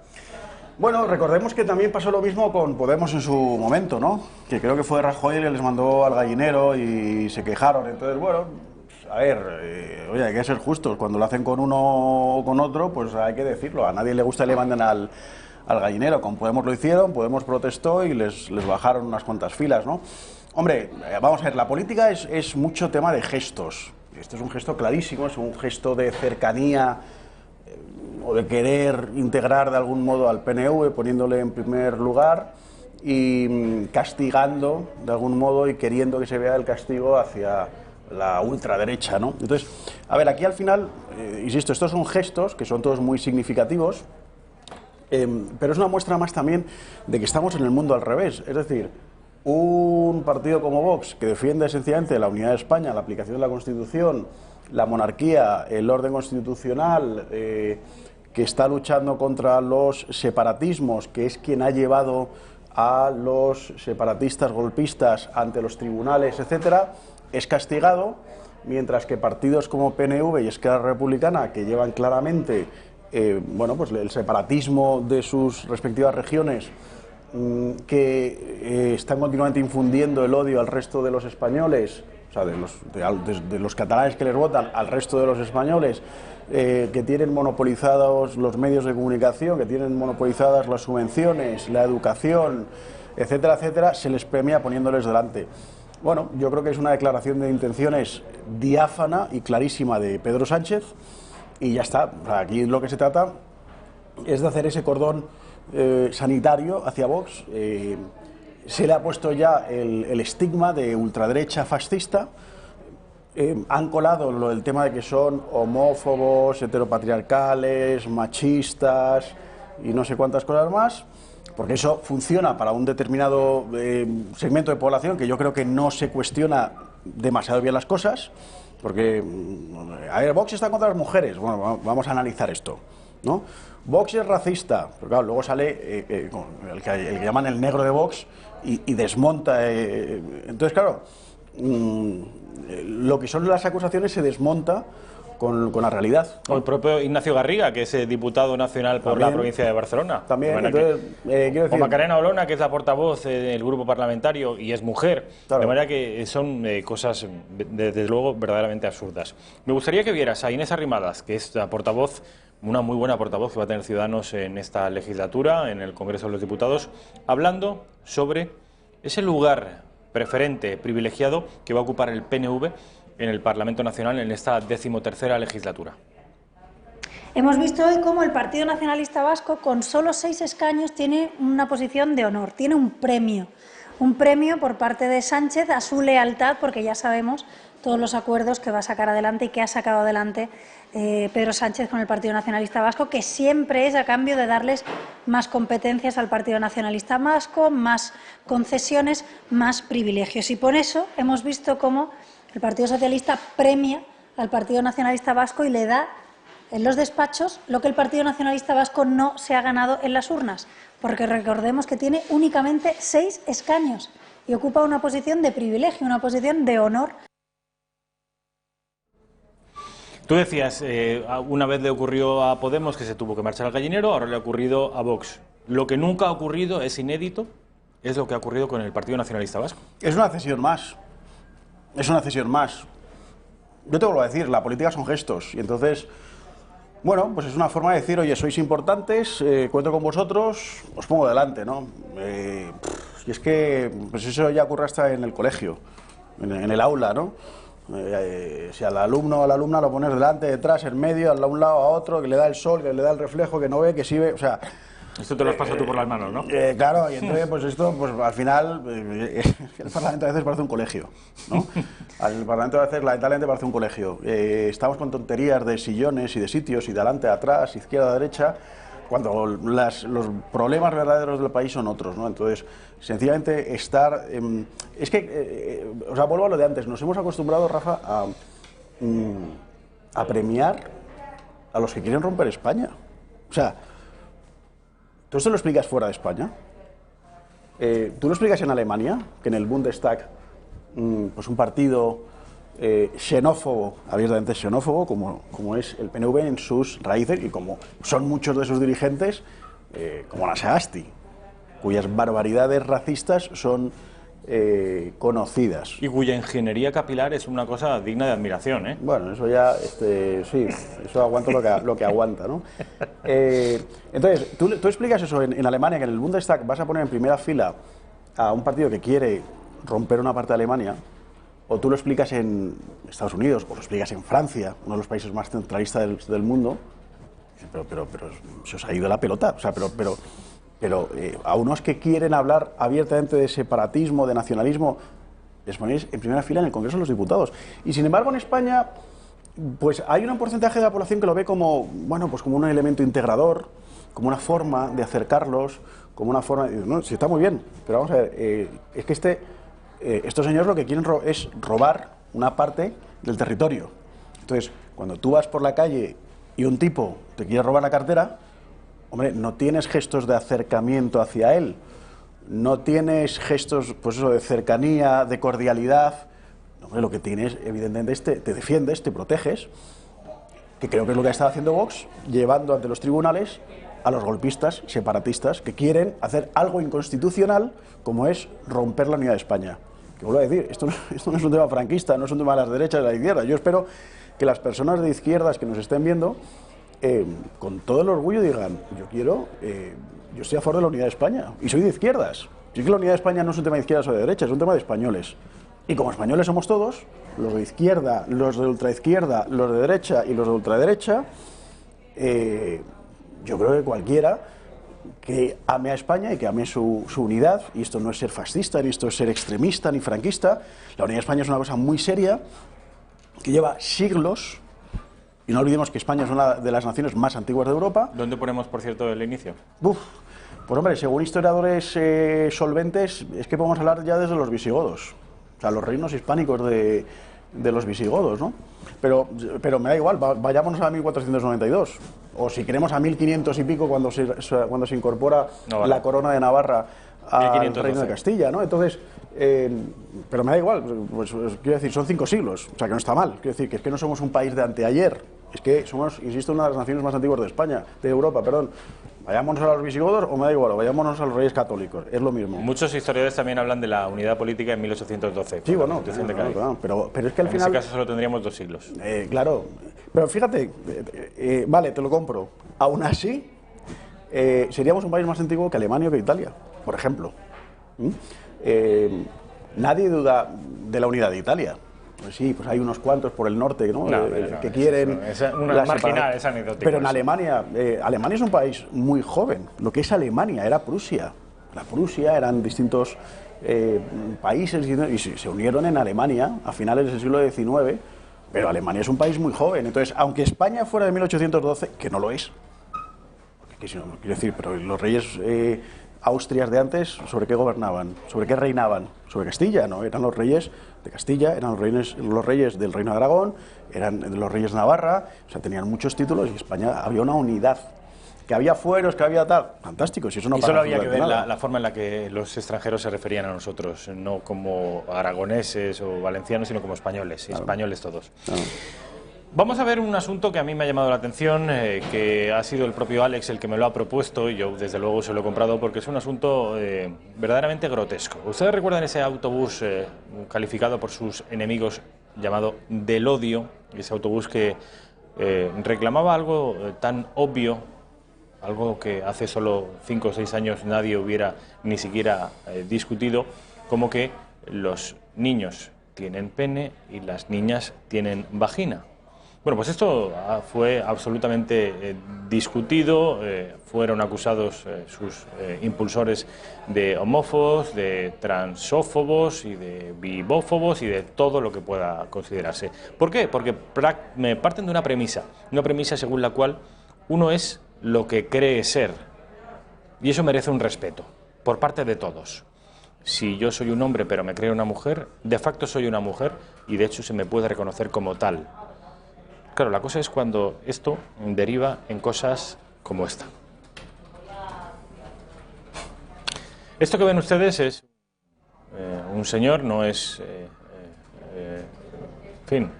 Bueno, recordemos que también pasó lo mismo con Podemos en su momento, ¿no? Que creo que fue Rajoy el que les mandó al gallinero y se quejaron. Entonces, bueno... A ver, oye, hay que ser justos. Cuando lo hacen con uno o con otro, pues hay que decirlo. A nadie le gusta y le mandan al gallinero. Con Podemos lo hicieron, Podemos protestó y les bajaron unas cuantas filas, ¿no? Hombre, vamos a ver, la política es mucho tema de gestos. Este es un gesto clarísimo, es un gesto de cercanía o de querer integrar de algún modo al PNV, poniéndole en primer lugar y castigando de algún modo y queriendo que se vea el castigo hacia la ultraderecha, ¿no? Entonces, a ver, aquí al final, insisto, estos son gestos que son todos muy significativos, pero es una muestra más también de que estamos en el mundo al revés. Es decir, un partido como Vox, que defiende esencialmente la unidad de España, la aplicación de la Constitución, la monarquía, el orden constitucional, que está luchando contra los separatismos, que es quien ha llevado a los separatistas golpistas ante los tribunales, etcétera, es castigado, mientras que partidos como PNV y Esquerra Republicana, que llevan claramente bueno, pues el separatismo de sus respectivas regiones, que están continuamente infundiendo el odio al resto de los españoles, o sea, de los catalanes que les votan al resto de los españoles, que tienen monopolizados los medios de comunicación, que tienen monopolizadas las subvenciones, la educación, etcétera, etcétera, se les premia poniéndoles delante. Bueno, yo creo que es una declaración de intenciones diáfana y clarísima de Pedro Sánchez y ya está. O sea, aquí lo que se trata es de hacer ese cordón sanitario hacia Vox. Se le ha puesto ya el estigma de ultraderecha fascista. Han colado lo del tema de que son homófobos, heteropatriarcales, machistas y no sé cuántas cosas más, porque eso funciona para un determinado segmento de población que yo creo que no se cuestiona demasiado bien las cosas, porque, a ver, Vox está contra las mujeres, bueno, vamos a analizar esto, ¿no? Vox es racista, pero claro, luego sale el que llaman el negro de Vox, y desmonta. Entonces, claro, lo que son las acusaciones se desmonta con la realidad. O el propio Ignacio Garriga, que es diputado nacional por la provincia de Barcelona. También, entonces, quiero decir... O Macarena Olona, que es la portavoz del grupo parlamentario y es mujer. Claro. De manera que son cosas, desde luego, verdaderamente absurdas. Me gustaría que vieras a Inés Arrimadas, que es la portavoz, una muy buena portavoz que va a tener Ciudadanos en esta legislatura, en el Congreso de los Diputados, hablando sobre ese lugar preferente, privilegiado, que va a ocupar el PNV en el Parlamento Nacional en esta 13ª legislatura. Hemos visto hoy cómo el Partido Nacionalista Vasco, con solo 6 escaños, tiene una posición de honor, tiene un premio por parte de Sánchez a su lealtad, porque ya sabemos todos los acuerdos que va a sacar adelante y que ha sacado adelante Pedro Sánchez con el Partido Nacionalista Vasco, que siempre es a cambio de darles más competencias al Partido Nacionalista Vasco, más concesiones, más privilegios. Y por eso hemos visto cómo el Partido Socialista premia al Partido Nacionalista Vasco y le da en los despachos lo que el Partido Nacionalista Vasco no se ha ganado en las urnas, porque recordemos que tiene únicamente 6 escaños y ocupa una posición de privilegio, una posición de honor. Tú decías, una vez le ocurrió a Podemos que se tuvo que marchar al gallinero, ahora le ha ocurrido a Vox. Lo que nunca ha ocurrido, es inédito, es lo que ha ocurrido con el Partido Nacionalista Vasco. Es una cesión más. Es una cesión más. Yo te vuelvo a decir, la política son gestos. Y entonces, bueno, pues es una forma de decir, oye, sois importantes, cuento con vosotros, os pongo delante, ¿no? Y es que pues eso ya ocurre hasta en el colegio, en el aula, ¿no? Si al alumno o a la alumna lo pones delante, detrás, en medio, a un lado, a otro, que le da el sol, que le da el reflejo, que no ve, que sí ve, o sea... Esto te lo has pasado tú por las manos, ¿no? Claro, y entonces, pues esto, pues al final, el Parlamento a veces parece un colegio, ¿no? El Parlamento a veces, lamentablemente, parece un colegio. Estamos con tonterías de sillones y de sitios, y de adelante, atrás, izquierda, derecha, cuando los problemas verdaderos del país son otros, ¿no? Entonces, sencillamente estar... es que, o sea, vuelvo a lo de antes, nos hemos acostumbrado, Rafa, a premiar a los que quieren romper España. O sea... ¿Tú esto lo explicas fuera de España? ¿Tú lo explicas en Alemania? Que en el Bundestag, pues un partido xenófobo, abiertamente xenófobo, como es el PNV en sus raíces, y como son muchos de sus dirigentes, como la Sagasti, cuyas barbaridades racistas son conocidas. Y cuya ingeniería capilar es una cosa digna de admiración, ¿eh? Bueno, eso ya, sí, eso aguanta lo que aguanta, ¿no? Entonces, ¿tú explicas eso en Alemania, que en el Bundestag vas a poner en primera fila a un partido que quiere romper una parte de Alemania, o tú lo explicas en Estados Unidos, o lo explicas en Francia, uno de los países más centralistas del mundo, pero se os ha ido la pelota, o sea, pero a unos que quieren hablar abiertamente de separatismo, de nacionalismo, les ponéis en primera fila en el Congreso de los Diputados. Y sin embargo en España, pues hay un porcentaje de la población que lo ve como, bueno, pues como un elemento integrador, como una forma de acercarlos, como una forma... No, sí, está muy bien, pero vamos a ver, es que estos señores lo que quieren es robar una parte del territorio. Entonces, cuando tú vas por la calle y un tipo te quiere robar la cartera, hombre, no tienes gestos de acercamiento hacia él, no tienes gestos, pues eso, de cercanía, de cordialidad. Hombre, lo que tienes, evidentemente, te defiendes, te proteges, que creo que es lo que ha estado haciendo Vox, llevando ante los tribunales a los golpistas, separatistas, que quieren hacer algo inconstitucional, como es romper la unidad de España. Que vuelvo a decir, esto no es un tema franquista, no es un tema de las derechas y de la izquierda. Yo espero que las personas de izquierdas que nos estén viendo, con todo el orgullo digan, yo estoy a favor de la unidad de España, y soy de izquierdas. Yo creo que la unidad de España no es un tema de izquierdas o de derechas, es un tema de españoles. Y como españoles somos todos, los de izquierda, los de ultraizquierda, los de derecha y los de ultraderecha, yo creo que cualquiera que ame a España y que ame su unidad, y esto no es ser fascista, ni esto es ser extremista, ni franquista, la unidad de España es una cosa muy seria, que lleva siglos. Y no olvidemos que España es una de las naciones más antiguas de Europa. ¿Dónde ponemos, por cierto, el inicio? Pues hombre, según historiadores solventes, es que podemos hablar ya desde los visigodos. O sea, los reinos hispánicos de los visigodos, ¿no? Pero me da igual, vayámonos a 1492. O si queremos a 1500 y pico, cuando se incorpora la corona de Navarra al 1512. Reino de Castilla, ¿no? Entonces, pero me da igual, pues, quiero decir, son 5 siglos, o sea que no está mal. Quiero decir, que es que no somos un país de anteayer, es que somos, insisto, una de las naciones más antiguas de España, de Europa, perdón. Vayámonos a los visigodos o me da igual, o vayámonos a los reyes católicos, es lo mismo. Muchos historiadores también hablan de la unidad política en 1812. Sí, bueno, claro, pero es que al final... En ese caso solo tendríamos 2 siglos. Claro, pero fíjate, vale, te lo compro. Aún así, seríamos un país más antiguo que Alemania o que Italia, por ejemplo. Nadie duda de la unidad de Italia. Pues sí, pues hay unos cuantos por el norte, ¿no? Que quieren... Es una marginal, es anecdótico. Pero en Alemania, Alemania es un país muy joven. Lo que es Alemania era Prusia. La Prusia eran distintos países y se unieron en Alemania a finales del siglo XIX, pero Alemania es un país muy joven. Entonces, aunque España fuera de 1812, que no lo es, porque, quiero decir, pero los reyes austrias de antes, ¿sobre qué gobernaban? ¿Sobre qué reinaban? Sobre Castilla, ¿no? Eran los reyes de Castilla, eran los reyes del Reino de Aragón, eran los reyes de Navarra, o sea, tenían muchos títulos y España había una unidad. Que había fueros, que había tal, fantástico, si eso no y pasa solo había que ver nada. la forma en la que los extranjeros se referían a nosotros, no como aragoneses o valencianos, sino como españoles, claro. Españoles todos. Claro. Vamos a ver un asunto que a mí me ha llamado la atención, que ha sido el propio Alex el que me lo ha propuesto y yo desde luego se lo he comprado porque es un asunto verdaderamente grotesco. ¿Ustedes recuerdan ese autobús calificado por sus enemigos llamado del odio? Ese autobús que reclamaba algo tan obvio, algo que hace solo 5 o 6 años nadie hubiera ni siquiera discutido, como que los niños tienen pene y las niñas tienen vagina. Bueno, pues esto fue absolutamente discutido, fueron acusados sus impulsores de homófobos, de transófobos y de bibófobos y de todo lo que pueda considerarse. ¿Por qué? Porque parten de una premisa según la cual uno es lo que cree ser y eso merece un respeto por parte de todos. Si yo soy un hombre pero me creo una mujer, de facto soy una mujer y de hecho se me puede reconocer como tal. Claro, la cosa es cuando esto deriva en cosas como esta. Esto que ven ustedes es un señor, no es, en fin,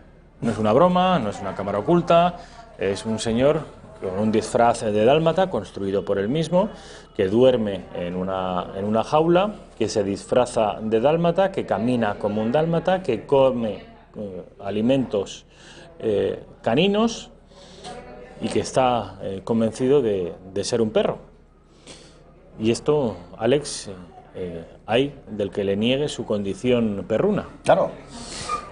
no es una broma, no es una cámara oculta, es un señor con un disfraz de dálmata construido por él mismo, que duerme en una jaula, que se disfraza de dálmata, que camina como un dálmata, que come alimentos caninos y que está convencido de ser un perro. Y esto, Alex, hay del que le niegue su condición perruna. Claro.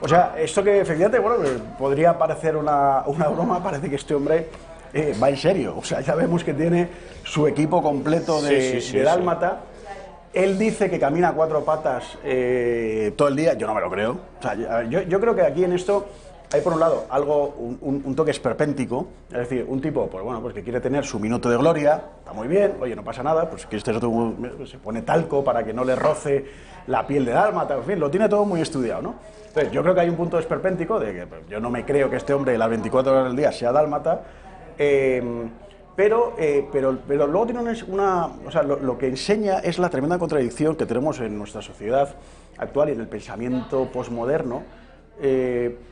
O sea, esto que efectivamente, bueno, podría parecer una broma, parece que este hombre va en serio. O sea, ya vemos que tiene su equipo completo de dálmata. Él dice que camina a 4 patas todo el día. Yo no me lo creo. O sea, yo creo que aquí en esto hay por un lado algo, un toque esperpéntico, es decir, un tipo, pues bueno, pues que quiere tener su minuto de gloria, está muy bien, oye, no pasa nada, pues que este otro se pone talco para que no le roce la piel de dálmata, en fin, lo tiene todo muy estudiado, ¿no? Entonces, yo creo que hay un punto esperpéntico de que pues, yo no me creo que este hombre las 24 horas del día sea dálmata, pero luego tiene o sea, lo que enseña es la tremenda contradicción que tenemos en nuestra sociedad actual y en el pensamiento posmoderno.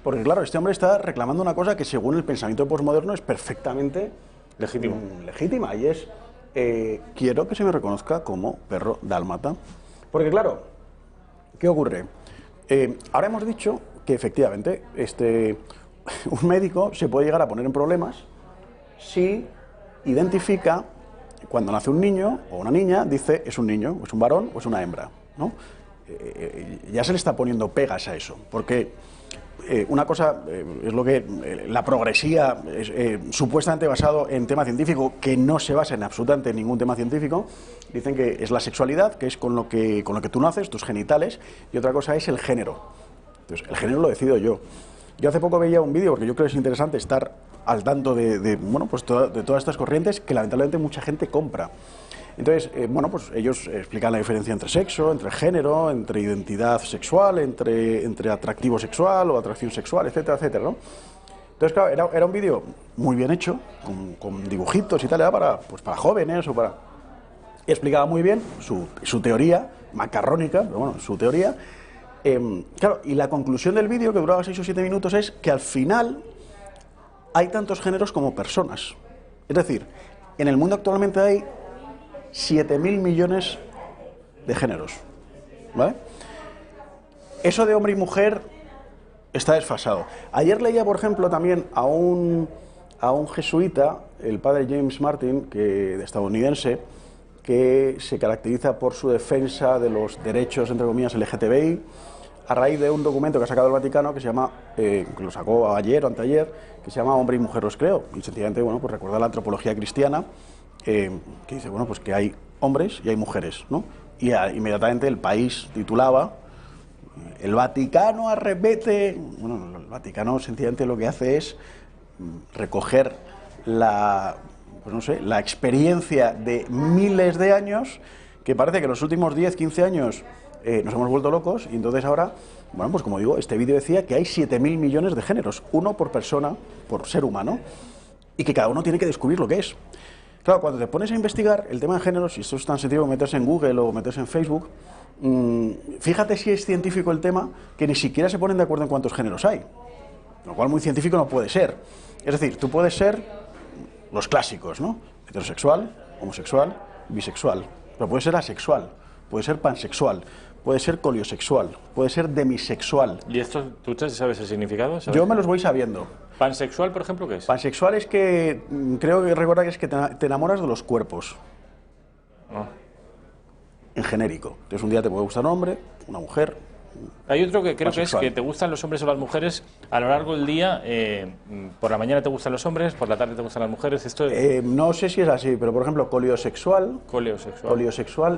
Porque claro, este hombre está reclamando una cosa que según el pensamiento postmoderno es perfectamente legítima y es quiero que se me reconozca como perro dálmata. Porque claro, ¿qué ocurre? Ahora hemos dicho que efectivamente un médico se puede llegar a poner en problemas si identifica cuando nace un niño o una niña, dice es un niño, o es un varón o es una hembra, ¿no? Ya se le está poniendo pegas a eso, porque una cosa es lo que la progresía supuestamente basado en tema científico, que no se basa en absolutamente ningún tema científico. Dicen que es la sexualidad, que es con lo que tú naces, tus genitales, y otra cosa es el género. Entonces, el género lo decido yo. Yo hace poco veía un vídeo, porque yo creo que es interesante estar al tanto de todas estas corrientes que lamentablemente mucha gente compra. Entonces, bueno, pues ellos explican la diferencia entre sexo, entre género, entre identidad sexual, entre atractivo sexual o atracción sexual, etcétera, etcétera, ¿no? Entonces, claro, era un vídeo muy bien hecho, con dibujitos y tal, era para jóvenes o para... explicaba muy bien su teoría, macarrónica, pero bueno, su teoría. Claro, y la conclusión del vídeo, que duraba 6 o 7 minutos, es que al final hay tantos géneros como personas. Es decir, en el mundo actualmente hay 7.000 millones de géneros, ¿vale? Eso de hombre y mujer está desfasado. Ayer leía, por ejemplo, también a un jesuita, el padre James Martin, estadounidense, que se caracteriza por su defensa de los derechos, entre comillas, LGTBI, a raíz de un documento que ha sacado el Vaticano, que se llama, que lo sacó ayer o anteayer, que se llama Hombre y Mujer los creo, y sencillamente, bueno, pues recuerda la antropología cristiana, que dice, bueno, pues que hay hombres y hay mujeres, ¿no? Y inmediatamente el País titulaba: el Vaticano arremete. Bueno, el Vaticano sencillamente lo que hace es recoger la experiencia de miles de años, que parece que en los últimos 10, 15 años nos hemos vuelto locos, y entonces ahora, bueno, pues como digo, este vídeo decía que hay 7.000 millones de géneros, uno por persona, por ser humano, y que cada uno tiene que descubrir lo que es. Claro, cuando te pones a investigar el tema de géneros, y esto es tan sencillo como meterse en Google o meterse en Facebook, fíjate si es científico el tema, que ni siquiera se ponen de acuerdo en cuántos géneros hay, lo cual muy científico no puede ser. Es decir, tú puedes ser los clásicos, ¿no? Heterosexual, homosexual, bisexual, pero puede ser asexual, puede ser pansexual, puede ser coliosexual, puede ser demisexual. ¿Y esto tú sabes el significado? ¿Sabes? Yo me los voy sabiendo. ¿Pansexual, por ejemplo, qué es? Pansexual es que, creo que recordar que es que te enamoras de los cuerpos. En genérico. Entonces un día te puede gustar un hombre, una mujer. Hay otro que creo que es que te gustan los hombres o las mujeres a lo largo del día. Por la mañana te gustan los hombres, por la tarde te gustan las mujeres. Esto no sé si es así, pero por ejemplo, coliosexual,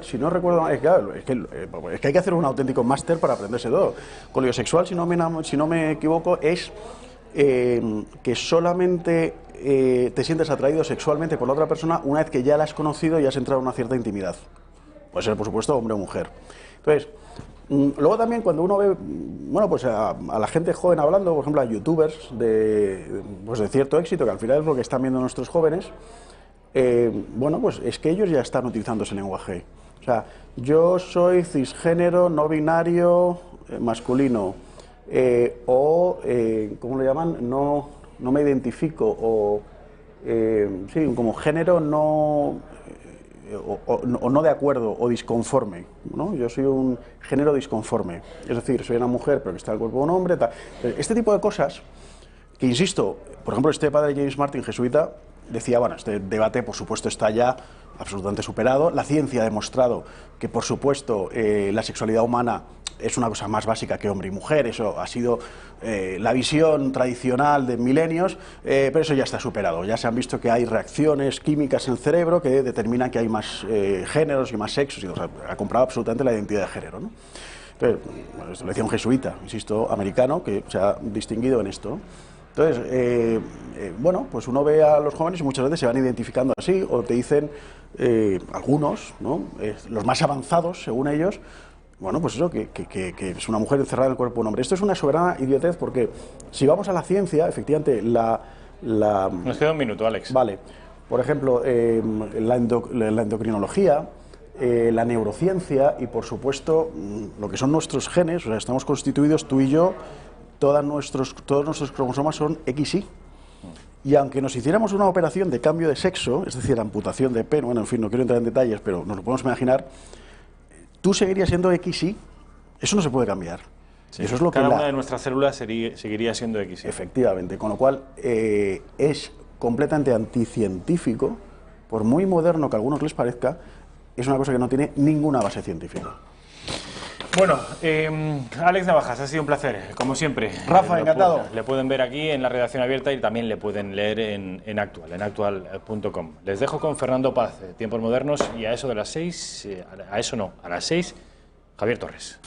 si no recuerdo mal, claro, es que hay que hacer un auténtico máster para aprenderse todo. Coliosexual, si no me equivoco, es que solamente te sientes atraído sexualmente por la otra persona una vez que ya la has conocido y has entrado en una cierta intimidad. Puede ser, por supuesto, hombre o mujer. Entonces, luego también cuando uno ve, bueno, pues a la gente joven hablando, por ejemplo a youtubers de cierto éxito, que al final es lo que están viendo nuestros jóvenes, bueno, pues es que ellos ya están utilizando ese lenguaje. O sea, yo soy cisgénero, no binario, masculino, ¿cómo lo llaman? No me identifico, o sí, como género no... O no de acuerdo, o disconforme, ¿no? Yo soy un género disconforme, es decir, soy una mujer pero que está en el cuerpo de un hombre, tal. Este tipo de cosas, que insisto, por ejemplo, este padre James Martin, jesuita, decía, bueno, este debate por supuesto está ya absolutamente superado, la ciencia ha demostrado que por supuesto la sexualidad humana es una cosa más básica que hombre y mujer, eso ha sido la visión tradicional de milenios, pero eso ya está superado. Ya se han visto que hay reacciones químicas en el cerebro que determinan que hay más géneros y más sexos, y o sea, ha comprado absolutamente la identidad de género, ¿no? Entonces, bueno, esto lo decía un jesuita, insisto, americano, que se ha distinguido en esto, ¿no? Entonces, bueno, pues uno ve a los jóvenes y muchas veces se van identificando así, o te dicen algunos, ¿no? Los más avanzados, según ellos, bueno, pues eso, que es una mujer encerrada en el cuerpo de un hombre. Esto es una soberana idiotez, porque si vamos a la ciencia, efectivamente, Nos queda un minuto, Alex. Vale. Por ejemplo, la endocrinología, la neurociencia y, por supuesto, lo que son nuestros genes, o sea, estamos constituidos, tú y yo, todos nuestros cromosomas son XY. Y aunque nos hiciéramos una operación de cambio de sexo, es decir, amputación de pene, bueno, en fin, no quiero entrar en detalles, pero nos lo podemos imaginar, tú seguirías siendo XY, eso no se puede cambiar. Sí, eso es lo cada que una de nuestras células seguiría siendo XY. Efectivamente, con lo cual es completamente anticientífico, por muy moderno que a algunos les parezca, es una cosa que no tiene ninguna base científica. Bueno, Alex Navajas, ha sido un placer, como siempre. Rafa, encantado. Le pueden ver aquí en la redacción abierta y también le pueden leer en actual.com. Les dejo con Fernando Paz, Tiempos Modernos, y a eso de las 6, a las 6, Javier Torres.